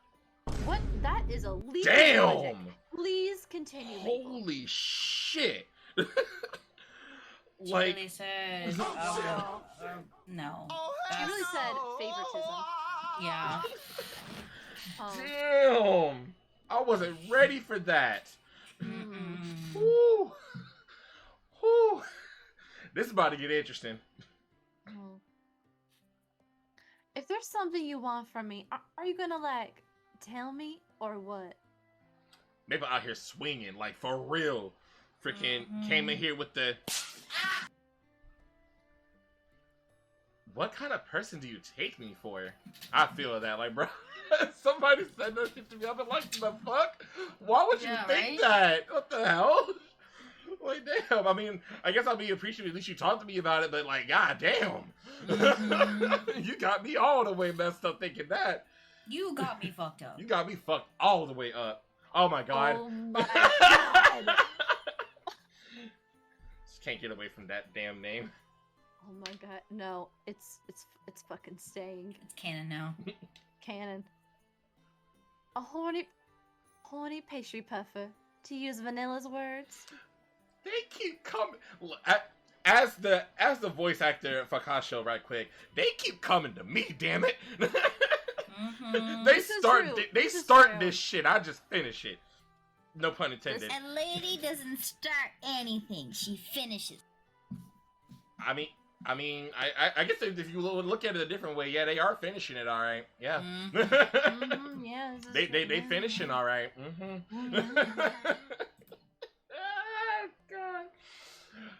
What? That is a legal Damn! logic. Please continue. Maple. Holy shit! She Like, really said, no. She really said favoritism. Yeah. damn! I wasn't ready for that. Mm-mm. Woo! Woo! This is about to get interesting. If there's something you want from me, are you gonna like tell me or what? Maple out here swinging, like for real. Freaking came in here with the. What kind of person do you take me for? I feel that, like, bro. Somebody said that shit to me. I've been like, the fuck? Why would you think that? What the hell? Like, damn. I mean, I guess I'll be appreciative. At least you talked to me about it. But like, god damn, you got me all the way messed up thinking that. You got me fucked up. You got me fucked all the way up. Oh my god. Oh my god. Just can't get away from that damn name. Oh my god. No, it's fucking staying. It's canon now. Canon. A horny pastry puffer, to use Vanilla's words. They keep coming. As the voice actor for Kasho, right quick, they keep coming to me. Damn it! Mm-hmm. They This is start. true. They This is start true. this shit. I just finish it. No pun intended. A lady doesn't start anything; she finishes. I mean, I guess if you look at it a different way, yeah, they are finishing it all right. Yeah. Mhm, yeah, this is They true, yeah. finishing all right. Ah, God.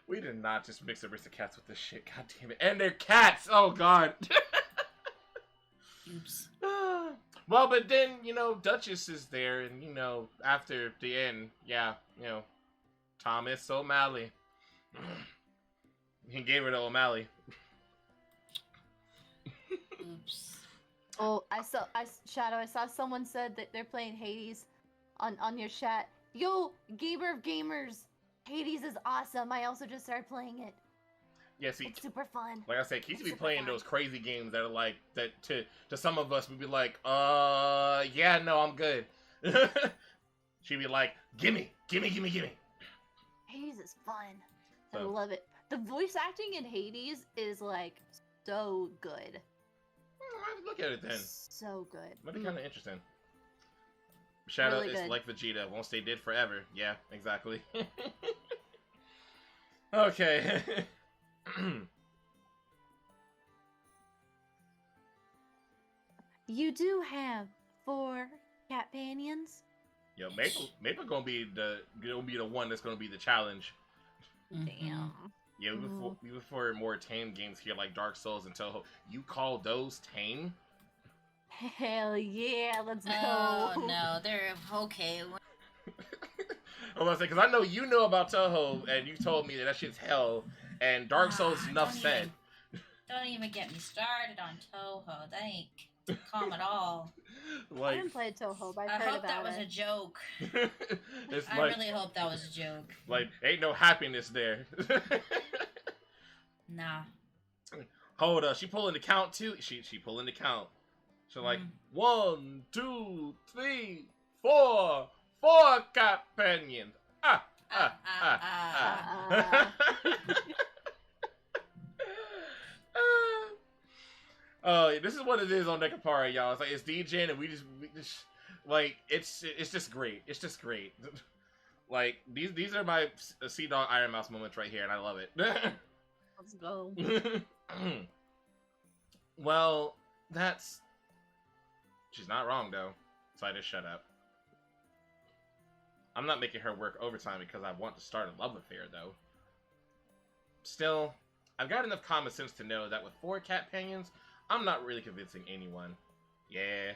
We did not just mix Aristocats with this shit. God damn it. And they're cats. Oh God. Oops. Well, but then, Duchess is there, and, after the end, yeah, Thomas O'Malley. He gave her to O'Malley. Oops. Oh, Shadow, I saw someone said that they're playing Hades on your chat. Yo, gamer of gamers, Hades is awesome. I also just started playing it. Yeah, see, It's super fun. like I said, Keith be Super playing fun. those crazy games that are like, that to some of us, we'd be like, yeah, no, I'm good. She'd be like, gimme. Hades is fun. I So- love it. The voice acting in Hades is like so good. Look at it then. So good. That'd be kind of interesting. Shadow Really is good. like Vegeta, won't stay dead forever. Yeah, exactly. Okay. You do have 4 cat companions. Yo, Maple gonna be the one that's gonna be the challenge. Mm-hmm. Damn. Yeah, before more tame games here like Dark Souls and Toho. You call those tame? Hell yeah, let's go. Oh no, they're okay. I was like, because I know you know about Toho, and you told me that shit's hell, and Dark Souls enough don't said. Don't even get me started on Toho. That ain't calm at all. I Like, haven't played Toho, but I I've heard hope that about was a it. joke. it's I like, really hope that was a joke. like, ain't no happiness there. Nah. Hold up, she pulling the count too. She pulling the count. So like, 1, 2, 3, 4, 4 companions. Oh, this is what it is on Nekopara, y'all. It's like it's degen, and we just like it's just great. It's just great. Like these are my Sea Dog Iron Mouse moments right here, and I love it. Let's go. Well, that's she's not wrong though. So I just shut up. I'm not making her work overtime because I want to start a love affair though. Still, I've got enough common sense to know that with 4 cat companions, I'm not really convincing anyone. Yeah.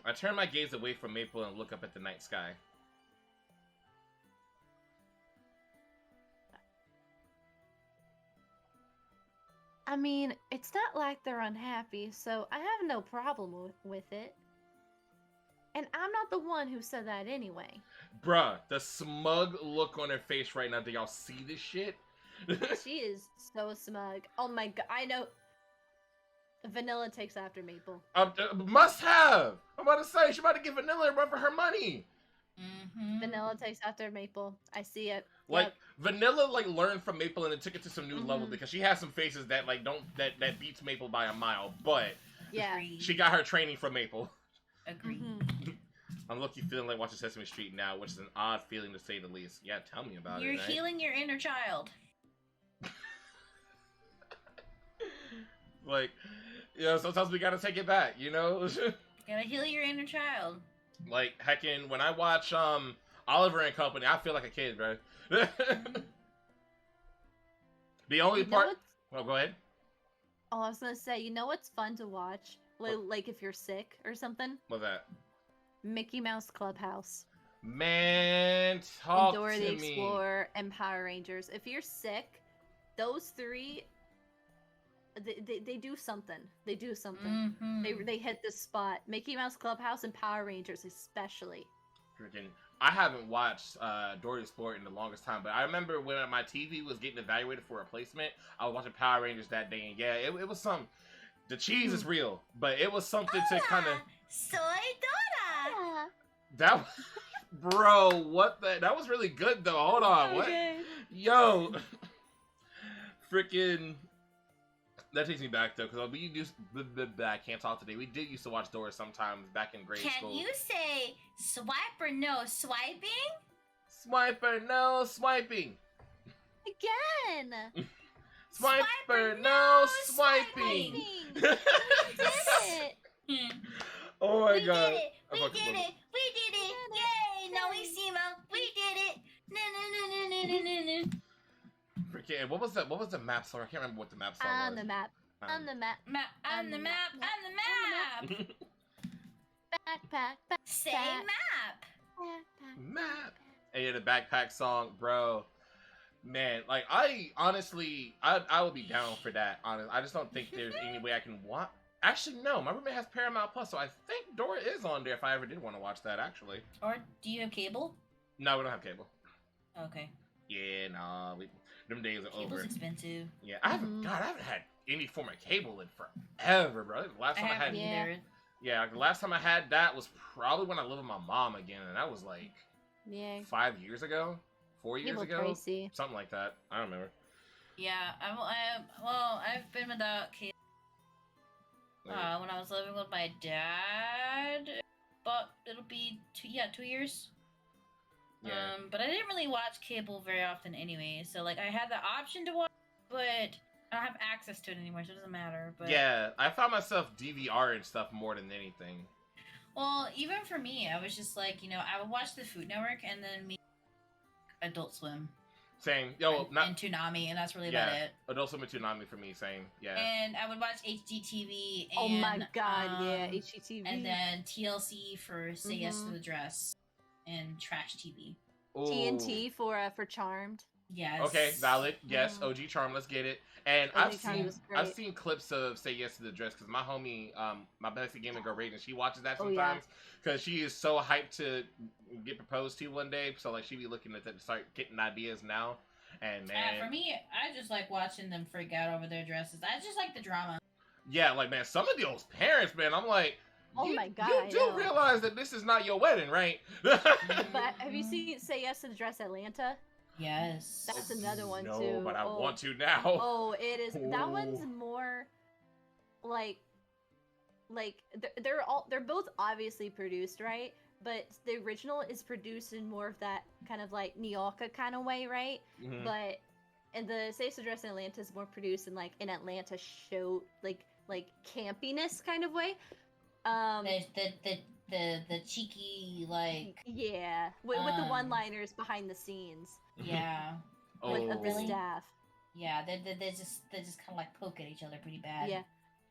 I turn my gaze away from Maple and look up at the night sky. I mean, it's not like they're unhappy, so I have no problem with it. And I'm not the one who said that anyway. Bruh, the smug look on her face right now. Do y'all see this shit? She is so smug. Oh my god, I know. Vanilla takes after Maple. Must have! I'm about to say, she's about to give Vanilla a run for her money. Mm-hmm. Vanilla takes after Maple. I see it. Like, Yep. Vanilla, like, learned from Maple and then took it to some new level because she has some faces that, like, that beats Maple by a mile. But Yeah. Agreed. she got her training from Maple. Agreed. I'm lucky feeling like watching Sesame Street now, which is an odd feeling to say the least. Yeah, tell me about You're it. Right? healing your inner child. Like, sometimes we gotta take it back, you know? Gotta heal your inner child. Like, heckin', when I watch Oliver and Company, I feel like a kid, bro. The only You know part. what's- Oh, go ahead. Oh, I was gonna say, you know what's fun to watch? Like if you're sick or something? What's that? Mickey Mouse Clubhouse. Man, And talk Dora to the me. Explorer and Power Rangers. If you're sick, those 3 they do something. They do something. Mm-hmm. They hit the spot. Mickey Mouse Clubhouse and Power Rangers especially. Freaking, I haven't watched Dora the Explorer in the longest time, but I remember when my TV was getting evaluated for replacement, I was watching Power Rangers that day, and yeah, it was some. The cheese is real, but it was something to kind of. Soy Dora! That, bro, what the? That was really good though. Hold on, what? Okay. Yo, freaking. That takes me back though, because we used. I can't talk today. We did used to watch Doris sometimes back in grade Can school. you say swipe or no swiping? Swiper, no swiping. Again. Swiper, no swiping. We did it. Oh my We god. did it! We I fucking did love it! We did it! Yay! Noisima! We did it! No no no no no no no. Freaking, what was that? What was the map song? I can't remember what the map song On was. the map. On the map. Map on the map on the map. Backpack. Say Back. map. Backpack. Map. And yeah, the backpack song, bro. Man, like I honestly, I would be down for that. Honestly, I just don't think there's any way I can watch. Actually, no. My roommate has Paramount Plus, so I think Dora is on there. If I ever did want to watch that, actually. Or do you have cable? No, we don't have cable. Okay. Yeah, nah. Them days are Cable's over. expensive. Yeah, I haven't. God, I haven't had any form of cable in forever, bro. The last I time I had. haven't either. Yeah, the last time I had that was probably when I lived with my mom again, and that was like Yeah. 5 years ago, 4 years People ago, crazy. something like that. I don't remember. Yeah, I've been without cable when I was living with my dad, but it'll be 2 years. Yeah. But I didn't really watch cable very often anyway, so like I had the option to watch, but I don't have access to it anymore, so it doesn't matter. But Yeah, I found myself DVR and stuff more than anything. well, even for me, I was just like, I would watch the Food Network and then me Adult Swim Same. Yo, and, not and Toonami, and that's really Yeah. about it. Adult Swim and Toonami for me. Same. Yeah. And I would watch HGTV and Oh my god, yeah, um, HGTV. and then TLC for Say Yes to Mhm. the Dress and Trash TV. Ooh. TNT for Charmed. Yes. Okay, valid. Yes, Mhm. OG Charm. Let's get it. And OG Charm was I've great. seen clips of Say Yes to the Dress because my homie, my bestie gaming girl Raiden, she watches that Oh, yeah. sometimes because she is so hyped to get proposed to one day. So like she be looking at that to start getting ideas now. And man, For me, I just like watching them freak out over their dresses. I just like the drama. yeah, like man, some of those parents, man, I'm like, Oh you, my God, you I do know. realize that this is not your wedding, right? But have you seen Say Yes to the Dress Atlanta? Yes. That's another one no, too. but I Oh. want to now. Oh, it is. That one's Oh. more like they're both obviously produced, right? But the original is produced in more of that kind of like Nyoka kind of way, right? Mhm. But and the Say Yes to the Dress in Atlanta is more produced in like an Atlanta show, like campiness kind of way. The cheeky like Yeah, with the Um, one-liners behind the scenes yeah Oh, with of the Really? staff. yeah they just kind of like poke at each other pretty bad. Yeah.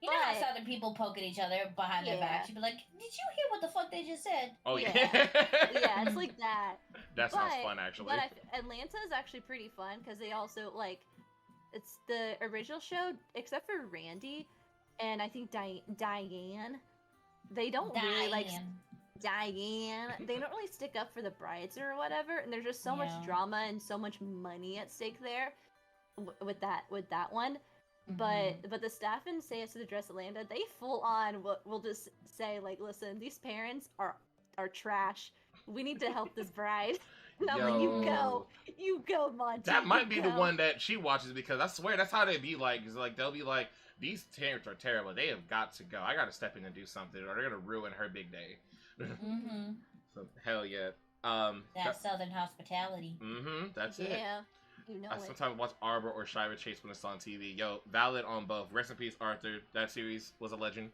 You know how But- Southern people poke at each other behind their Yeah. backs? You'd be like, "Did you hear what the fuck they just said?" Oh yeah. Yeah, it's like that. That sounds But- fun, actually. But Atlanta is actually pretty fun because they also like it's the original show, except for Randy and I think Diane. They don't really like Diane. They don't really stick up for the brides or whatever, and there's just so much Yeah. drama and so much money at stake there with that one. Mhm. But the staff in Say Yes to the Dress Atlanta, they full on will just say like, listen, these parents are trash. We need to help this bride. And I'm like, you go, Monty. That might you be the go." one that she watches because I swear that's how they be like. Is like they'll be like, these parents are terrible. They have got to go. I got to step in and do something, or they're gonna ruin her big day. Mm-hmm. So hell yeah. That Southern hospitality. That's it. Yeah, you know I it. sometimes watch Arbor or Shiva Chase when it's on TV. Yo, valid on both. Rest in peace, Arthur. That series was a legend.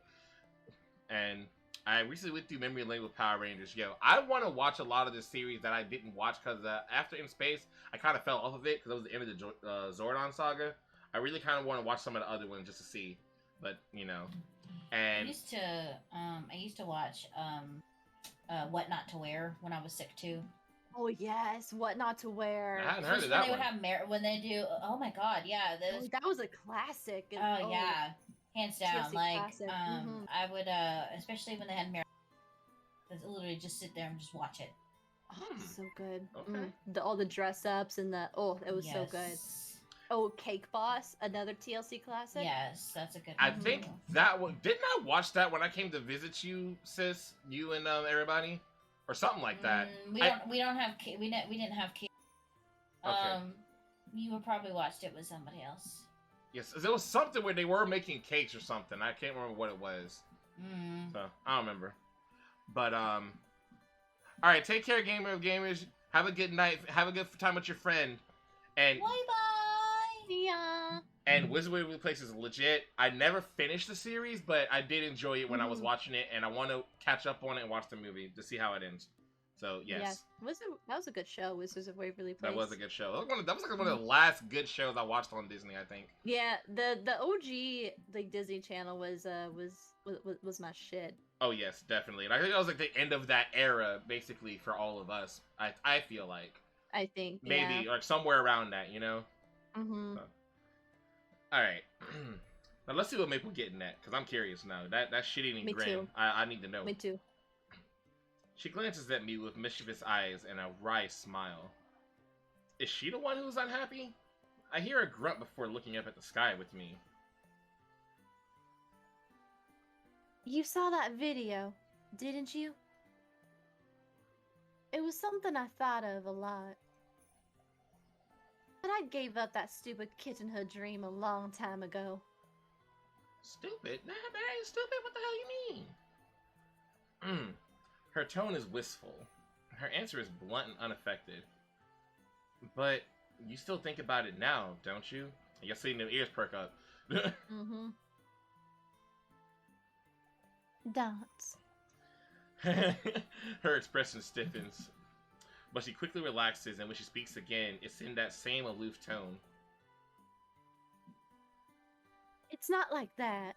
And I recently went through memory lane with Power Rangers. Yo, I want to watch a lot of this series that I didn't watch because after In Space, I kind of fell off of it because it was the end of the Zordon saga. I really kind of want to watch some of the other ones just to see, but I and used to watch What Not to Wear when I was sick too. Oh yes, what not to wear. I hadn't heard Just of when that they one. would have when they do. Oh my god, yeah. Oh, that was a classic. and- Oh yeah, hands down. TLC Like classic, mhm. I would especially when they had literally just sit there and just watch it. Oh, so good. Okay. All the dress ups and it was so good. Oh, Cake Boss, another TLC classic. Yes, that's a good I one. think too. that one didn't I watch that when I came to visit you, sis, you and everybody, or something like that. We don't have we didn't have cable. Okay. You would probably watched it with somebody else. Yes, there was something where they were making cakes or something. I can't remember what it was. So I don't remember. But all right. Take care, gamers. Have a good night. Have a good time with your friend. And Bye bye. Yeah. And Wizard Waverly Place is legit. I never finished the series, but I did enjoy it when I was watching it, and I want to catch up on it and watch the movie to see how it ends. So yes, that was a good show. Wizards of Waverly Place. that was a good show. That was like one of the last good shows I watched on Disney, I think. Yeah, the OG like Disney Channel was my shit. Oh yes, definitely. And I think that was like the end of that era, basically, for all of us. I feel like I think maybe like somewhere around that, you know. Mm-hmm. So. All right. Now let's see what Maple getting at, because I'm curious now. That shit-eating Me grin. too. I need to know. Me too. She glances at me with mischievous eyes and a wry smile. Is she the one who's unhappy? I hear a grunt before looking up at the sky with me. You saw that video, didn't you? It was something I thought of a lot. But I gave up that stupid kittenhood dream a long time ago. Stupid? Nah, that ain't stupid. What the hell you mean? Her tone is wistful. Her answer is blunt and unaffected. But you still think about it now, don't you? You're seeing them ears perk up. Mm-hmm. Don't. Her expression stiffens. But she quickly relaxes, and when she speaks again, it's in that same aloof tone. It's not like that.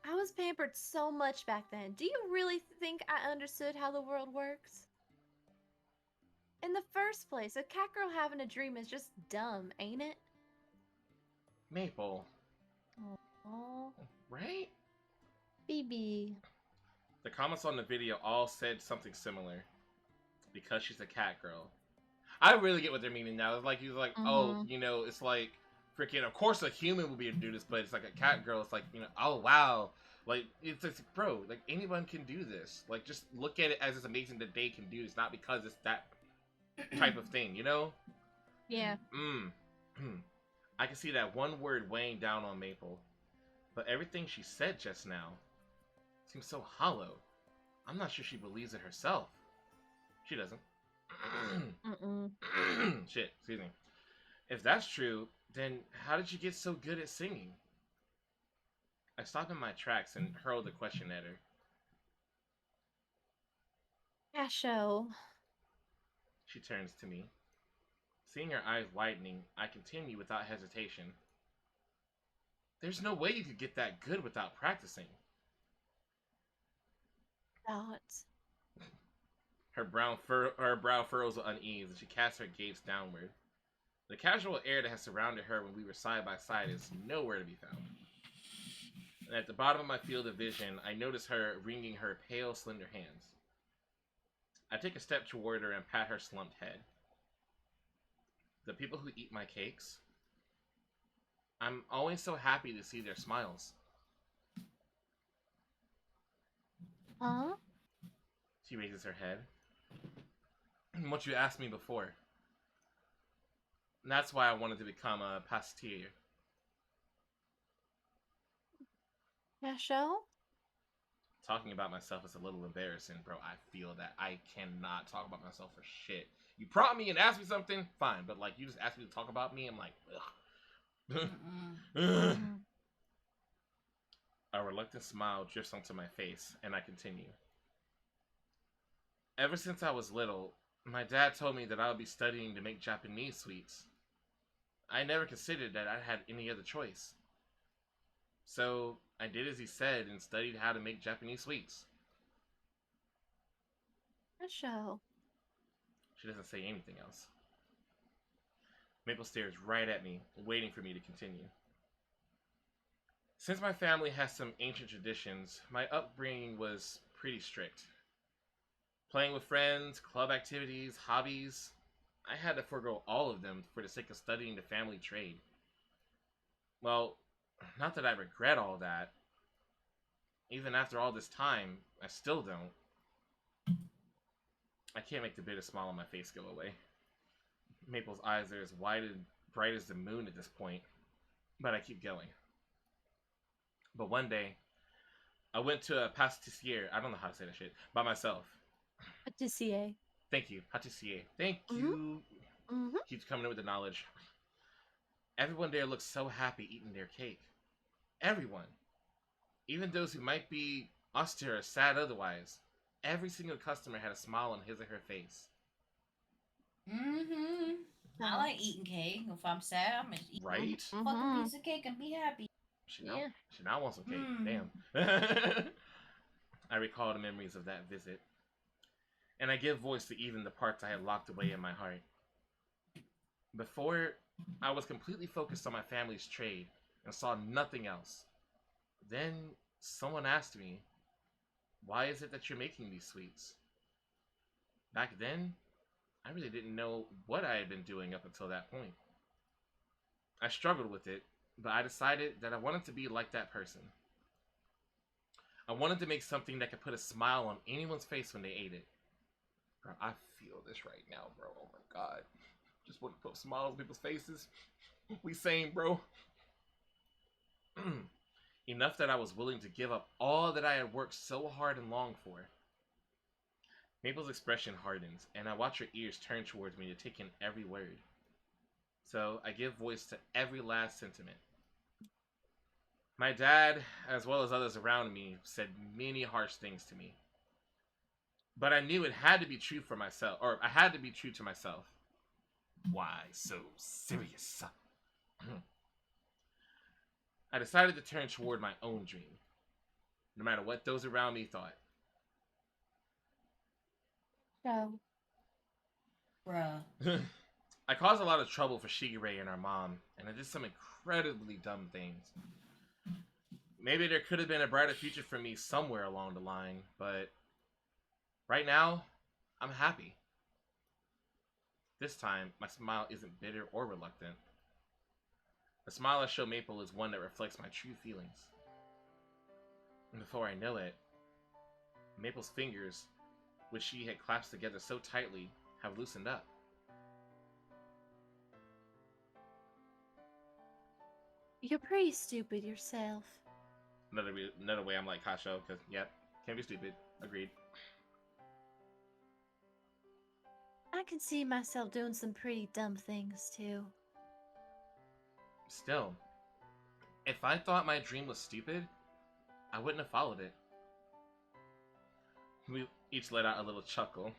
I was pampered so much back then. Do you really think I understood how the world works? In the first place, a cat girl having a dream is just dumb, ain't it? Maple. Oh, Right? Phoebe. The comments on the video all said something similar. Because she's a cat girl. I really get what they're meaning now. It's like, he's like, oh, you know, it's like, freaking, of course a human would be able to do this, but it's like a cat girl. It's like, you know, oh, wow. Like, it's like, bro, like, anyone can do this. Like, just look at it as it's amazing that they can do this, not because it's that type of thing, you know? Yeah. I can see that one word weighing down on Maple. But everything she said just now seems so hollow. I'm not sure she believes it herself. She doesn't. Shit, excuse me. If that's true, then how did you get so good at singing? I stopped in my tracks and hurled a question at her. Casho. She turns to me. Seeing her eyes widening, I continue without hesitation. There's no way you could get that good without practicing. Thoughts. Her brow furrows with unease, and she casts her gaze downward. The casual air that has surrounded her when we were side by side is nowhere to be found. And at the bottom of my field of vision, I notice her wringing her pale, slender hands. I take a step toward her and pat her slumped head. The people who eat my cakes, I'm always so happy to see their smiles. Huh? She raises her head. What you asked me before. And that's why I wanted to become a pastier. Casho? Talking about myself is a little embarrassing, bro. I feel that. I cannot talk about myself for shit. You prompt me and ask me something, fine. But, like, you just ask me to talk about me, I'm like, ugh. A reluctant smile drifts onto my face, and I continue. Ever since I was little, my dad told me that I would be studying to make Japanese sweets. I never considered that I had any other choice. So, I did as he said and studied how to make Japanese sweets. Casho. She doesn't say anything else. Maple stares right at me, waiting for me to continue. Since my family has some ancient traditions, my upbringing was pretty strict. Playing with friends, club activities, hobbies, I had to forego all of them for the sake of studying the family trade. Well, not that I regret all that. Even after all this time, I still don't. I can't make the bitter smile on my face go away. Maple's eyes are as wide and bright as the moon at this point, but I keep going. But one day, I went to a pasticcier, I don't know how to say that shit, by myself. Patissier. Thank you, pâtissier. Thank Mhm. you. Mm-hmm. Keeps coming in with the knowledge. Everyone there looks so happy eating their cake. Everyone. Even those who might be austere or sad otherwise. Every single customer had a smile on his or her face. Mm-hmm. I like eating cake. If I'm sad, I'm gonna eat Right? a fucking piece of cake and be happy. Yeah. She now wants some cake. Mm. Damn. I recall the memories of that visit. And I give voice to even the parts I had locked away in my heart. Before, I was completely focused on my family's trade and saw nothing else. Then, someone asked me, why is it that you're making these sweets? Back then, I really didn't know what I had been doing up until that point. I struggled with it, but I decided that I wanted to be like that person. I wanted to make something that could put a smile on anyone's face when they ate it. Bro, I feel this right now, bro. Oh my god. Just want to put smiles on people's faces. We same, bro. Enough that I was willing to give up all that I had worked so hard and long for. Maple's expression hardens, and I watch her ears turn towards me to take in every word. So I give voice to every last sentiment. My dad, as well as others around me, said many harsh things to me. But I knew it had to be true for myself, or I had to be true to myself. Why so serious? I decided to turn toward my own dream, no matter what those around me thought. So, Bruh. I caused a lot of trouble for Shigure and our mom, and I did some incredibly dumb things. Maybe there could have been a brighter future for me somewhere along the line, but right now, I'm happy. This time, my smile isn't bitter or reluctant. The smile I show Maple is one that reflects my true feelings. And before I know it, Maple's fingers, which she had clasped together so tightly, have loosened up. you're pretty stupid yourself. Another way I'm like Kasho, because, yep, can't be stupid. Agreed. I can see myself doing some pretty dumb things too. Still, if I thought my dream was stupid, I wouldn't have followed it. We each let out a little chuckle.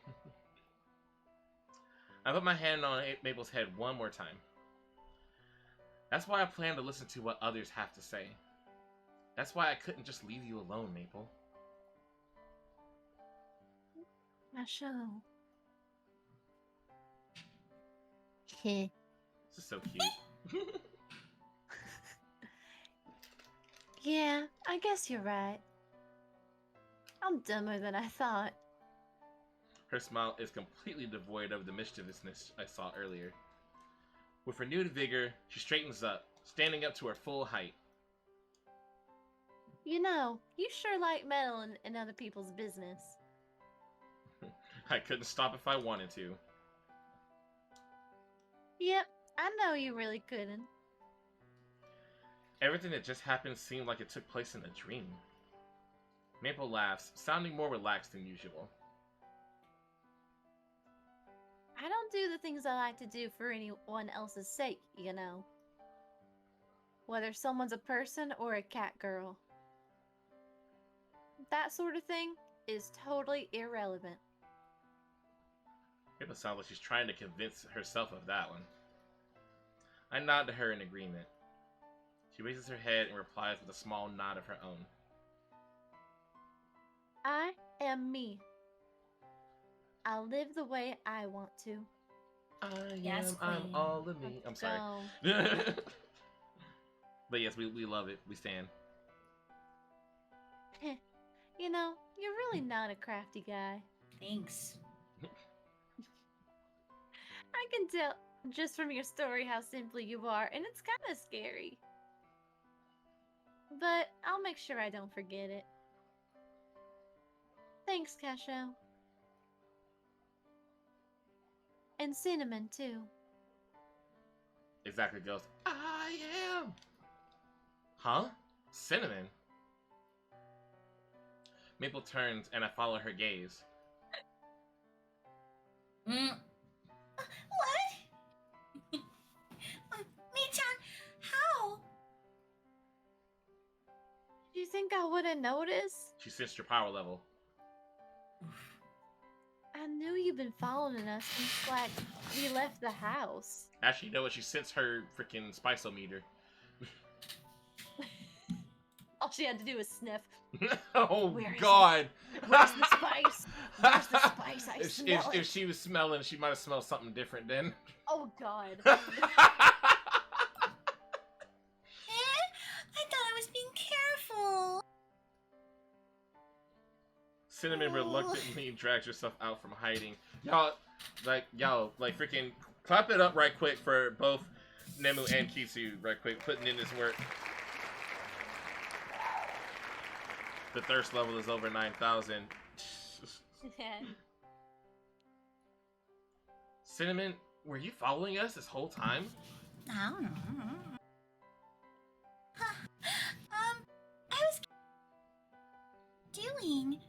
I put my hand on Maple's head one more time. That's why I plan to listen to what others have to say. That's why I couldn't just leave you alone, Maple. I show. Heh. This is so cute. Yeah, I guess you're right. I'm dumber than I thought. Her smile is completely devoid of the mischievousness I saw earlier. With renewed vigor, she straightens up, standing up to her full height. You know, you sure like meddling in other people's business. I couldn't stop if I wanted to. Yep, I know you really couldn't. Everything that just happened seemed like it took place in a dream. Maple laughs, sounding more relaxed than usual. I don't do the things I like to do for anyone else's sake, you know. Whether someone's a person or a cat girl. That sort of thing is totally irrelevant. Maple sounds like she's trying to convince herself of that one. I nod to her in agreement. She raises her head and replies with a small nod of her own. I am me. I live the way I want to. Yes, I'm queen. all of me. I'm sorry. So, But yes, we love it. We stand. you know, you're really not a crafty guy. Thanks. I can tell just from your story how simple you are, and it's kind of scary. But I'll make sure I don't forget it. Thanks, Casho. And cinnamon, too. Exactly, goes, I am. Huh? Cinnamon? Maple turns and I follow her gaze. What? Me-chan, how? Do you think I wouldn't notice? She sensed your power level. I knew you've been following us since, like, we left the house. Actually, you know what? She sensed her freaking spice-o-meter. All she had to do was sniff. Oh, Where is God. Where's the spice? Where's the spice? I smell it. If she was smelling, she might have smelled something different then. Oh, God. I thought I was being careful. Cinnamon reluctantly drags herself out from hiding. Y'all, freaking clap it up right quick for both Nemu and Kitsu, right quick, putting in this work. The thirst level is over 9,000. Cinnamon, were you following us this whole time? I don't know. I was doing.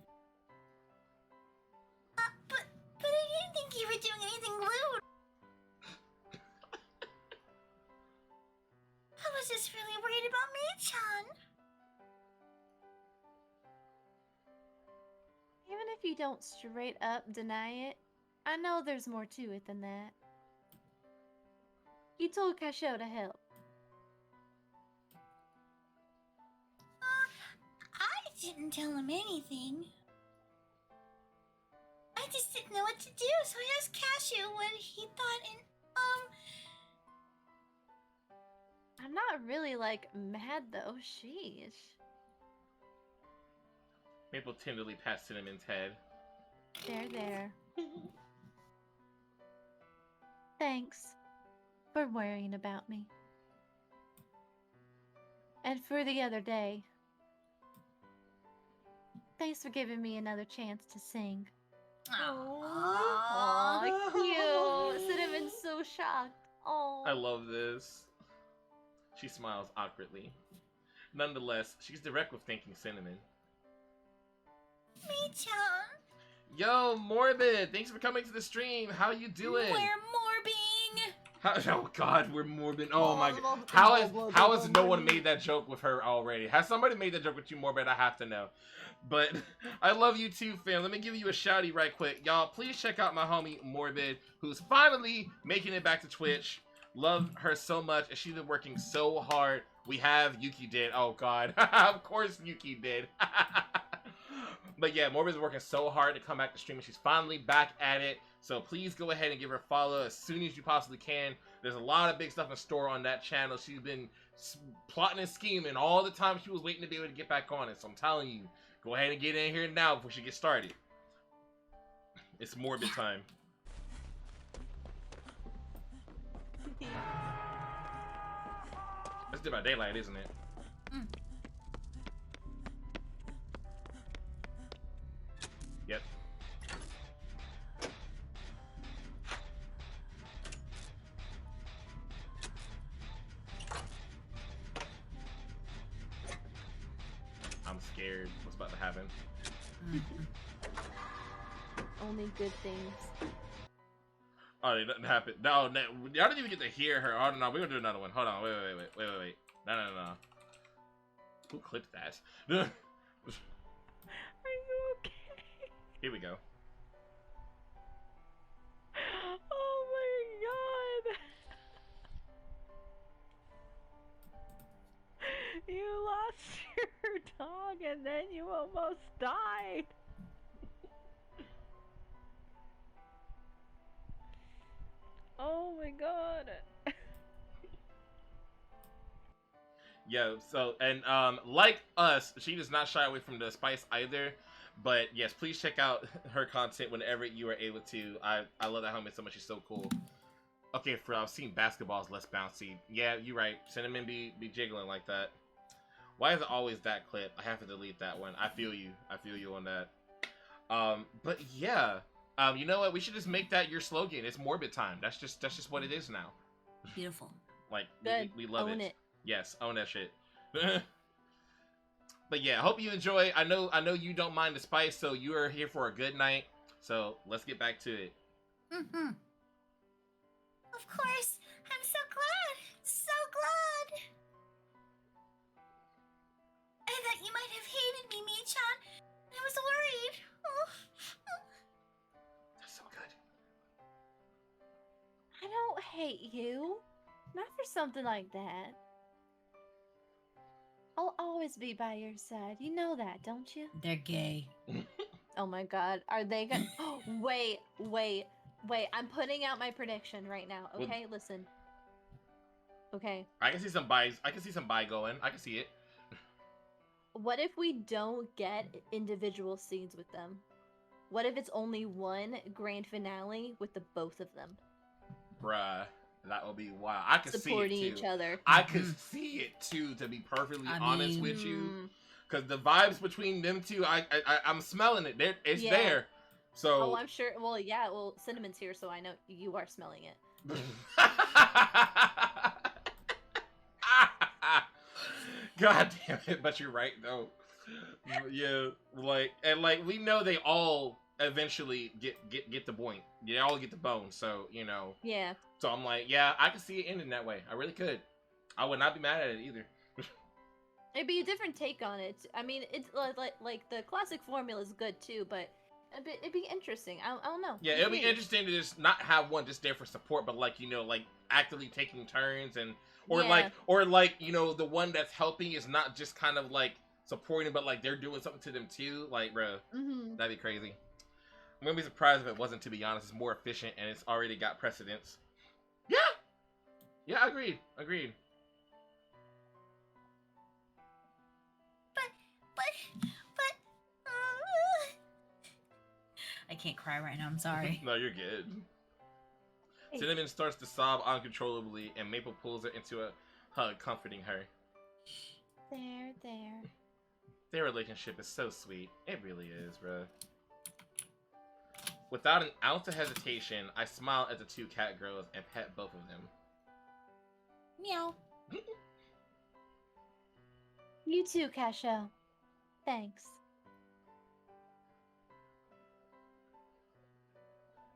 But I didn't think you were doing anything rude. I was just really worried about Me-chan. Even if you don't straight up deny it, I know there's more to it than that. You told Kasho to help. I didn't tell him anything. I just didn't know what to do, so I asked Cashew what he thought, and I'm not really, like, mad though. Sheesh. Maple tenderly pats Cinnamon's head. There. Thanks for worrying about me. And for the other day. Thanks for giving me another chance to sing. Aw, cute. Cinnamon's so shocked. Oh. I love this. She smiles awkwardly. Nonetheless, she's direct with thanking Cinnamon. Me-chan. Yo, Morbid! Thanks for coming to the stream. How you doing? We're morbing. Oh God, we're Morbid. Oh my God. How has no one made that joke with her already? Has somebody made that joke with you, Morbid? I have to know. But I love you too, fam. Let me give you a shouty right quick. Y'all, please check out my homie Morbid, who's finally making it back to Twitch. Love her so much, and she's been working so hard. We have Yuki did. Oh God, of course Yuki did. But yeah, Morbid's working so hard to come back to stream, and she's finally back at it. So please go ahead and give her a follow as soon as you possibly can. There's a lot of big stuff in store on that channel. She's been plotting and scheming all the time she was waiting to be able to get back on it. So I'm telling you, go ahead and get in here now before she gets started. It's Morbid time. That's Dead by Daylight, isn't it? Yep. I'm scared. What's about to happen? Only good things. Oh, nothing happened. No, y'all didn't even get to hear her. Oh, no, we're gonna do another one. Hold on. Wait. No. Who clipped that? Are you okay? Here we go. Oh my god! You lost your dog and then you almost died. Oh my god. Yeah, so, and, like us, she does not shy away from the spice either. But, yes, please check out her content whenever you are able to. I love that homie so much. She's so cool. Okay, for I've seen basketballs less bouncy. Yeah, you're right. Cinnamon be jiggling like that. Why is it always that clip? I have to delete that one. I feel you. I feel you on that. But, yeah. You know what? We should just make that your slogan. It's morbid time. That's just what it is now. Beautiful. Like Good. we love Own it. it. Yes, own that shit. But yeah, hope you enjoy. I know you don't mind the spice, so you are here for a good night. So let's get back to it. Mm-hmm. Of course. I'm so glad. So glad. I thought you might have hated me, Mii-chan. I was worried. That's so good. I don't hate you. Not for something like that. I'll always be by your side. You know that, don't you? They're gay. Oh my god. Are they gonna... Wait. I'm putting out my prediction right now, Well- okay? Listen. Okay. I can see some buys. I can see some buy going. I can see it. What if we don't get individual scenes with them? What if it's only one grand finale with the both of them? Bruh, that would be wild. I could see it Supporting too. each other. I could see it too, to be perfectly I honest mean- with you. Mm. Because the vibes between them two, I'm smelling it. It's Yeah. there. So. Oh, I'm sure. Well, yeah. Well, Cinnamon's here, so I know you are smelling it. God damn it! But you're right though. Yeah, like we know they all eventually get the point. They all get the bone. So Yeah. So I'm like, yeah, I could see it ending that way. I really could. I would not be mad at it either. It'd be a different take on it. I mean, it's like the classic formula is good too, but it'd be interesting. I don't know. Yeah, it'll be Maybe. interesting to just not have one just there for support, but like like actively taking turns or Yeah. like the one that's helping is not just kind of like supporting, but like they're doing something to them too. Like, bro, Mm-hmm. that'd be crazy. I'm gonna be surprised if it wasn't. To be honest, it's more efficient and it's already got precedence. Yeah, agreed. But, I can't cry right now. I'm sorry. No, you're good. Cinnamon starts to sob uncontrollably, and Maple pulls her into a hug, comforting her. There. Their relationship is so sweet. It really is, bruh. Without an ounce of hesitation, I smile at the two catgirls and pet both of them. Meow. You too, Kasho. Thanks.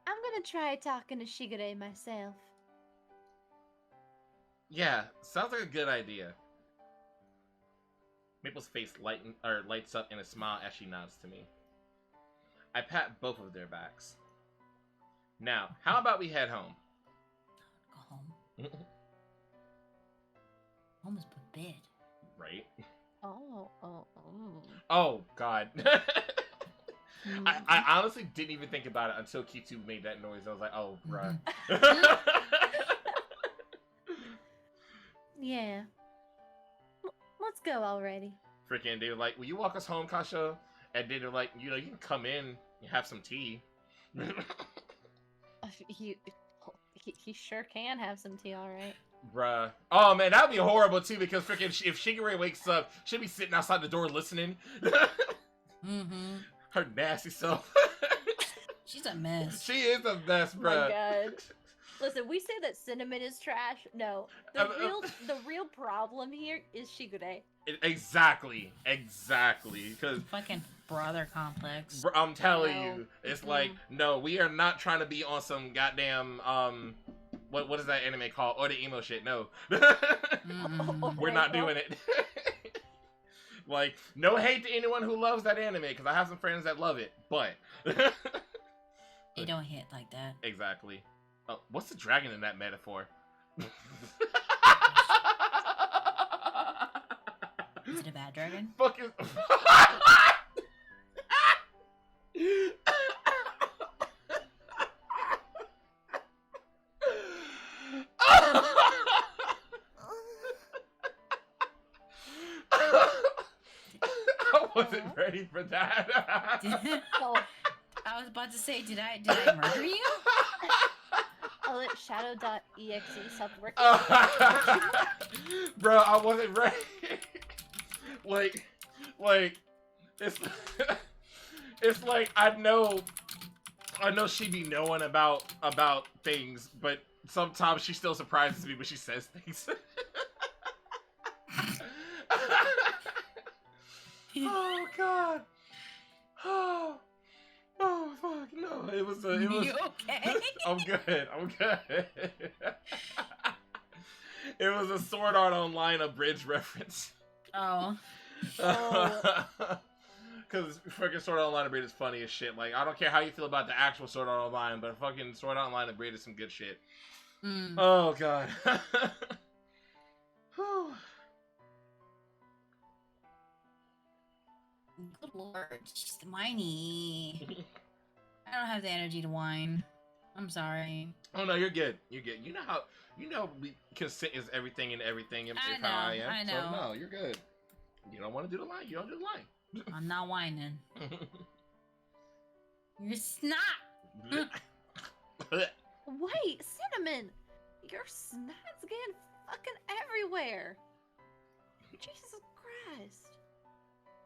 I'm gonna try talking to Shigure myself. Yeah, sounds like a good idea. Maple's face lights up in a smile as she nods to me. I pat both of their backs. Now, how about we head home? Go home. Home is for bed. Right? Oh. Oh, God. I honestly didn't even think about it until Kitu made that noise. I was like, oh, bruh. Yeah. Let's go already. Freaking, they were like, will you walk us home, Kasha? And then they're like, you can come in and have some tea. He sure can have some tea, alright. Bruh. Oh, man, that would be horrible, too, because freaking, if Shigure wakes up, she'll be sitting outside the door listening. Mm-hmm. Her nasty self. She's a mess. She is a mess, Oh my bruh. god. Listen, we say that Cinnamon is trash. No. The real problem here is Shigure. Exactly. Because Fucking brother complex. I'm telling No. you, it's like, no, we are not trying to be on some goddamn, what is that anime called? Or the emo shit, no. Mm-mm. We're not doing it. Like, no hate to anyone who loves that anime, because I have some friends that love it, but... It don't hit like that. Exactly. Oh, what's the dragon in that metaphor? Is it a bad dragon? Fucking... I wasn't ready for that. Oh, I was about to say, did I murder you? I'll let shadow.exe stop working. Bro, I wasn't ready. like, it's like I know I know she be knowing about things, but sometimes she still surprises me when she says things. Oh God. Oh, oh fuck no! It was. You okay? I'm good. I'm good. It was a Sword Art Online abridged reference. Oh. Because fucking Sword Art Online abridged is funny as shit. Like, I don't care how you feel about the actual Sword Art Online, but fucking Sword Art Online abridged is some good shit. Mm. Oh God. Whew. Good lord, she's whiny. I don't have the energy to whine. I'm sorry. Oh no, you're good. You're good. You know consent is everything and everything. I how I know, am. I know. So no, you're good. You don't want to do the line. You don't do the line. I'm not whining. You're snot. Wait, Cinnamon! Your snot's getting fucking everywhere! Jesus Christ!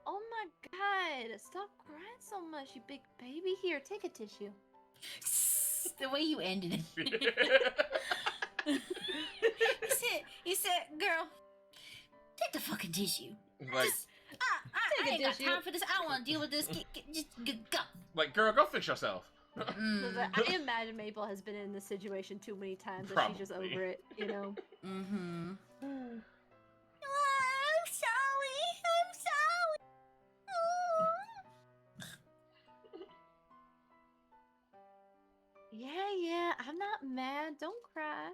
Oh my god! Stop crying so much, you big baby. Here, take a tissue. The way you ended it. You said, girl, take the fucking tissue. Like, I Take a ain't got tissue. time for this. I don't want to deal with this. Just go. like, girl, go fix yourself. Mm. I imagine Maple has been in this situation too many times that she's just Probably. over it, you know? Mm-hmm. I'm sorry. I'm sorry. Yeah, I'm not mad. Don't cry.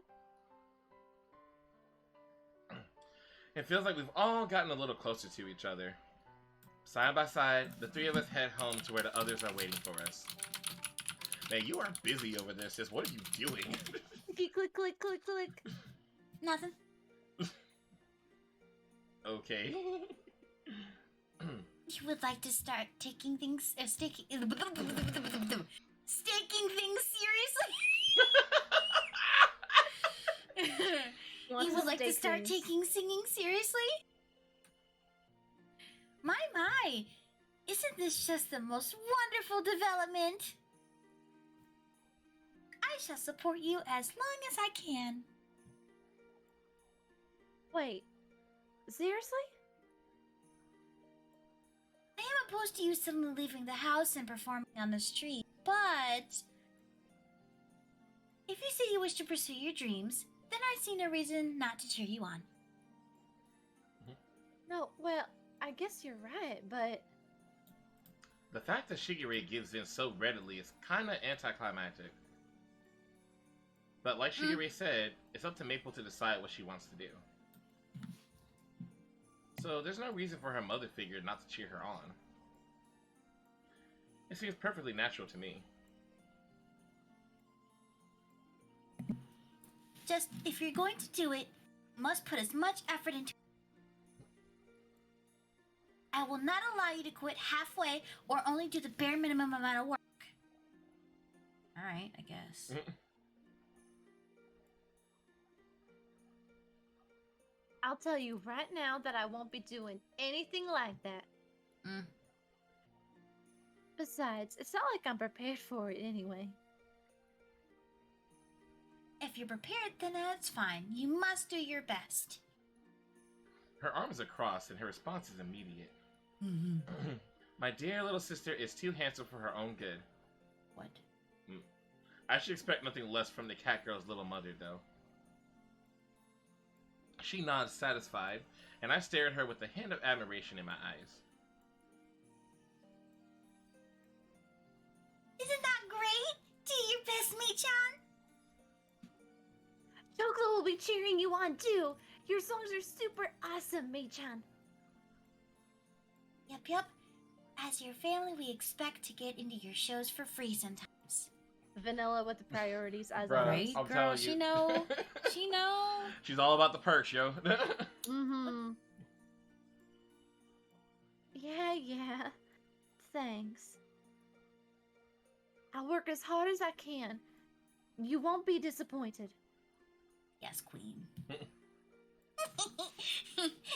It feels like we've all gotten a little closer to each other. Side by side, the three of us head home to where the others are waiting for us. Man, you are busy over there, sis. What are you doing? Click, click, click, click. Nothing. Okay. You would like to start taking things, staking things seriously? You would like to start taking singing seriously? My, isn't this just the most wonderful development? I shall support you as long as I can. Wait, seriously? I am opposed to you suddenly leaving the house and performing on the street, but if you say you wish to pursue your dreams, then I see no reason not to cheer you on. No, well, I guess you're right, but The fact that Shigure gives in so readily is kinda anticlimactic. But like Shigure said, it's up to Maple to decide what she wants to do. So there's no reason for her mother figure not to cheer her on. It seems perfectly natural to me. Just, if you're going to do it, you must put as much effort into it. I will not allow you to quit halfway or only do the bare minimum amount of work. Alright, I guess. I'll tell you right now that I won't be doing anything like that. Mm. Besides, it's not like I'm prepared for it anyway. If you're prepared, then that's fine. You must do your best. Her arms are crossed and her response is immediate. Mm-hmm. My dear little sister is too handsome for her own good. What? I should expect nothing less from the catgirl's little mother, though. She nods satisfied, and I stare at her with a hint of admiration in my eyes. Isn't that great? Do your best, Mei-chan. Choclo will be cheering you on too. Your songs are super awesome, Mei-chan. Yep. As your family, we expect to get into your shows for free sometimes. Vanilla with the priorities, as Bruh, always. Right, I'm girl, telling she you. know. She know. She's all about the perks, yo. Mm-hmm. Yeah. Thanks. I'll work as hard as I can. You won't be disappointed. Yes, Queen.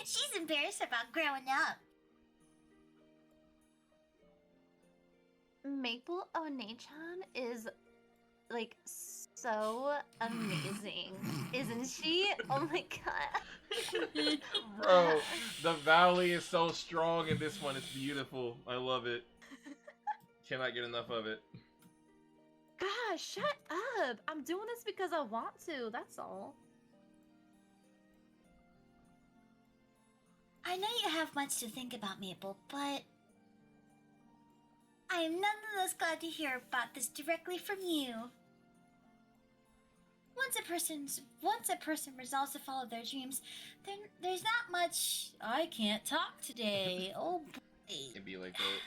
She's embarrassed about growing up. Maple One-chan is like so amazing, isn't she? Oh my god. Bro, the valley is so strong in this one. It's beautiful. I love it. Cannot get enough of it. Gosh, shut up. I'm doing this because I want to, that's all. I know you have much to think about, Maple, but I am nonetheless glad to hear about this directly from you. Once a person resolves to follow their dreams, then there's not much. I can't talk today. Oh boy. It'd be like that.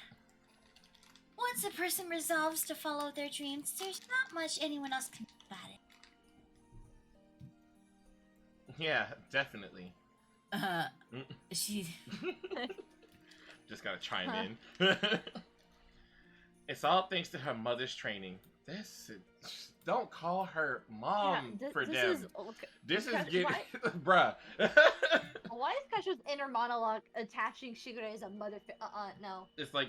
Once a person resolves to follow their dreams, there's not much anyone else can do about it. Yeah, definitely. She. Just gotta chime in. It's all thanks to her mother's training. Don't call her mom for this them. is okay. This is Why- getting, bruh. Why is Kasha's inner monologue attaching Shigure as a mother? No. It's like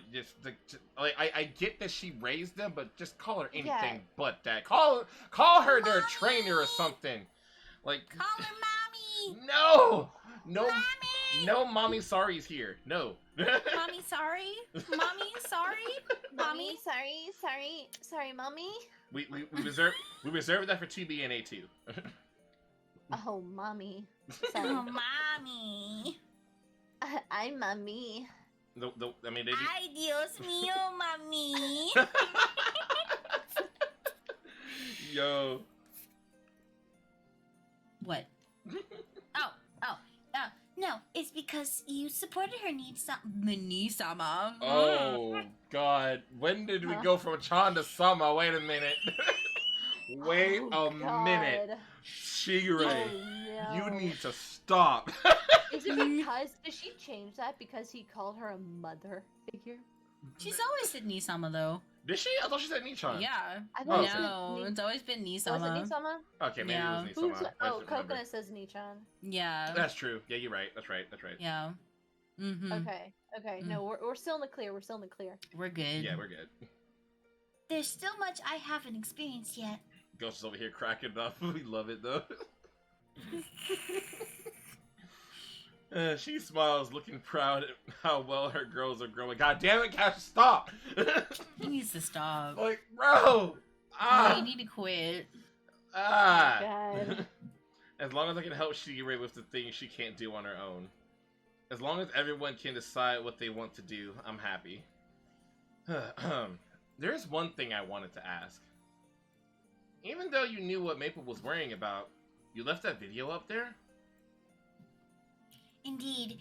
like I get that she raised them, but just call her anything Yeah. but that. Call her their trainer or something. Like Call her mommy. no, Mommy. no, mommy, sorry's here. No. Mommy, sorry. Mommy, sorry. Mommy, sorry, mommy. we reserve that for 2B and A2. Oh, mommy. Oh, Sorry. mommy. I'm mommy. I mean, they do. Ay, Dios mío, mommy. Yo. What? No, it's because you supported her needs. Mini-sama. Oh God, when did we go from Chan to Sama? Wait a minute. Wait Oh, a minute. God. Shigure, Oh, you no. need to stop. Is it because did she change that because he called her a mother figure? She's always said Nisama though. Did she? I thought she said Nichan. Yeah. I Oh, thought No, it's always been was it Nisama. Nisama? Okay, maybe Yeah. it was Who's Nisama. I just oh, didn't remember. Coconut says Nichan. Yeah. That's true. Yeah, you're right. That's right. Yeah. Mm-hmm. Okay. No, we're still in the clear. We're still in the clear. We're good. Yeah, we're good. There's still much I haven't experienced yet. Ghost is over here cracking up. We love it though. She smiles, looking proud at how well her girls are growing. God damn it, Cash, stop! He needs to stop. Like, bro! Oh, Ah! you need to quit. Ah! God. As long as I can help Shigure with the things she can't do on her own. As long as everyone can decide what they want to do, I'm happy. There's one thing I wanted to ask. Even though you knew what Maple was worrying about, you left that video up there? Indeed,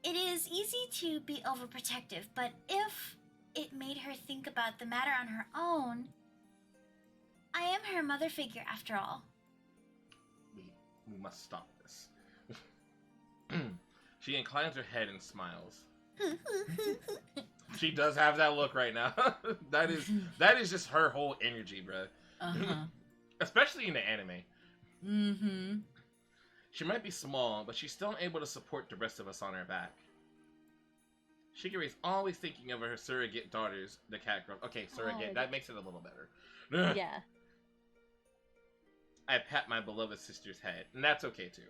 it is easy to be overprotective, but if it made her think about the matter on her own, I am her mother figure after all. We must stop this. She inclines her head and smiles. She does have that look right now. that is just her whole energy, bruh. Uh-huh. Especially in the anime. Mm-hmm. She might be small, but she's still able to support the rest of us on her back. Shigure's always thinking of her surrogate daughters, the catgirls. Okay, surrogate. That makes it a little better. Yeah. I pat my beloved sister's head, and that's okay too.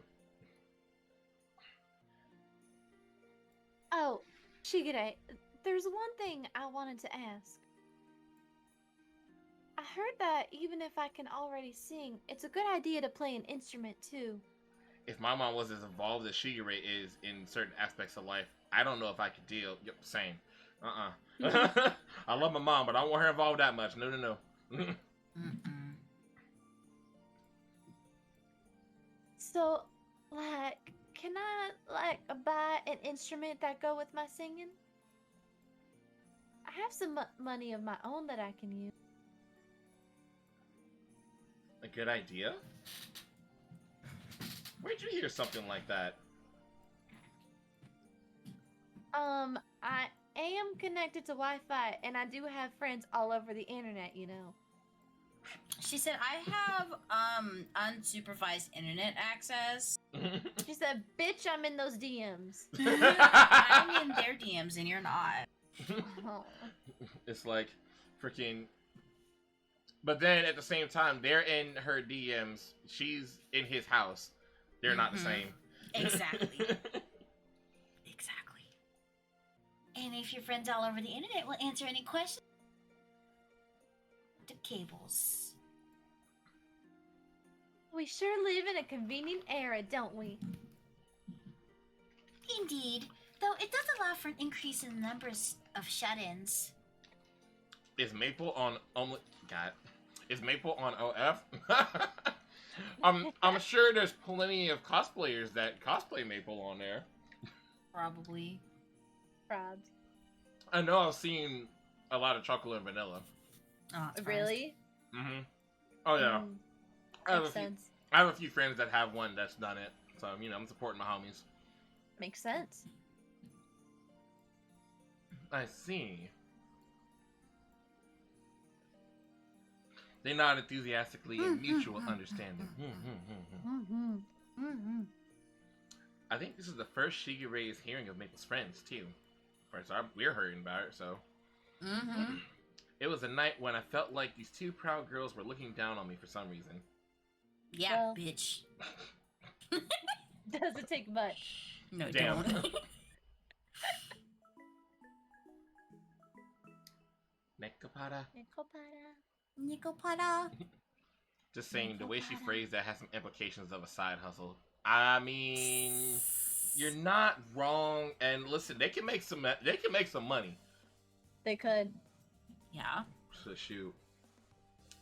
Oh, Shigure, there's one thing I wanted to ask. I heard that even if I can already sing, it's a good idea to play an instrument too. If my mom was as involved as Shigure is in certain aspects of life, I don't know if I could deal. Yep, same. I love my mom, but I don't want her involved that much. No. Mm-mm. So, like, can I, like, buy an instrument that go with my singing? I have some money of my own that I can use. A good idea? Where'd you hear something like that? I am connected to Wi-Fi, and I do have friends all over the internet, you know. She said, I have unsupervised internet access. She said, bitch, I'm in those DMs. I'm in their DMs and you're not. Oh. It's like, freaking. But then at the same time, they're in her DMs. She's in his house. They're not the same. Exactly. Exactly. And if your friends all over the internet will answer any questions, to cables. We sure live in a convenient era, don't we? Indeed, though it does allow for an increase in the numbers of shut-ins. Is Maple on only? God, is Maple on OF? I'm sure there's plenty of cosplayers that cosplay Maple on there. Probably. Probs. I know I've seen a lot of chocolate and vanilla. Oh, it's Really? Mm-hmm. Oh yeah. Mm, I have makes a few. sense. I have a few friends that have one that's done it, so I'm supporting my homies. Makes sense. I see. They nod enthusiastically in mutual understanding. Mm-hmm. Mm-hmm. I think this is the first Shigure is hearing of Maple's friends too. First, we're hearing about it, so. Mm-hmm. It was a night when I felt like these two proud girls were looking down on me for some reason. Yeah, Well. bitch. Doesn't take much. No, Damn. don't. Nekopara. Nekopara. Just saying, the way she phrased that has some implications of a side hustle. I mean, you're not wrong. And listen, they can make some money. They could. Yeah. So shoot.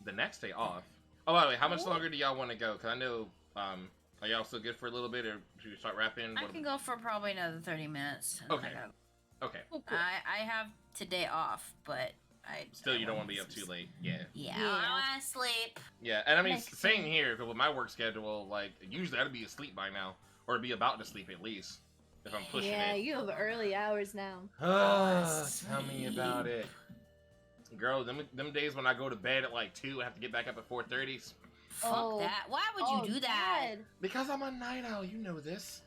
The next day off. Oh, by the way, how much longer do y'all want to go? Because I know, are y'all still good for a little bit, or should we start wrapping? I can go for probably another 30 minutes. Okay. Okay. Oh, cool. I have today off, but Still, you don't want to be up too late. Yeah. Yeah, Yeah. I want to sleep. Yeah, and I mean, Makes same sense. here, because with my work schedule, like, usually I'd be asleep by now, or be about to sleep at least, if I'm pushing Yeah, it. you have early hours now. Ah, tell me about it. Girl, them days when I go to bed at like 2 and have to get back up at 4:30. Fuck Oh. that. Why would Oh, you do that? God. Because I'm a night owl, you know this.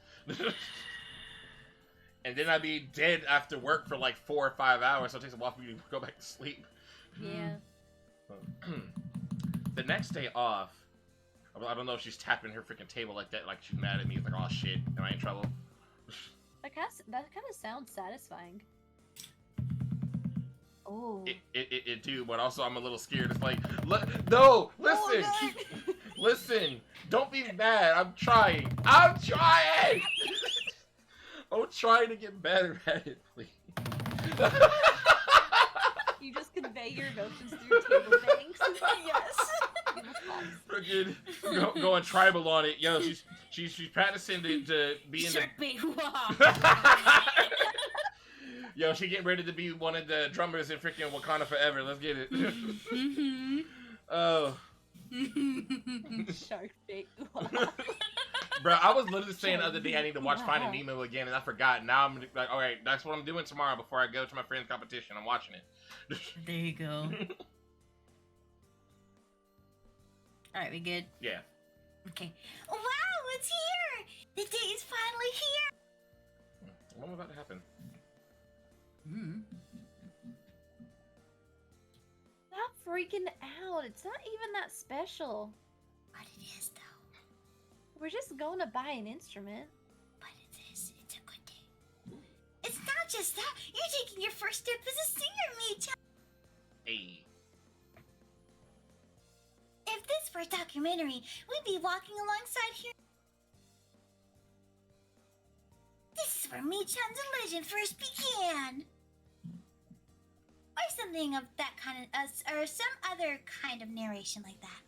And then I'd be dead after work for like 4 or 5 hours, so it takes a while for me to go back to sleep. Yeah. The next day off, I don't know if she's tapping her freaking table like that, like she's mad at me. It's like, oh shit, am I in trouble? That kind of sounds satisfying. Oh. It do, but also I'm a little scared. It's like, no, listen, Oh, listen, don't be mad. I'm trying. I'm trying to get better at it, please. You just convey your emotions through table bangs. Yes. Freaking going tribal on it. Yo, she's practicing to be in the. Shark bait. Yo, she getting ready to be one of the drummers in freaking Wakanda Forever. Let's get it. Mm-hmm. Oh. Shark bait. Bro, I was literally saying the other day I need to watch Finding Nemo again, and I forgot. Now I'm like, all right, that's what I'm doing tomorrow before I go to my friend's competition. I'm watching it. There you go. Alright, we good? Yeah. Okay. Wow, it's here! The day is finally here! What's about to happen? Mm. Stop freaking out. It's not even that special. But it is, though. We're just going to buy an instrument. But it is. It's a good day. It's not just that. You're taking your first step as a singer, Micha. Hey. If this were a documentary, we'd be walking alongside here. This is where Michan's legend first began. Or something of that kind of, or some other kind of narration like that.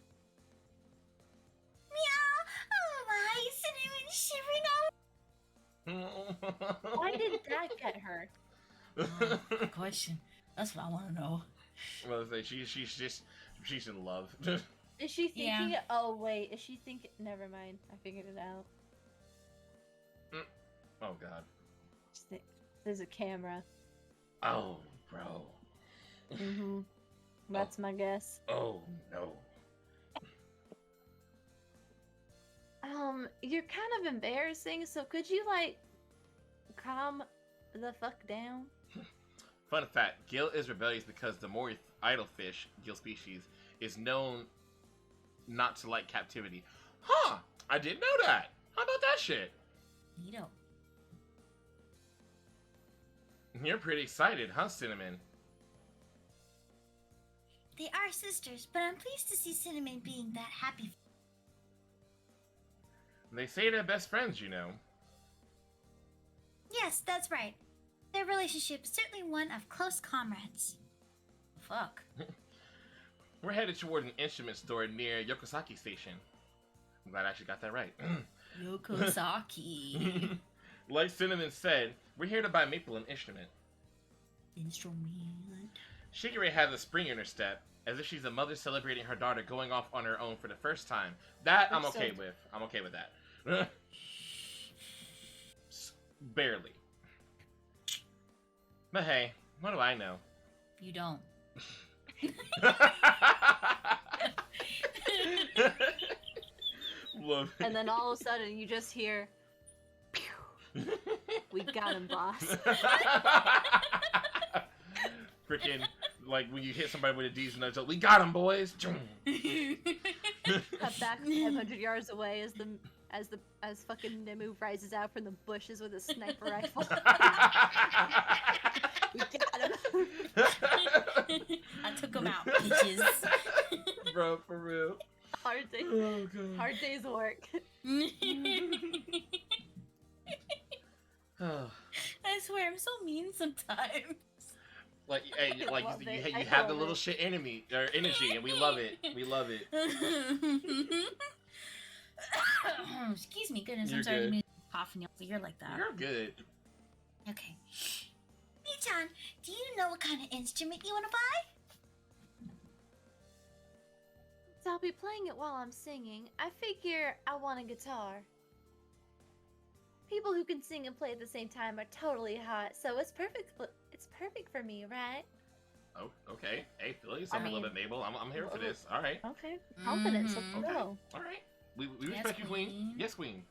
Meow! Oh my, cinnamon shivering all. Why did that get her? Good question. That's what I want to know. Well, she's in love. Is she Yeah. thinking? Oh wait, is she thinking? Never mind. I figured it out. Oh god. There's a camera. Oh, bro. Mm-hmm. That's my guess. Oh no. You're kind of embarrassing. So could you like calm the fuck down? Fun fact: Gil is rebellious because the more idlefish gill species is known not to like captivity. Huh? I didn't know that. How about that shit? Neato. You're pretty excited, huh, Cinnamon? They are sisters, but I'm pleased to see Cinnamon being that happy. They say they're best friends, you know. Yes, that's right. Their relationship is certainly one of close comrades. Fuck. We're headed toward an instrument store near Yokosuka Station. I'm glad I actually got that right. Yokosaki. Like Cinnamon said, we're here to buy Maple an instrument. Instrument. Shigure has a spring in her step, as if she's a mother celebrating her daughter going off on her own for the first time. That I'm okay with. I'm okay with that. Barely. But hey, what do I know? You don't. Love it. And then all of a sudden, you just hear, "Pew! We got him, boss." Freaking, like when you hit somebody with a D's and we got him, boys. Cut back 500 yards away as fucking Nemu rises out from the bushes with a sniper rifle. We got him. I took him out, bitches. Bro, for real. Hard day. Oh, God. Hard day's work. I swear, I'm so mean sometimes. Like, hey, like love you, it. you I have the love little it. shit enemy or energy, and we love it. We love it. Excuse me, goodness, You're I'm sorry good. to be coughing your ear like that. You're good. Okay. Michan, do you know what kind of instrument you want to buy? So I'll be playing it while I'm singing. I figure I want a guitar. People who can sing and play at the same time are totally hot, so it's perfect. It's perfect for me, right? Oh, okay. Hey, Philly, something a little bit Mabel. I'm here for this. All right. Okay. Confidence. Let's Mhm. Okay. go. All right. We Yes, respect you, Queen. Queen. Yes, Queen.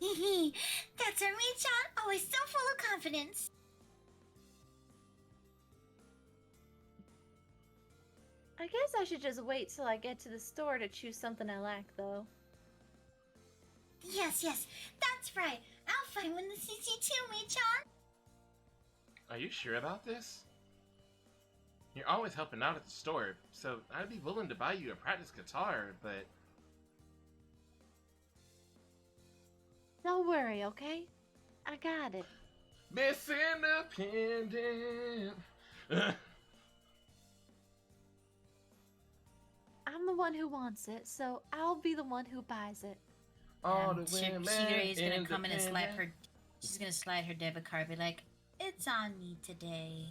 Hee That's our Michan, always so full of confidence. I guess I should just wait till I get to the store to choose something I like, though. Yes, that's right. I'll find one to see you too, Michan. Are you sure about this? You're always helping out at the store, so I'd be willing to buy you a practice guitar, but Don't worry, okay? I got it. Miss Independent. I'm the one who wants it, so I'll be the one who buys it. All the women. Shigure is gonna come in and slap independent. her. She's gonna slide her debit card, be like, "It's on me today."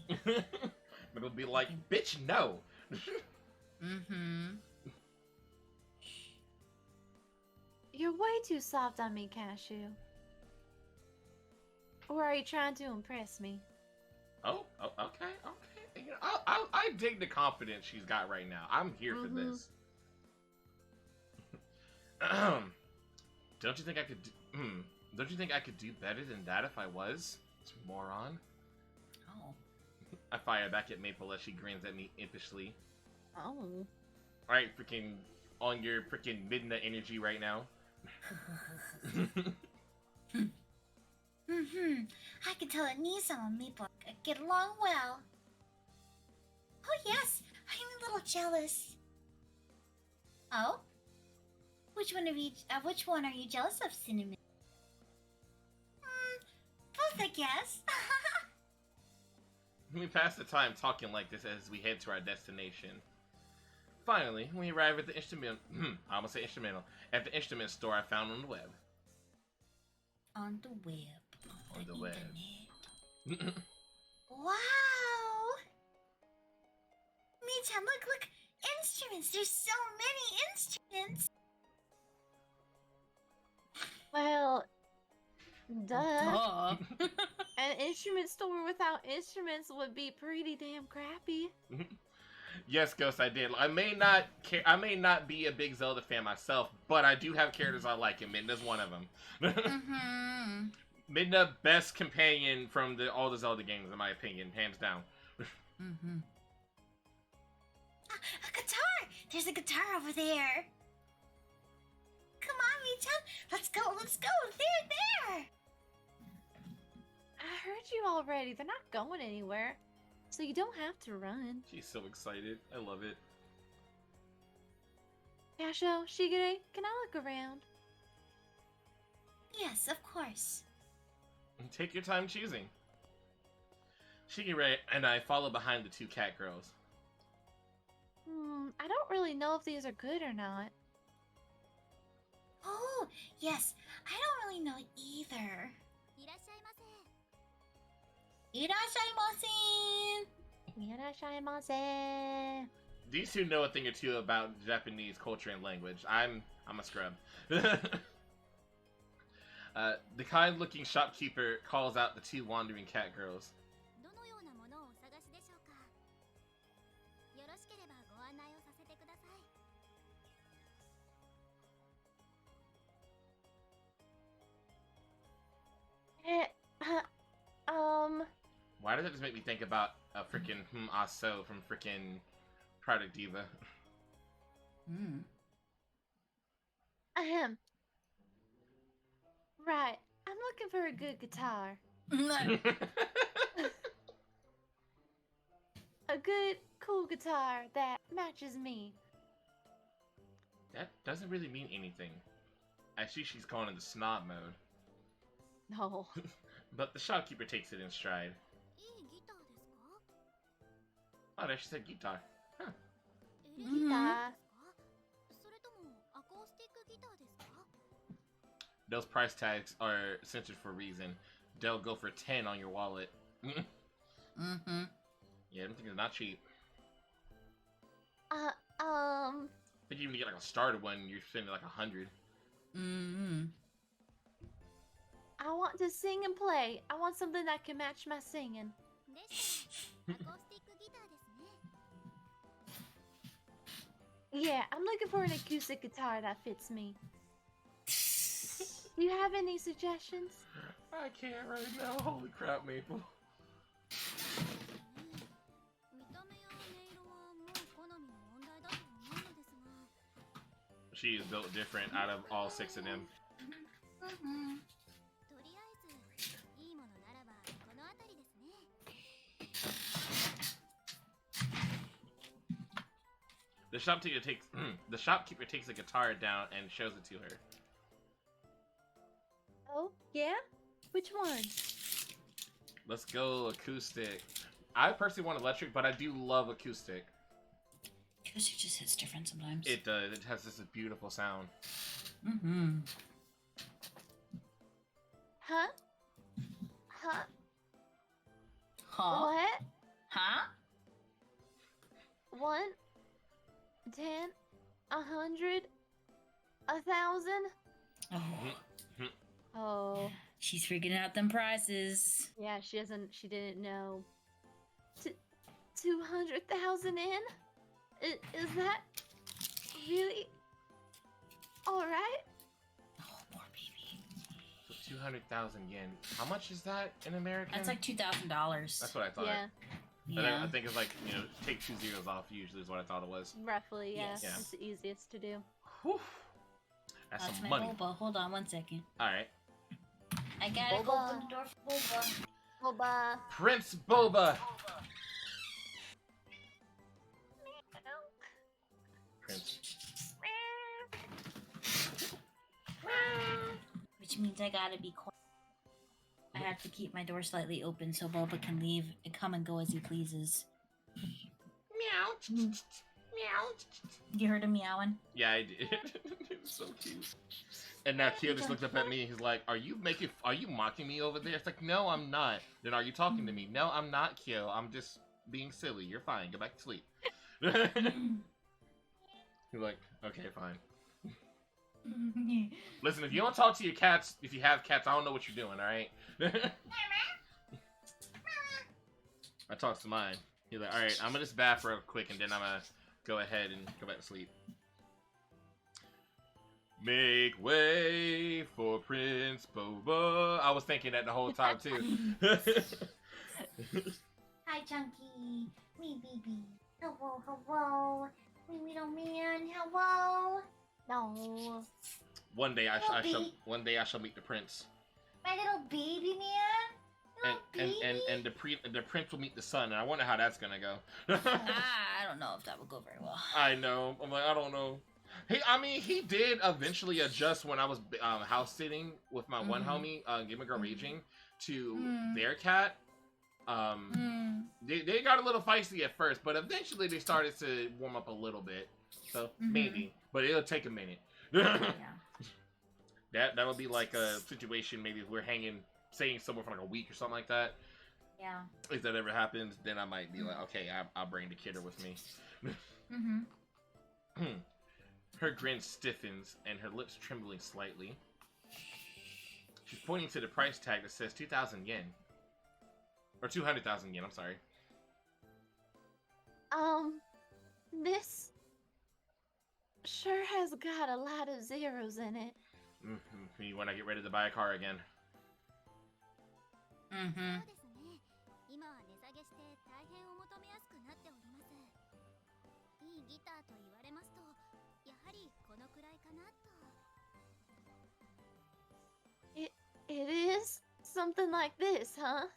It'll be like, bitch, no. Mm-hmm. You're way too soft on me, Cashew. Or are you trying to impress me? Oh, okay. You know, I dig the confidence she's got right now. I'm here for this. Don't you think I could? Don't you think I could do better than that if I was? Moron. Oh. I fire back at Maple as she grins at me impishly. Oh. Alright, freaking on your freaking midnight energy right now. I can tell that Nisa and Maple get along well. Oh yes, I'm a little jealous. Oh? Which one are you jealous of, Cinnamon? Both, I guess. We pass the time talking like this as we head to our destination. Finally, we arrive at the instrument. I almost say instrumental. At the instrument store I found on the web. On the web. On the web. internet. Wow! Michan, look! Instruments! There's so many instruments! Well, duh. Duh. An instrument store without instruments would be pretty damn crappy. Yes, Ghost, I did. I may not be a big Zelda fan myself, but I do have characters I like, and Midna's one of them. Mm-hmm. Midna, best companion from all the Zelda games, in my opinion, hands down. Mm-hmm. There's a guitar over there. Come on, Mii-chan. Let's go, let's go. There. I heard you already. They're not going anywhere. So you don't have to run. She's so excited. I love it. Kasho, Shigure, can I look around? Yes, of course. Take your time choosing. Shigure and I follow behind the two cat girls. I don't really know if these are good or not. Oh, yes. I don't really know either. Irashaimase. These two know a thing or two about Japanese culture and language. I'm a scrub. The kind-looking shopkeeper calls out the two wandering cat girls. Why does that just make me think about a freaking Aso from freaking Product Diva? Ahem. Right, I'm looking for a good guitar. A good, cool guitar that matches me. That doesn't really mean anything. I see she's going into snob mode. No. But the shopkeeper takes it in stride. Oh, there she said guitar. Huh. Guitar. Those price tags are censored for a reason. They'll go for 10 on your wallet. Yeah, them things are not cheap. I think even to get like a starter one, you're spending like 100. I want to sing and play. I want something that can match my singing. Yeah, I'm looking for an acoustic guitar that fits me. Do you have any suggestions? I can't right now. Holy crap, Maple. She is built different out of all 6 of them. The shopkeeper takes the guitar down and shows it to her. Oh, yeah? Which one? Let's go acoustic. I personally want electric, but I do love acoustic. Acoustic just hits different sometimes. It does. It has this beautiful sound. Huh? Huh? Huh? What? Huh? 1, 10, 100, 1,000? Oh, Oh, she's figuring out them prices. yeah, she didn't know. 200,000 in? Is that really alright? Oh, poor baby. So 200,000 yen. How much is that in American? That's like $2,000. That's what I thought. Yeah, But Yeah. I think it's like, take 2 zeros off usually is what I thought it was. roughly, yeah. Yes. Yeah. It's the easiest to do. Whew. That's That's some my money. boba. Hold on one second. Alright. I gotta go Boba. open the door for boba. Boba. Prince Boba! Prince. Which means I gotta be quiet. I have to keep my door slightly open so Boba can leave and come and go as he pleases. Meow. Meow. You heard him meowing? Yeah, I did. It was so cute. And now Kyo just looked up at me. He's like, "Are you mocking me over there?" It's like, "No, I'm not." Then are you talking to me? No, I'm not, Kyo. I'm just being silly. You're fine. Go back to sleep. He's like, "Okay, fine." Listen, if you don't talk to your cats, if you have cats, I don't know what you're doing. All right. I talk to mine. He's like, "All right, I'm gonna just bath real quick, and then I'm gonna go ahead and go back to sleep." Make way for Prince Boba. I was thinking that the whole time too. Hi, Chunky. Me, baby. Hello, hello. Me little man. No. One day I Little shall. bee. One day I shall meet the prince. My little baby man. And Little baby. and the prince will meet the sun, and I wonder how that's gonna go. I don't know if that would go very well. I know. I'm like, I don't know. He did eventually adjust when I was house sitting with my one homie, Gamer Girl Raging, to their cat. They got a little feisty at first, but eventually they started to warm up a little bit. So maybe, but it'll take a minute. Yeah. That would be like a situation. Maybe if we're staying somewhere for like a week or something like that. Yeah. If that ever happens, then I might be like, okay, I'll bring the kidder with me. Her grin stiffens and her lips trembling slightly. She's pointing to the price tag that says 2,000 yen. Or 200,000 yen, I'm sorry. This sure has got a lot of zeros in it. You want to get ready to buy a car again? そうですね。今は値下げして大変お求めやすくなっております。いいギターと言われますと、やはりこのくらいかなと。It is something like this, huh?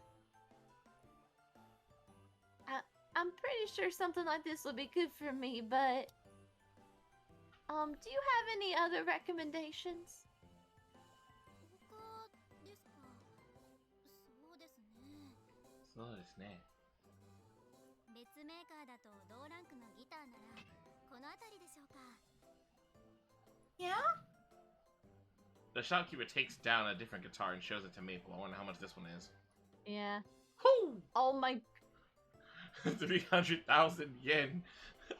I'm pretty sure something like this will be good for me, but do you have any other recommendations? 他ですか。そうですね。そうですね。別メーカーだと同ランクのギターならこの辺りでしょうか。 Yeah? The shopkeeper takes down a different guitar and shows it to Maple. I wonder how much this one is. Yeah. Whoo! Oh my... 300,000 yen.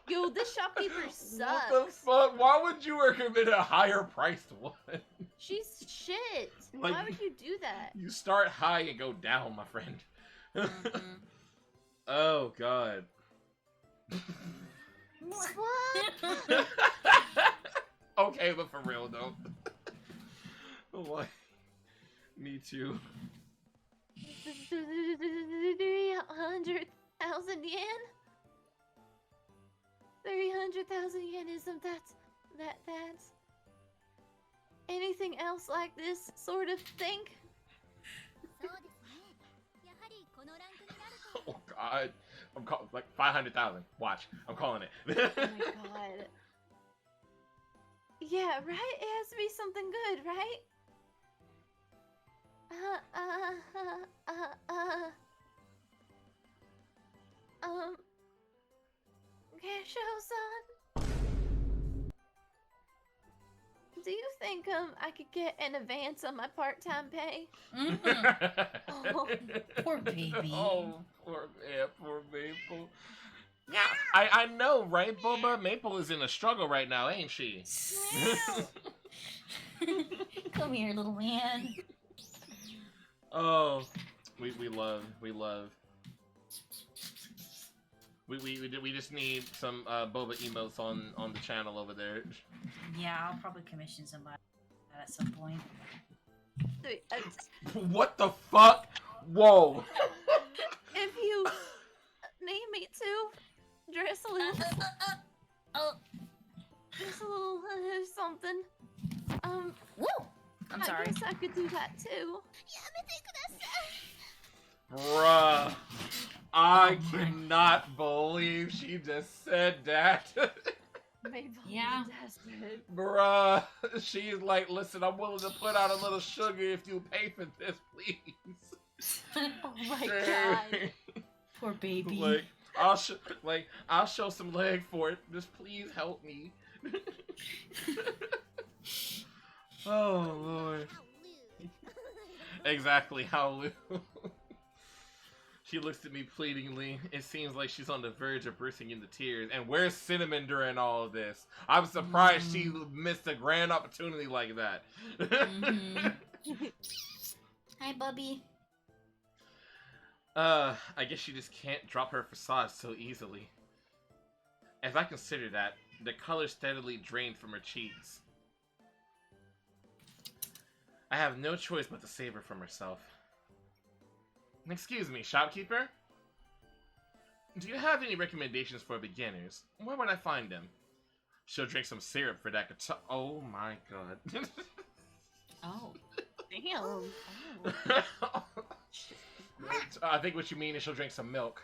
Yo, this shopkeeper sucks. What the fuck? Why would you recommend a higher priced one? She's shit. Like, Why would you do that? You start high and go down, my friend. Oh, God. What? Okay, but for real, though. What? Me too. 300,000 yen? 300,000 yen isn't that's anything else like this sort of thing? そうですね。やはりこのランクになると。 Oh, God. I'm calling, like, 500,000. Watch. I'm calling it. Oh my god. Yeah, right? It has to be something good, right? Casho-san? Do you think, I could get an advance on my part-time pay? Oh, Poor baby. Oh, poor Maple. Yeah, I know, right, Boba? Maple is in a struggle right now, ain't she? Come here, little man. Oh, we love. We just need some Boba emotes on the channel over there. Yeah, I'll probably commission somebody at some point. Wait, What the fuck? Whoa. if you need me to dress a little, Oh, dress a little something, woo! I'm sorry. I guess I could do that too. Bruh. I cannot believe she just said that. Maybe Yeah. desperate. Bruh. She's like, listen, I'm willing to put out a little sugar if you pay for this, please. Oh my god. Poor baby. Like, I'll show some leg for it. Just please help me. Oh Lord. Exactly, Howloo. She looks at me pleadingly. It seems like she's on the verge of bursting into tears. And where's Cinnamon during all of this? I'm surprised she missed a grand opportunity like that. Hi, Bubby. I guess she just can't drop her facade so easily. As I consider that, the color steadily drained from her cheeks. I have no choice but to save her from herself. Excuse me, shopkeeper? Do you have any recommendations for beginners? Where would I find them? She'll drink some syrup for that guitar. Oh my god. Oh. Damn. Oh. I think what you mean is she'll drink some milk.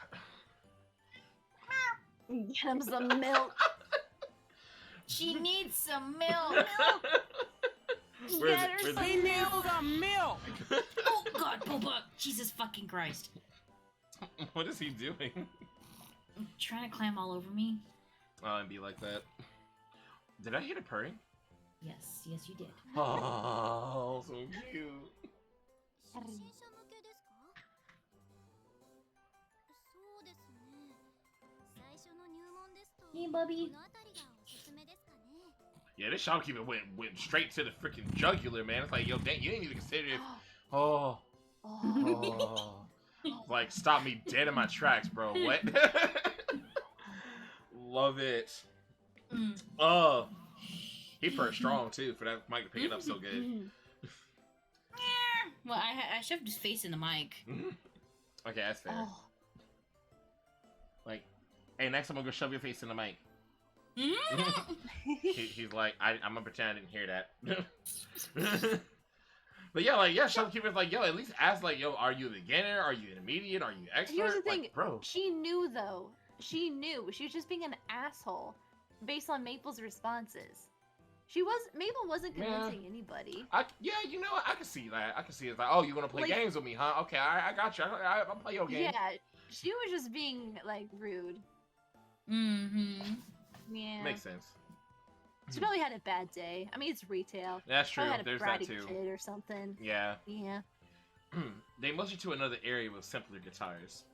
Get him some milk. She needs some milk. Where is Get it? her Where is some it? milk. Some milk! Oh god, Boba! Jesus fucking Christ. What is he doing? Trying to climb all over me? Oh, and be like that. Did I hear the purring? Yes, yes you did. Oh, so cute. 初心者向けですか？そうですね。最初の入門ですと、 Hey, Bubby. この辺りがおすすめですかね。 Yeah, this shopkeeper went straight to the freaking jugular, man. It's like, yo, dang, you didn't even consider it. Oh. Oh. Like, stop me dead in my tracks, bro. What? Love it. Mm. Oh. He purred strong, too, for that mic to pick it up so good. Well, I shoved his face in the mic. Okay, that's fair. Oh. Like, hey, next time I'm gonna shove your face in the mic. Mm. He's like, I'm gonna pretend I didn't hear that. But yeah, like, yeah, shopkeeper's like, yo, at least ask, like, yo, are you a beginner? Are you intermediate? Are you expert? Here's the thing, like, bro. She knew though. She knew. She was just being an asshole based on Maple's responses. Maple wasn't Man. convincing anybody. Yeah, you know what? I can see that. I can see it's like, oh, you want to play Like- games with me, huh? Okay, I got you. I'll play your game. Yeah, she was just being like rude. Mm-hmm. Yeah. Makes sense. She probably had a bad day. I mean, it's retail. That's true. Probably had a There's that bratty too. kid or something. Yeah. Yeah. They moved you to another area with simpler guitars.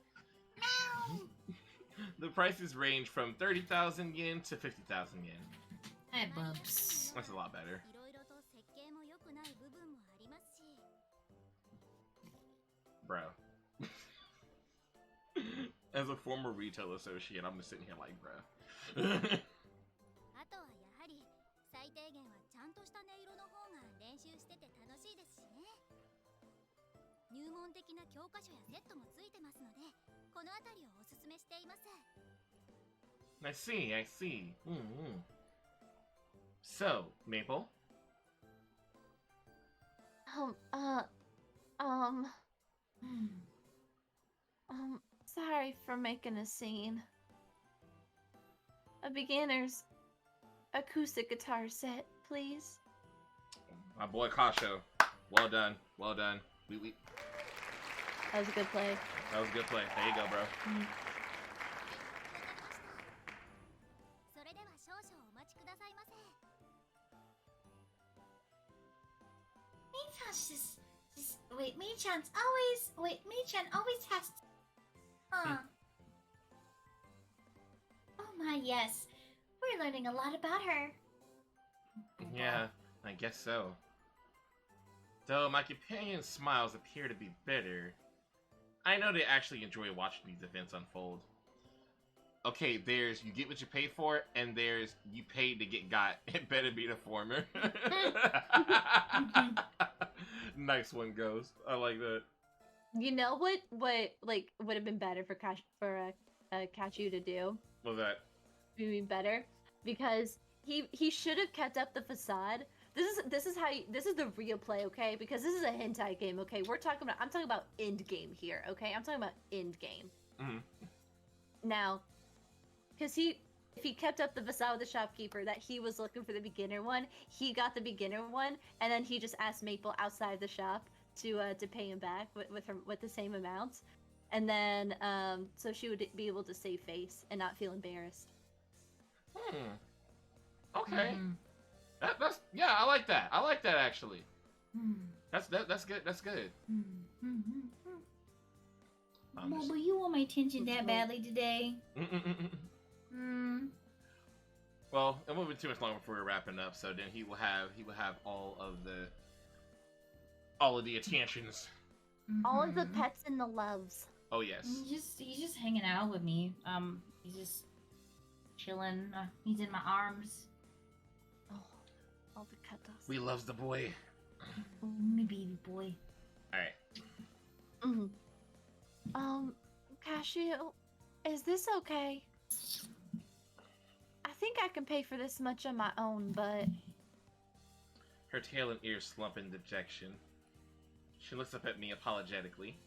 The prices range from 30,000 yen to 50,000 yen. Hi, Bubs. That's a lot better. いろいろと設計も良くない部分もありますし、 Bro. As a former retail associate, I'm just sitting here like, bro. あとはやはり最低限はちゃんとした音色の方が練習してて楽しいですしね。入門的な教科書やセットもついてますので、この辺りをおすすめしています。 I see, I see. So, Maple? Sorry for making a scene. A beginner's acoustic guitar set, please. My boy Kasho. Well done. Well done. We That was a good play. That was a good play. There you go, bro. それでは少々お待ちくださいませ。 Mei-chan always has to... Huh. Oh my, yes. We're learning a lot about her. Yeah, I guess so. Though my companion's smiles appear to be bitter, I know they actually enjoy watching these events unfold. Okay, there's you get what you pay for, and there's you paid to get got. It better be the former. Nice one, Ghost. I like that. You know what like would have been better for Kachu to do? What was that? Would be better because he should have kept up the facade. This is the real play, okay? Because this is a hentai game, okay? I'm talking about end game here, okay? I'm talking about end game. Now, because if he kept up the facade with the shopkeeper that he was looking for the beginner one, he got the beginner one, and then he just asked Maple outside the shop to pay him back with the same amounts, and then so she would be able to save face and not feel embarrassed. Okay. That's yeah, I like that. I like that actually. That's good. That's good. Boba, you want my attention that badly today? Well, it won't be too much longer before we're wrapping up. So then he will have all of the attentions. All of the pets and the loves. Oh yes. He's just hanging out with me. He's just chilling. He's in my arms. Oh, all the katas. We loves the boy. Oh, my baby boy. All right. Cashew, is this okay? I think I can pay for this much on my own, but Her tail and ears slump in dejection. She looks up at me apologetically.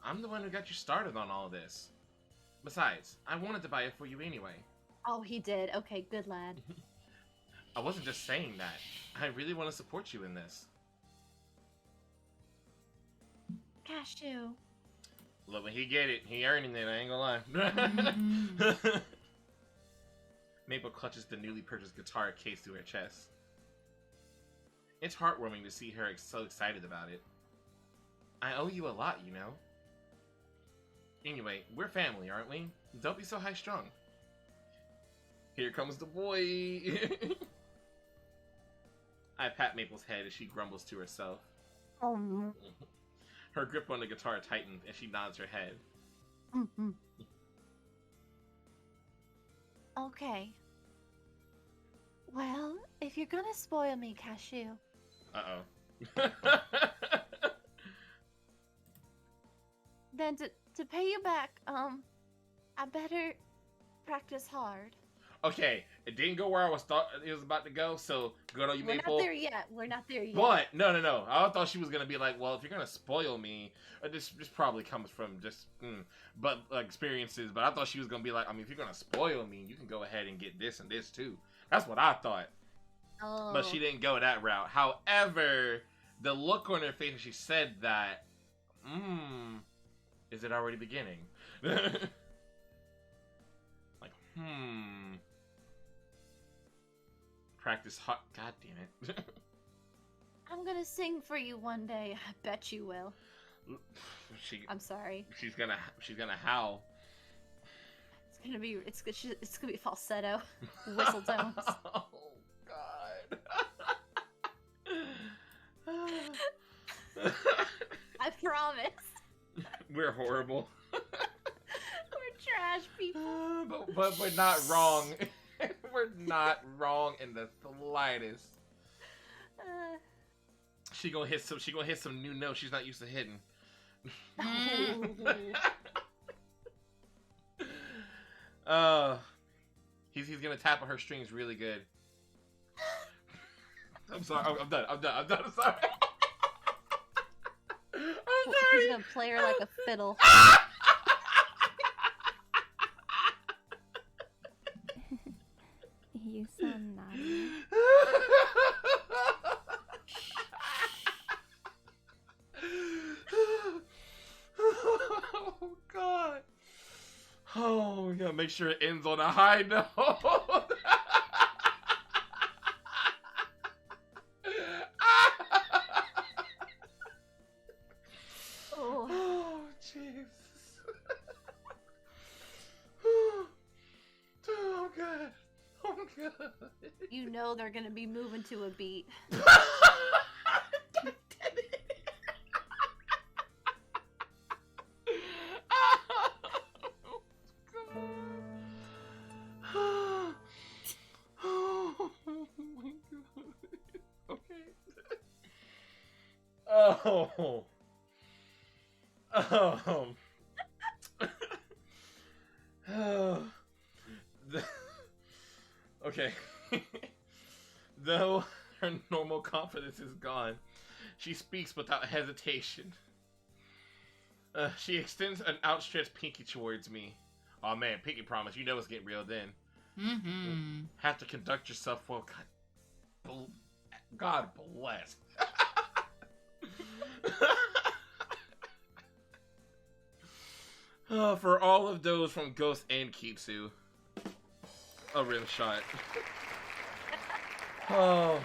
I'm the one who got you started on all this. Besides, I wanted to buy it for you anyway. oh, he did. Okay, good lad. I wasn't just saying that. I really want to support you in this. Cashew. Look, when he get it, he earning it, I ain't gonna lie. Mhm. Maple clutches the newly purchased guitar case to her chest. It's heartwarming to see her so excited about it. I owe you a lot, you know. Anyway, we're family, aren't we? Don't be so high-strung. Here comes the boy! I pat Maple's head as she grumbles to herself. Oh. Her grip on the guitar tightens and she nods her head. Mm-hmm. Okay. Well, if you're gonna spoil me, Cashew, Uh-oh. then to pay you back, I better practice hard. Okay, it didn't go where I thought it was about to go, so good on you, We're Maple. not there yet. We're not there yet. But no. I thought she was gonna be like, well, if you're gonna spoil me, this probably comes from just but experiences. But I thought she was gonna be like, I mean, if you're gonna spoil me, you can go ahead and get this and this too. That's what I thought. Oh. But she didn't go that route. However, the look on her face when she said that, is it already beginning? Like, practice hot. God damn it. I'm gonna sing for you one day. I bet you will. I'm sorry. She's gonna howl. It's gonna be falsetto, whistle tones. Oh God. I promise. We're horrible. We're trash people. But we're not wrong. We're not wrong in the slightest. She gonna hit some new notes she's not used to hitting. He's gonna tap on her strings really good. I'm sorry. I'm done. I'm sorry. I'm sorry. He's gonna play her like a fiddle. You so naughty. Oh God. Oh, we gotta make sure it ends on a high note. Oh, Jesus. Oh, God. Oh, God. You know they're gonna be moving to a beat. Oh. Okay. Though her normal confidence is gone, she speaks without hesitation. She extends an outstretched pinky towards me. Oh man, pinky promise, you know it's getting real then. Mm-hmm. Have to conduct yourself well. God bless. For all of those from Ghost and Kitsu. A rim shot. Oh.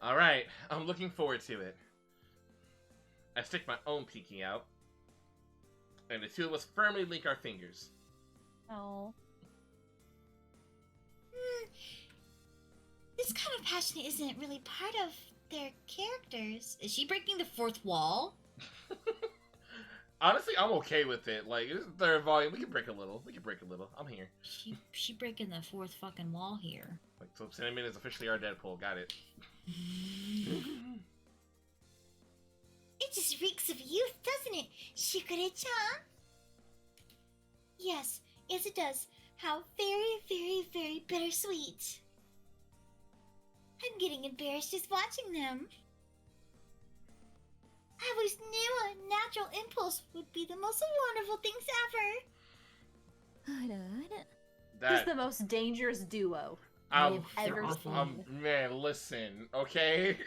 Alright, I'm looking forward to it. I stick my own pinky out, and the two of us firmly link our fingers. Oh. This kind of passion isn't really part of their characters. Is she breaking the fourth wall? Honestly, I'm okay with it. Like, this is the third volume. We can break a little. I'm here. She breaking the fourth fucking wall here. Like, so Cinnamon is officially our Deadpool. Got it. It just reeks of youth, doesn't it, Shikure-chan? yes, yes it does. How very, very, very bittersweet. I'm getting embarrassed just watching them. I always knew a natural impulse would be the most wonderful things ever. He's the most dangerous duo I'm, I've ever seen. man, listen, okay?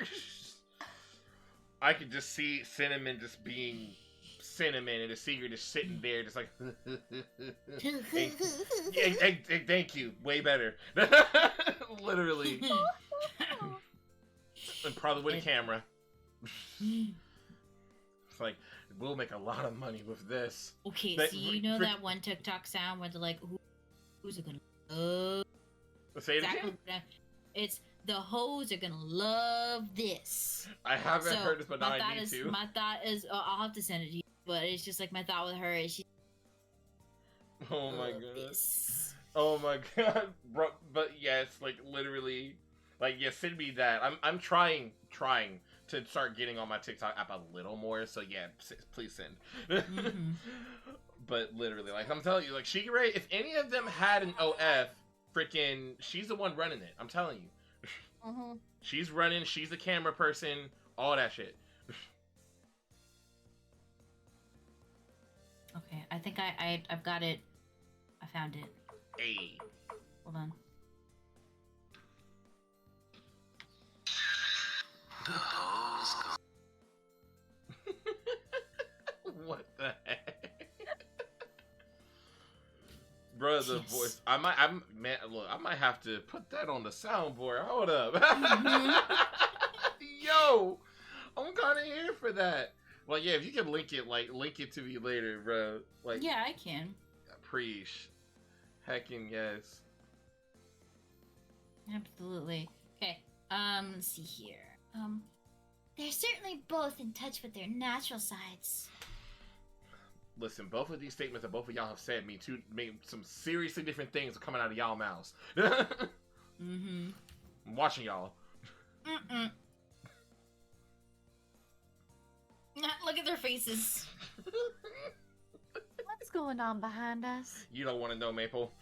I could just see Cinnamon just being Cinnamon, and the Seeger just sitting there, just like, thank you, way better. Literally. And probably with a camera. It's like, we'll make a lot of money with this. Okay, But so you know that one TikTok sound where they're like, who's it gonna love? Say it again? It's the hoes are gonna love this. I haven't heard this, but now I need to. My thought is, I'll have to send it to you, but it's just like my thought with her is she. Oh my god. This. Oh my god, bro. But yes, like literally, like yeah, send me that. I'm trying to start getting on my TikTok app a little more. So yeah, please send. Mm-hmm. But literally, like I'm telling you, like Shigure, if any of them had an OF, freaking, she's the one running it. I'm telling you. Mm-hmm. She's running. She's the camera person. All that shit. Okay, I think I've got it. I found it. Hey. Hold on. What the heck? Bro, the voice. I might have to put that on the soundboard. Hold up. Yo, I'm kind of here for that. Well, yeah, if you can link it to me later, bro. Like, Yeah, I can. Preach. Heckin' yes. Absolutely. Okay. Let's see here. They're certainly both in touch with their natural sides. Listen, both of these statements that both of y'all have said mean some seriously different things are coming out of y'all mouths. Mm-hmm. I'm watching y'all. Mm-mm. Look at their faces. What's going on behind us? You don't want to know, Maple.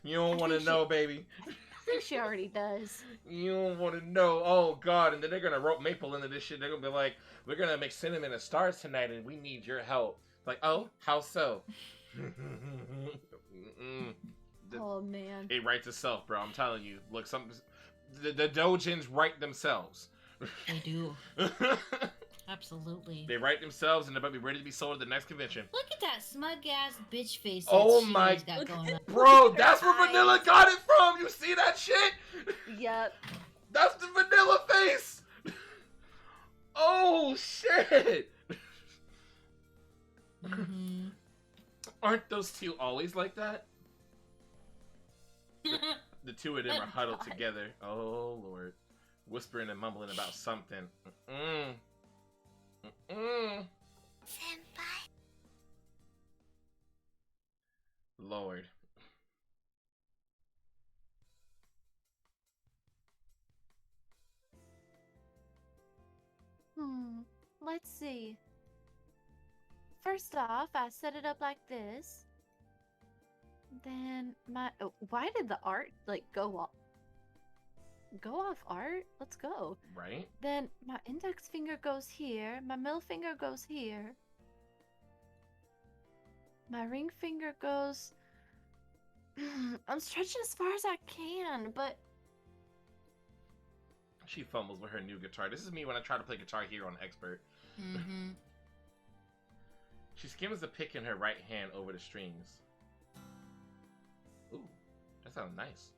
You don't want to know, baby. I think she already does. You don't want to know. Oh, God. And then they're going to rope Maple into this shit. They're going to be like, we're going to make Cinnamon a star tonight, and we need your help. Like, oh, how so? Oh, man. It writes itself, bro. I'm telling you. Look, the Dojins write themselves. They do. Absolutely. They write themselves, and they're about to be ready to be sold at the next convention. Look at that smug ass bitch face. Oh my got going on. Bro, that's where Vanilla got it from. You see that shit? Yep. That's the Vanilla face. Oh shit. Mm-hmm. Aren't those two always like that? The two of them are huddled together. Oh lord, whispering and mumbling about something. Senpai. Lord. Let's see. First off, I set it up like this. Then why did the art go off? Go off art? Let's go. Right? Then my index finger goes here. My middle finger goes here. My ring finger goes. I'm stretching as far as I can, but She fumbles with her new guitar. This is me when I try to play Guitar Hero on Expert. Mm-hmm. She skims the pick in her right hand over the strings. Ooh, that sounds nice.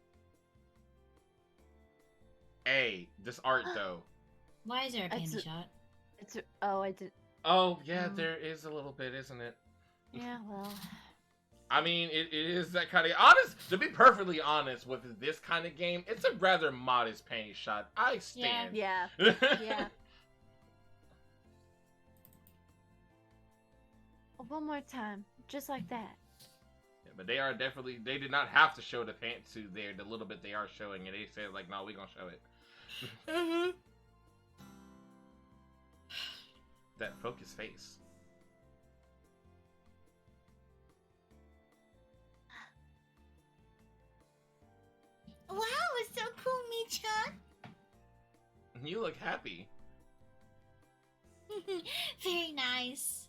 Hey, this art though. Why is there a panty shot? I did. Oh, yeah, there is a little bit, isn't it? Yeah, well. I mean, it is that kind of... Honest, to be perfectly honest with this kind of game, it's a rather modest panty shot. I stand. Yeah. Yeah. One more time. Just like that. Yeah, but they are definitely... They did not have to show the pantsuit there. The little bit they are showing it. They said, like, no, we're gonna show it. Mm-hmm. That focused face. You look happy. Very nice.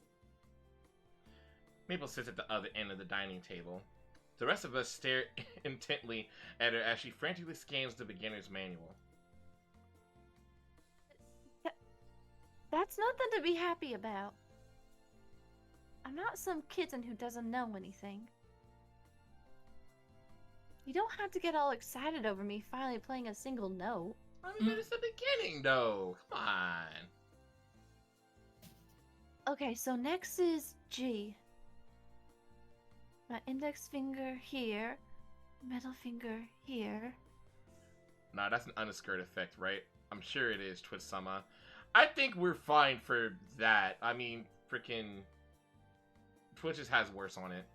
Maple sits at the other end of the dining table. The rest of us stare intently at her as she frantically scans the beginner's manual. That's nothing to be happy about. I'm not some kitten who doesn't know anything. You don't have to get all excited over me finally playing a single note. I mean, but it's the beginning, though. Come on. Okay, so next is G. My index finger here, middle finger here. Nah, that's an underskirt effect, right? I'm sure it is, Twist-sama. I think we're fine for that. I mean, freaking Twitch just has worse on it.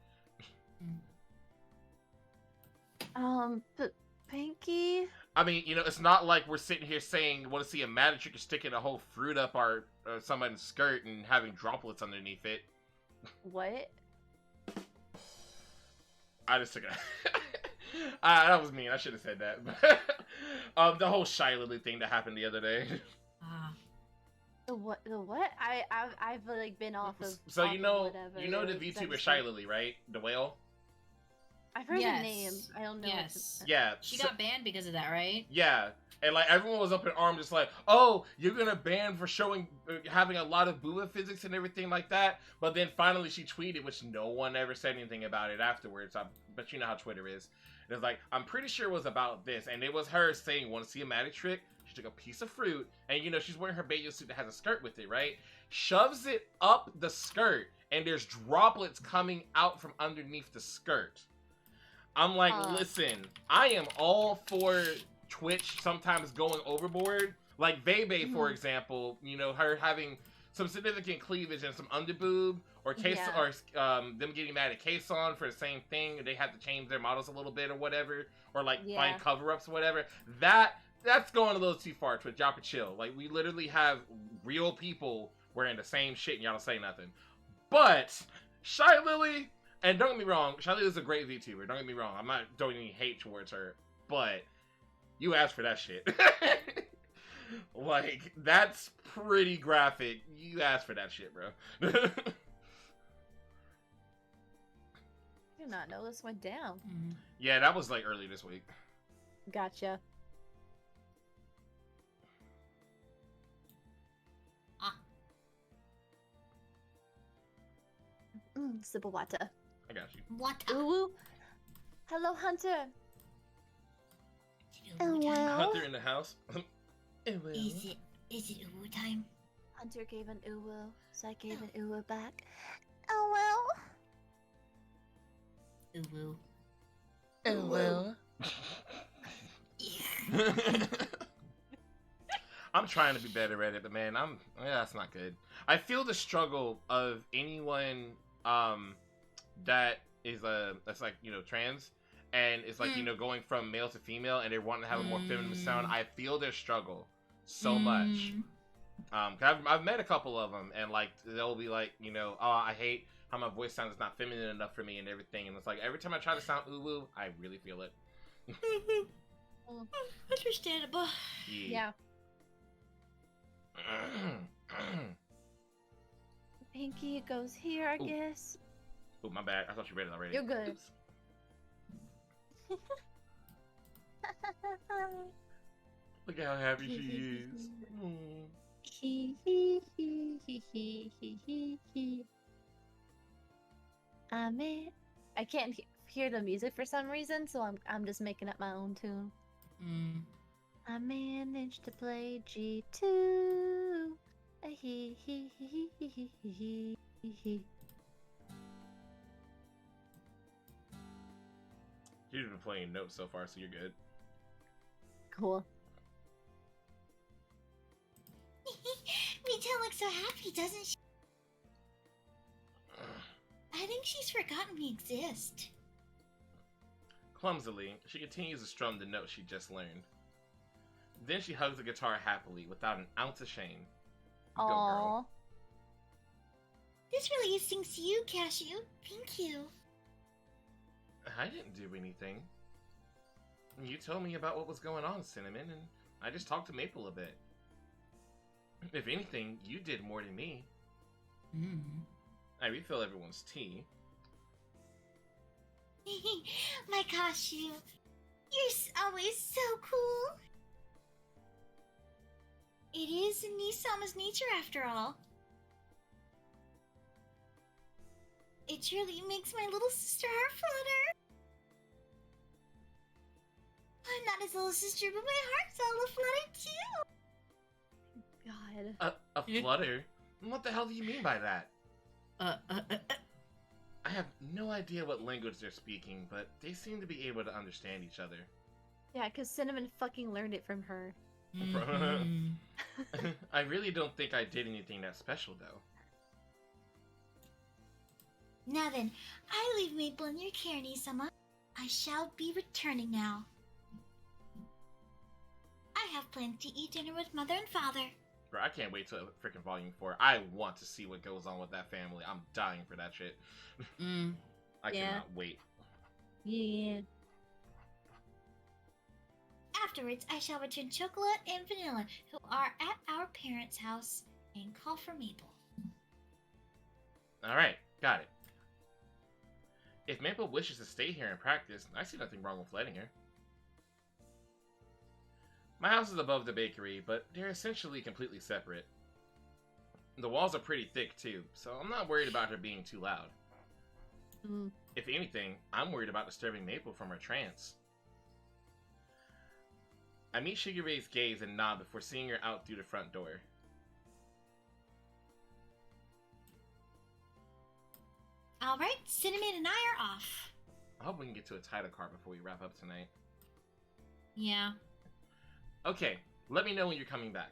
But Pinky? I mean, you know, it's not like we're sitting here saying, want to see a magic trick or sticking a whole fruit up our somebody's skirt and having droplets underneath it. What? I just took it. That was mean. I should have said that. The whole Shy Lily thing that happened the other day. The what? The what? I've like been off of. So off you of know whatever the VTuber sex Shy thing. Lily, right? The whale. I've heard Yes. the name. I don't know. Yes. Yeah. She so- got banned because of that, right? Yeah, and like everyone was up in arms, just like, "Oh, you're gonna ban for showing having a lot of booba physics and everything like that." But then finally, she tweeted, which no one ever said anything about it afterwards. But you know how Twitter is. It was like, I'm pretty sure it was about this, and it was her saying, "Want to see a magic trick?" She took a piece of fruit, and you know she's wearing her bathing suit that has a skirt with it, right? Shoves it up the skirt, and there's droplets coming out from underneath the skirt. I'm like, listen, I am all for Twitch sometimes going overboard. Like Bebe, for example, you know, her having some significant cleavage and some underboob, or case, Yeah. or them getting mad at Kason for the same thing. They have to change their models a little bit or whatever, or like Yeah. find cover-ups or whatever. That's going a little too far, Twitch. Y'all can chill. Like, we literally have real people wearing the same shit and y'all don't say nothing. But Shy Lily. And don't get me wrong, Shy Lily is a great VTuber. Don't get me wrong. I'm not throwing any hate towards her. But you asked for that shit. Like, that's pretty graphic. You asked for that shit, bro. I did not know this went down. Yeah, that was like early this week. Gotcha. Sip of water. I got you. What? Ooh. Hello, Hunter. Uwu time? Hunter in the house. Well. Is it uwu time? Hunter gave an uwu, so I gave an uwu back. Oh Uwu. Well. I'm trying to be better at it, but man, that's not good. I feel the struggle of anyone that is that's like, you know, trans and it's like, you know, going from male to female and they're wanting to have a more feminine sound. I feel their struggle so much. 'Cause I've met a couple of them and like they'll be like, you know, oh, I hate how my voice sounds not feminine enough for me and everything, and it's like every time I try to sound uwu, I really feel it. Understandable. yeah. Pinky goes here, I Ooh. guess. Oh, my bad. I thought you read it already. You're good. Oops. Look at how happy she is. Mm. I can't hear the music for some reason, so I'm just making up my own tune. I managed to play G2. You've been playing notes so far, so you're good. Cool. Mita looks so happy, doesn't she? I think she's forgotten we exist. Clumsily, she continues to strum the note she just learned. Then she hugs the guitar happily, without an ounce of shame. Go, girl. Aww. This really is thanks to you, Cashew. Thank you. I didn't do anything. You told me about what was going on, Cinnamon, and I just talked to Maple a bit. If anything, you did more than me. Mm. I refill everyone's tea. My gosh, you're always so cool. It is in Nisama's nature, after all. It truly makes my little sister heart flutter. I'm not his little sister, but my heart's all a flutter too. God. A flutter? What the hell do you mean by that? I have no idea what language they're speaking, but they seem to be able to understand each other. Yeah, because Cinnamon fucking learned it from her. Mhm. I really don't think I did anything that special, though. Now then, I leave Maple in your care, Nisama. I shall be returning now. I have planned to eat dinner with Mother and Father. Bro, I can't wait till freaking Volume 4. I want to see what goes on with that family. I'm dying for that shit. Mm. I Yeah. cannot wait. Yeah. Afterwards, I shall return Chocolate and Vanilla, who are at our parents' house, and call for Maple. Alright, got it. If Maple wishes to stay here and practice, I see nothing wrong with letting her. My house is above the bakery, but they're essentially completely separate. The walls are pretty thick too, so I'm not worried about her being too loud. Mm. If anything, I'm worried about disturbing Maple from her trance. I meet Shigure's gaze and nod before seeing her out through the front door. Alright, Cinnamon and I are off. I hope we can get to a title card before we wrap up tonight. Yeah. Okay, let me know when you're coming back.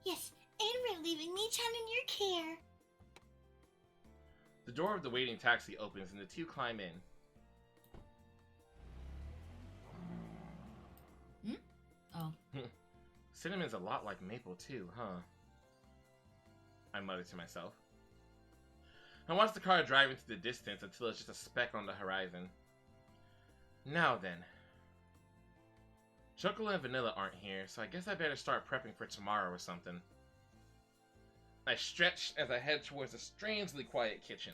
Yes, and we're leaving Mii-chan in your care. The door of the waiting taxi opens and the two climb in. Oh. Cinnamon's a lot like Maple too, huh? I muttered to myself. I watched the car drive into the distance until it's just a speck on the horizon. Now then. Chocolate and Vanilla aren't here, so I guess I better start prepping for tomorrow or something. I stretch as I head towards a strangely quiet kitchen.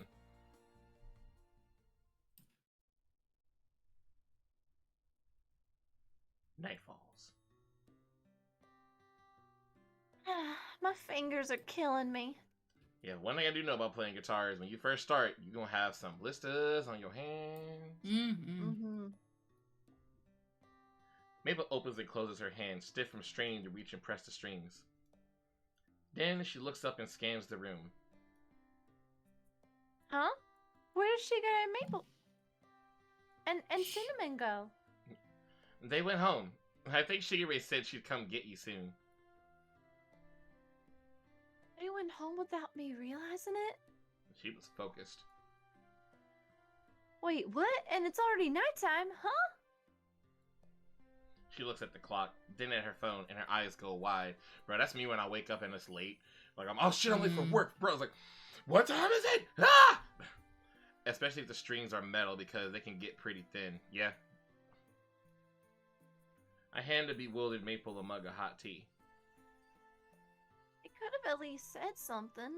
Night falls. My fingers are killing me. Yeah, one thing I do know about playing guitar is when you first start, you're gonna have some blisters on your hands. Mm-hmm. Mm-hmm. Maple opens and closes her hand, stiff from straining to reach and press the strings. Then she looks up and scans the room. Huh? Where did Sugar and Maple and Cinnamon go? They went home. I think Shigure said she'd come get you soon. They went home without me realizing it? She was focused. Wait, what? And it's already nighttime, huh? She looks at the clock, then at her phone, and her eyes go wide. Bro, that's me when I wake up and it's late. Like, oh shit, I'm late for work. Bro, I was like, what time is it? Ah! Especially if the strings are metal because they can get pretty thin. Yeah. I hand the bewildered Maple a mug of hot tea. It could have at least said something.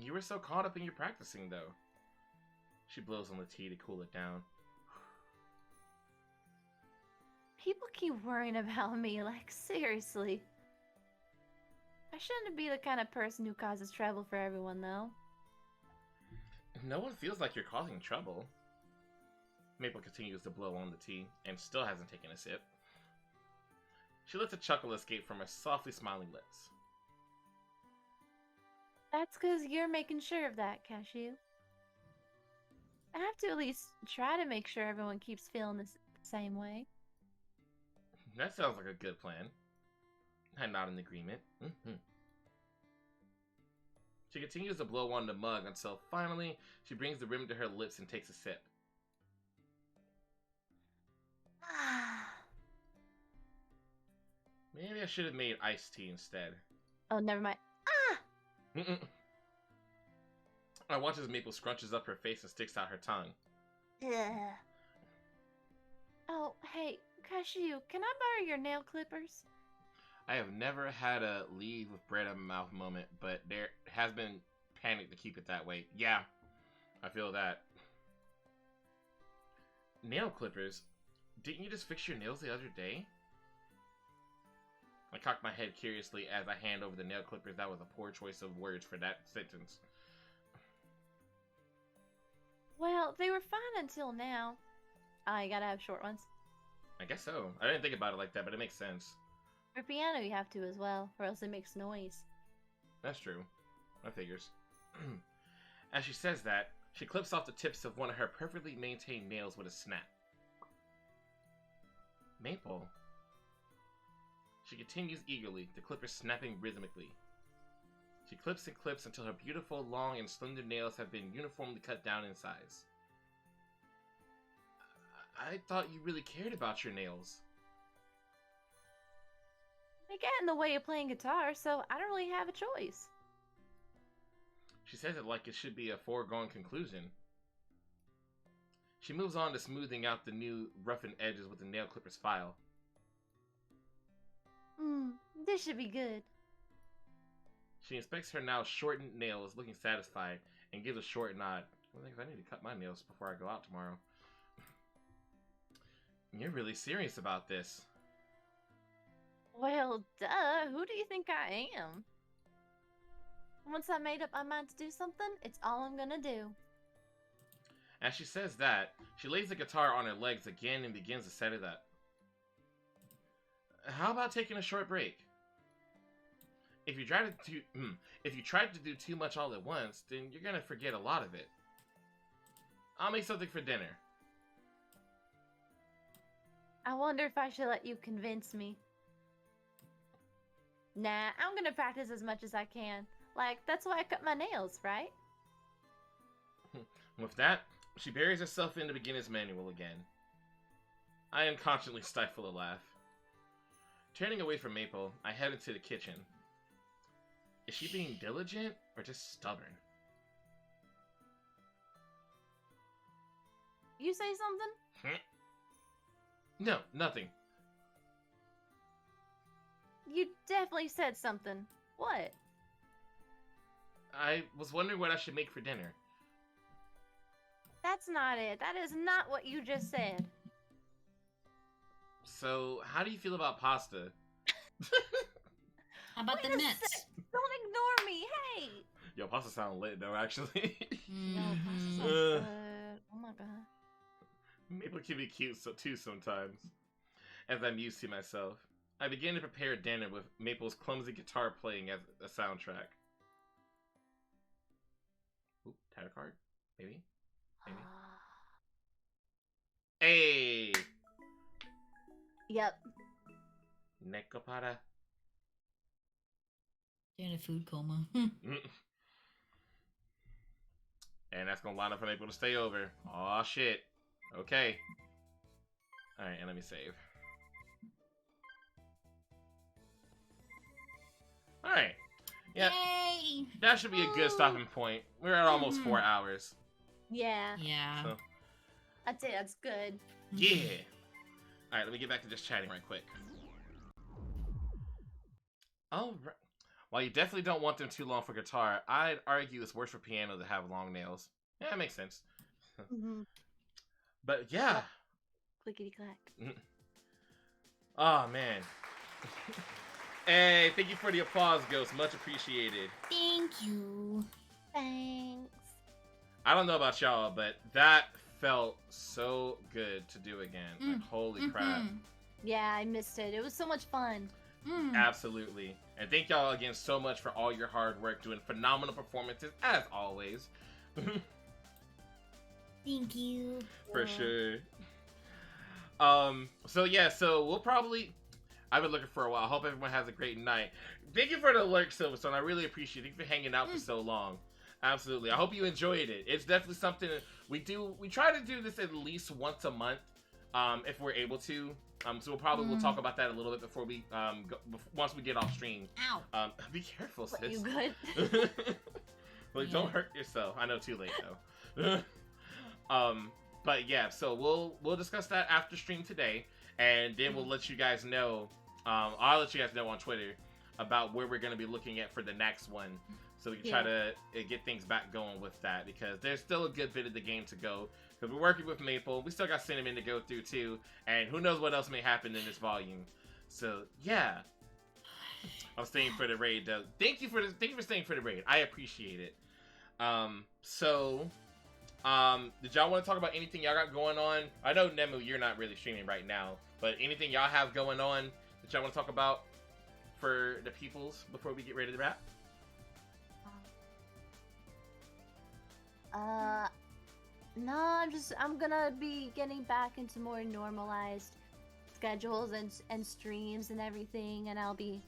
You were so caught up in your practicing, though. She blows on the tea to cool it down. People keep worrying about me, like, seriously. I shouldn't be the kind of person who causes trouble for everyone, though. No one feels like you're causing trouble. Maple continues to blow on the tea, and still hasn't taken a sip. She lets a chuckle escape from her softly smiling lips. That's because you're making sure of that, Cashew. I have to at least try to make sure everyone keeps feeling the same way. That sounds like a good plan. I nod in agreement. She continues to blow on the mug until finally she brings the rim to her lips and takes a sip. Maybe I should have made iced tea instead. Oh, never mind. I watch as Maple scrunches up her face and sticks out her tongue. Ugh. Oh, hey, Cashew, can I borrow your nail clippers? I have never had a leave with bread in my mouth moment, but there has been panic to keep it that way. Yeah, I feel that. Nail clippers? Didn't you just fix your nails the other day? I cocked my head curiously as I hand over the nail clippers. That was a poor choice of words for that sentence. Well, they were fine until now. You gotta have short ones. I guess so. I didn't think about it like that, but it makes sense. For piano, you have to as well, or else it makes noise. That's true. That figures. As she says that, she clips off the tips of one of her perfectly maintained nails with a snap. Maple. She continues eagerly, the clippers snapping rhythmically. She clips and clips until her beautiful, long, and slender nails have been uniformly cut down in size. I thought you really cared about your nails. They get in the way of playing guitar, so I don't really have a choice. She says it like it should be a foregone conclusion. She moves on to smoothing out the new roughened edges with the nail clipper's file. This should be good. She inspects her now shortened nails, looking satisfied, and gives a short nod. Well, I need to cut my nails before I go out tomorrow. You're really serious about this. Well, duh. Who do you think I am? Once I made up my mind to do something, it's all I'm gonna do. As she says that, she lays the guitar on her legs again and begins to set it up. How about taking a short break? If you try to do too much all at once, then you're gonna forget a lot of it. I'll make something for dinner. I wonder if I should let you convince me. Nah, I'm gonna practice as much as I can. Like, that's why I cut my nails, right? With that, she buries herself in the beginner's manual again. I unconsciously stifle a laugh. Turning away from Maple, I head into the kitchen. Is she being diligent or just stubborn? You say something? No, nothing. You definitely said something. What? I was wondering what I should make for dinner. That's not it. That is not what you just said. So, how do you feel about pasta? How about Wait the a nuts? sec. Don't ignore me. Hey. Yo, pasta sound lit though, actually. No, Mhm. so good. Oh my god. Maple can be cute too sometimes, as I'm used to myself. I begin to prepare dinner with Maple's clumsy guitar playing as a soundtrack. Oop, title card? Maybe? Maybe. Hey! Yep. Nekopara. They're in a food coma. And that's gonna line up for Maple to stay over. Aw, shit. Okay. Alright, and let me save. Alright. Yeah, Yay! that should be a good stopping point. We're at almost 4 hours. Yeah. Yeah. So, I'd say that's good. yeah. Alright, let me get back to just chatting right quick. Alright. While you definitely don't want them too long for guitar, I'd argue it's worse for piano to have long nails. Yeah, that makes sense. Mm-hmm. But yeah. Clickety clack. Oh, man. Hey, thank you for the applause, Ghost. Much appreciated. Thank you. Thanks. I don't know about y'all, but that felt so good to do again. Like, holy crap. Yeah, I missed it. It was so much fun. Absolutely. And thank y'all again so much for all your hard work, doing phenomenal performances, as always. Thank you. For sure. So yeah, so we'll probably... I've been looking for a while. I hope everyone has a great night. Thank you for the alert, Silverstone. I really appreciate it. Thank you for hanging out for so long. Absolutely. I hope you enjoyed it. It's definitely something we try to do this at least once a month, if we're able to. So we'll talk about that a little bit before we once we get off stream. Ow. Be careful, sis. Are you good? Like, don't hurt yourself. I know, too late though. But yeah, so we'll discuss that after stream today, and then we'll let you guys know. I'll let you guys know on Twitter about where we're gonna be looking at for the next one, so we can try to get things back going with that, because there's still a good bit of the game to go. Because we're working with Maple, we still got Cinnamon to go through too, and who knows what else may happen in this volume. So yeah, I'm staying for the raid though. Thank you for staying for the raid. I appreciate it. Did y'all want to talk about anything y'all got going on? I know Nemu, you're not really streaming right now, but anything y'all have going on that y'all want to talk about for the peoples before we get ready to wrap? No, I'm gonna be getting back into more normalized schedules and streams and everything, and I'll be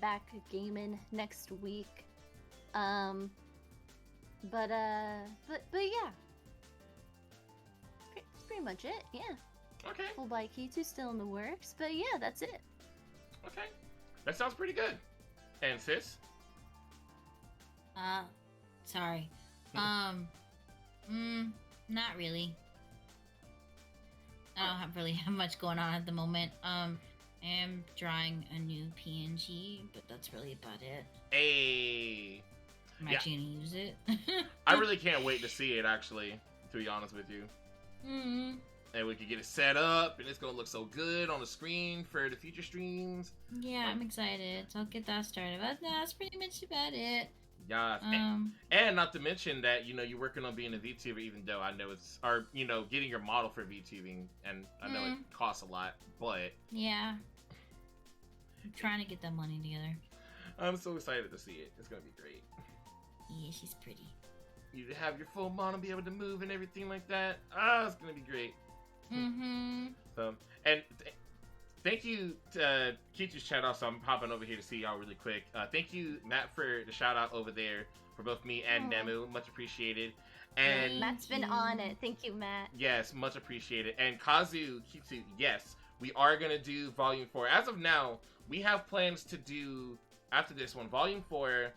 back gaming next week. But yeah. That's pretty much it, yeah. Okay. Full bike K2 still in the works, but yeah, that's it. Okay. That sounds pretty good. And sis? Sorry. Not really. I don't really have much going on at the moment. I am drawing a new PNG, but that's really about it. Hey. I'm actually gonna use it. I really can't wait to see it, actually, to be honest with you. Mm-hmm. And we can get it set up, and it's gonna look so good on the screen for the future streams. Yeah, I'm excited. So I'll get that started. But that's pretty much about it. Yeah, and not to mention that, you know, you're working on being a VTuber, even though I know it's, or, you know, getting your model for VTubing, and I know it costs a lot, but... Yeah. I'm trying to get that money together. I'm so excited to see it. It's gonna be great. Yeah, she's pretty. You to have your full model, be able to move and everything like that. Ah, it's gonna be great. Mm-hmm. So, and... Thank you to Kichu's chat. Also, I'm hopping over here to see y'all really quick. Thank you, Matt, for the shout out over there for both me and Nemu. Much appreciated. And Matt's been on it. Thank you, Matt. yes, much appreciated. And Kazu Kitsu, yes, we are gonna do Volume 4. As of now, we have plans to do after this one, Volume 4.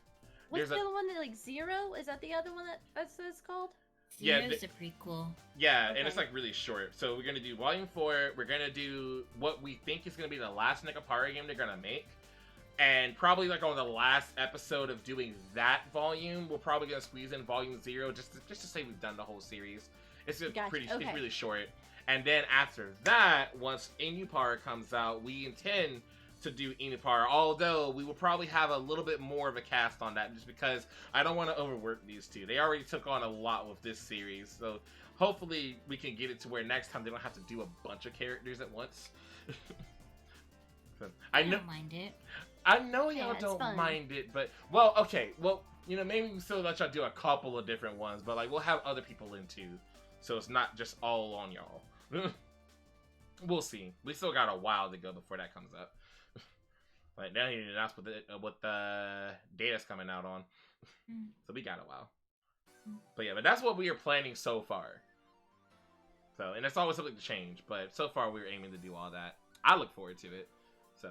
What's the other one? Like Zero? Is that the other one that's called? Yeah, Zero's a prequel. Yeah, Okay. and it's like really short. So we're gonna do Volume 4. We're gonna do what we think is gonna be the last Nekopara game they're gonna make, and probably like on the last episode of doing that volume, we're probably gonna squeeze in Volume 0 just to say we've done the whole series. It's just Gotcha, it's okay. really short. And then after that, once Inupara comes out, we intend to do Inupara, although we will probably have a little bit more of a cast on that, just because I don't want to overwork these two. They already took on a lot with this series, so hopefully we can get it to where next time they don't have to do a bunch of characters at once. I don't mind it. I know Yeah, y'all it's don't fun. mind it, but well, okay, well, you know, maybe we still let y'all do a couple of different ones, but like we'll have other people in too, so it's not just all on y'all. We'll see. We still got a while to go before that comes up. Like now you announced what the data's coming out on, so we got a while. But yeah, but that's what we are planning so far. So, and it's always something to change, but so far we're aiming to do all that. I look forward to it. So,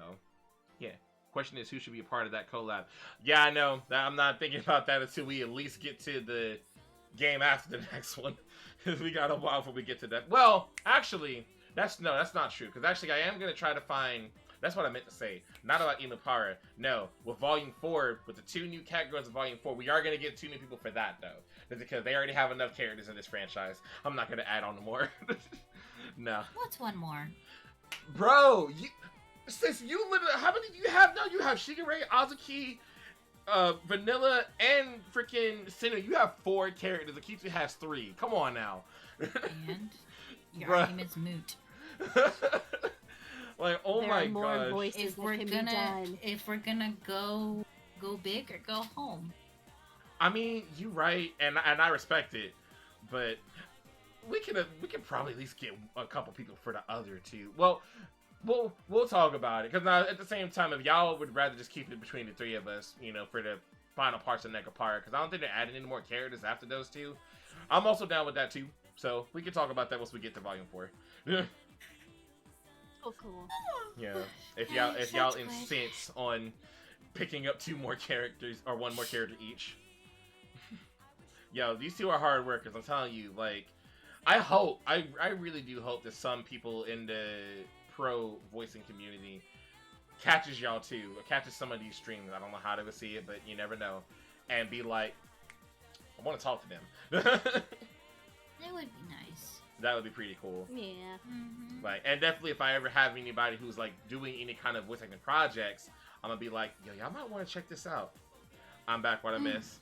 yeah. Question is, who should be a part of that collab? Yeah, I know. I'm not thinking about that until we at least get to the game after the next one. Because we got a while before we get to that. Well, actually, that's not true. Because actually, I am going to try to find... That's what I meant to say. Not about Inupara. No, with Volume 4, with the 2 new catgirls in Volume 4, we are going to get 2 new people for that, though. That's because they already have enough characters in this franchise. I'm not going to add on more. No. What's one more? Bro, sis, you literally... How many do you have now? You have Shigure, Azuki, Vanilla, and freaking Sinnoh. You have 4 characters. Akitsu has 3. Come on now. And your Bruh. argument's moot. Like, oh There my are more gosh. voices If that we're can be gonna done. go big or go home. I mean, you're right, and I respect it, but we can probably at least get a couple people for the other 2. Well, we'll talk about it, because at the same time, if y'all would rather just keep it between the 3 of us, you know, for the final parts of Nekopara, because I don't think they're adding any more characters after those 2. I'm also down with that too, so we can talk about that once we get to Volume 4. Oh, cool. Yeah, if y'all Sounds good. insist on picking up 2 more characters or 1 more character each. Yo, these 2 are hard workers. I'm telling you, like, I hope, I really do hope that some people in the pro voicing community catches y'all too, or catches some of these streams. I don't know how they would see it, but you never know. And be like, I want to talk to them. That would be nice. That would be pretty cool. Yeah. Mm-hmm. Like, and definitely if I ever have anybody who's like doing any kind of voice acting projects, I'm gonna be like, yo, y'all might want to check this out. I'm back. What I miss.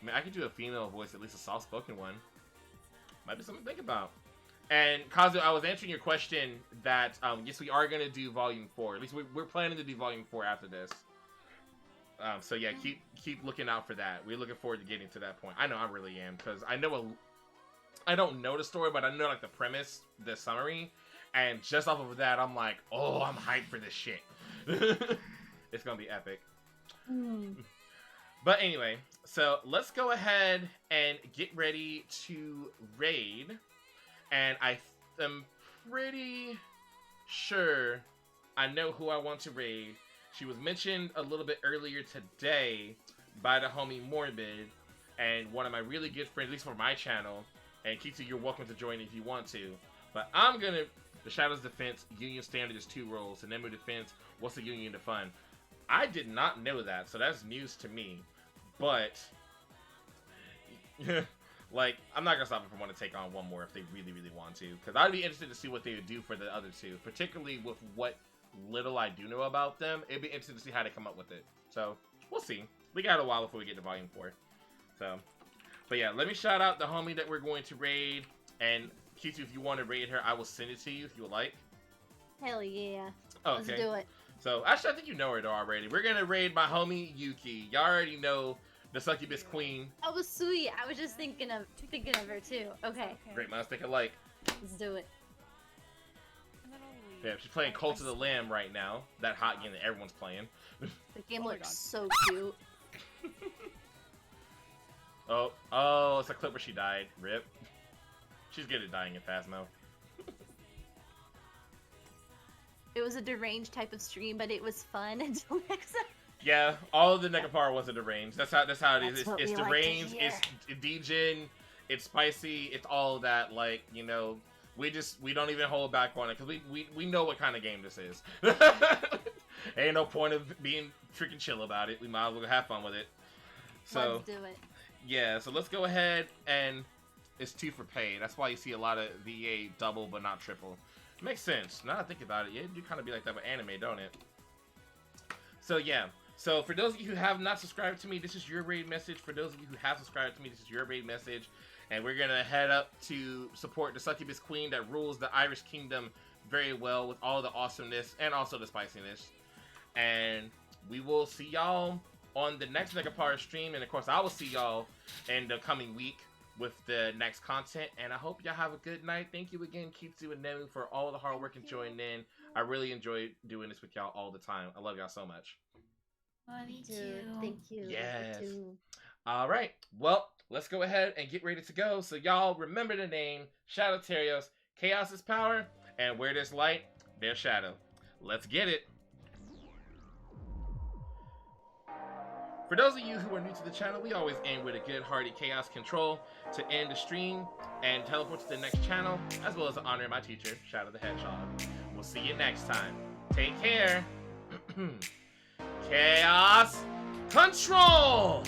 I mean, I could do a female voice, at least a soft-spoken one. Might be something to think about. And Kazu, I was answering your question that yes, we are gonna do Volume 4. At least we're planning to do Volume 4 after this. So yeah, keep looking out for that. We're looking forward to getting to that point. I know I really am, because I don't know the story, but I know like the premise, the summary, and just off of that, I'm like, oh, I'm hyped for this shit. It's gonna be epic. But anyway, so let's go ahead and get ready to raid. And I am pretty sure I know who I want to raid. She was mentioned a little bit earlier today by the homie Morbid, and one of my really good friends, at least for my channel. And Kitsu, you're welcome to join if you want to. But I'm gonna, the Shadows Defense, Union Standard is 2 roles, and Nemu Defense, what's the Union Defund? I did not know that, so that's news to me. But, like, I'm not gonna stop them from wanting to take on one more if they really, really want to. Because I'd be interested to see what they would do for the other two, particularly with what little I do know about them. It'd be interesting to see how they come up with it. So, we'll see. We got a while before we get to Volume 4. So, but yeah, let me shout out the homie that we're going to raid. And Kitsu, if you want to raid her, I will send it to you if you would like. Hell yeah. Okay. Let's do it. So, actually, I think you know her though already. We're gonna raid my homie Yuki. Y'all already know the Succubus Queen. That was sweet. I was just thinking of her too. Okay. Great minds think alike. Let's do it. Yeah, she's playing Cult of the Lamb right now. That hot game that everyone's playing. The game my looks God. so cute. Oh, it's a clip where she died. Rip. She's good at dying in Phasmo. It was a deranged type of stream, but it was fun until next time. Yeah, all of the Nekopara wasn't deranged. That's how it is. That's what It's we like to deranged, hear. it's degen, it's spicy, it's all of that. Like, you know, we don't even hold back on it because we know what kind of game this is. Ain't no point of being freaking chill about it. We might as well have fun with it. So Let's do it. yeah, so let's go ahead and it's 2 for pay. That's why you see a lot of VA double but not triple. Makes sense. Now that I think about it, yeah, it do kind of be like that with anime, don't it? So yeah. So for those of you who have not subscribed to me, this is your raid message. For those of you who have subscribed to me, this is your raid message. And we're gonna head up to support the Succubus Queen that rules the Irish Kingdom very well with all the awesomeness and also the spiciness. And we will see y'all on the next Nekopara stream, and of course I will see y'all in the coming week with the next content. And I hope y'all have a good night. Thank you again, Kitsu and Nemu, for all the hard work and joining in. I really enjoy doing this with y'all all the time. I love y'all so much. Love you Dude, too. thank you. Yes. You too. All right, well, let's go ahead and get ready to go. So y'all remember the name, Shadow Terios. Chaos is power, and where there's light, there's shadow. Let's get it. For those of you who are new to the channel, we always aim with a good hearty chaos control to end the stream and teleport to the next channel, as well as to honor my teacher, Shadow the Hedgehog. We'll see you next time. Take care. Chaos control!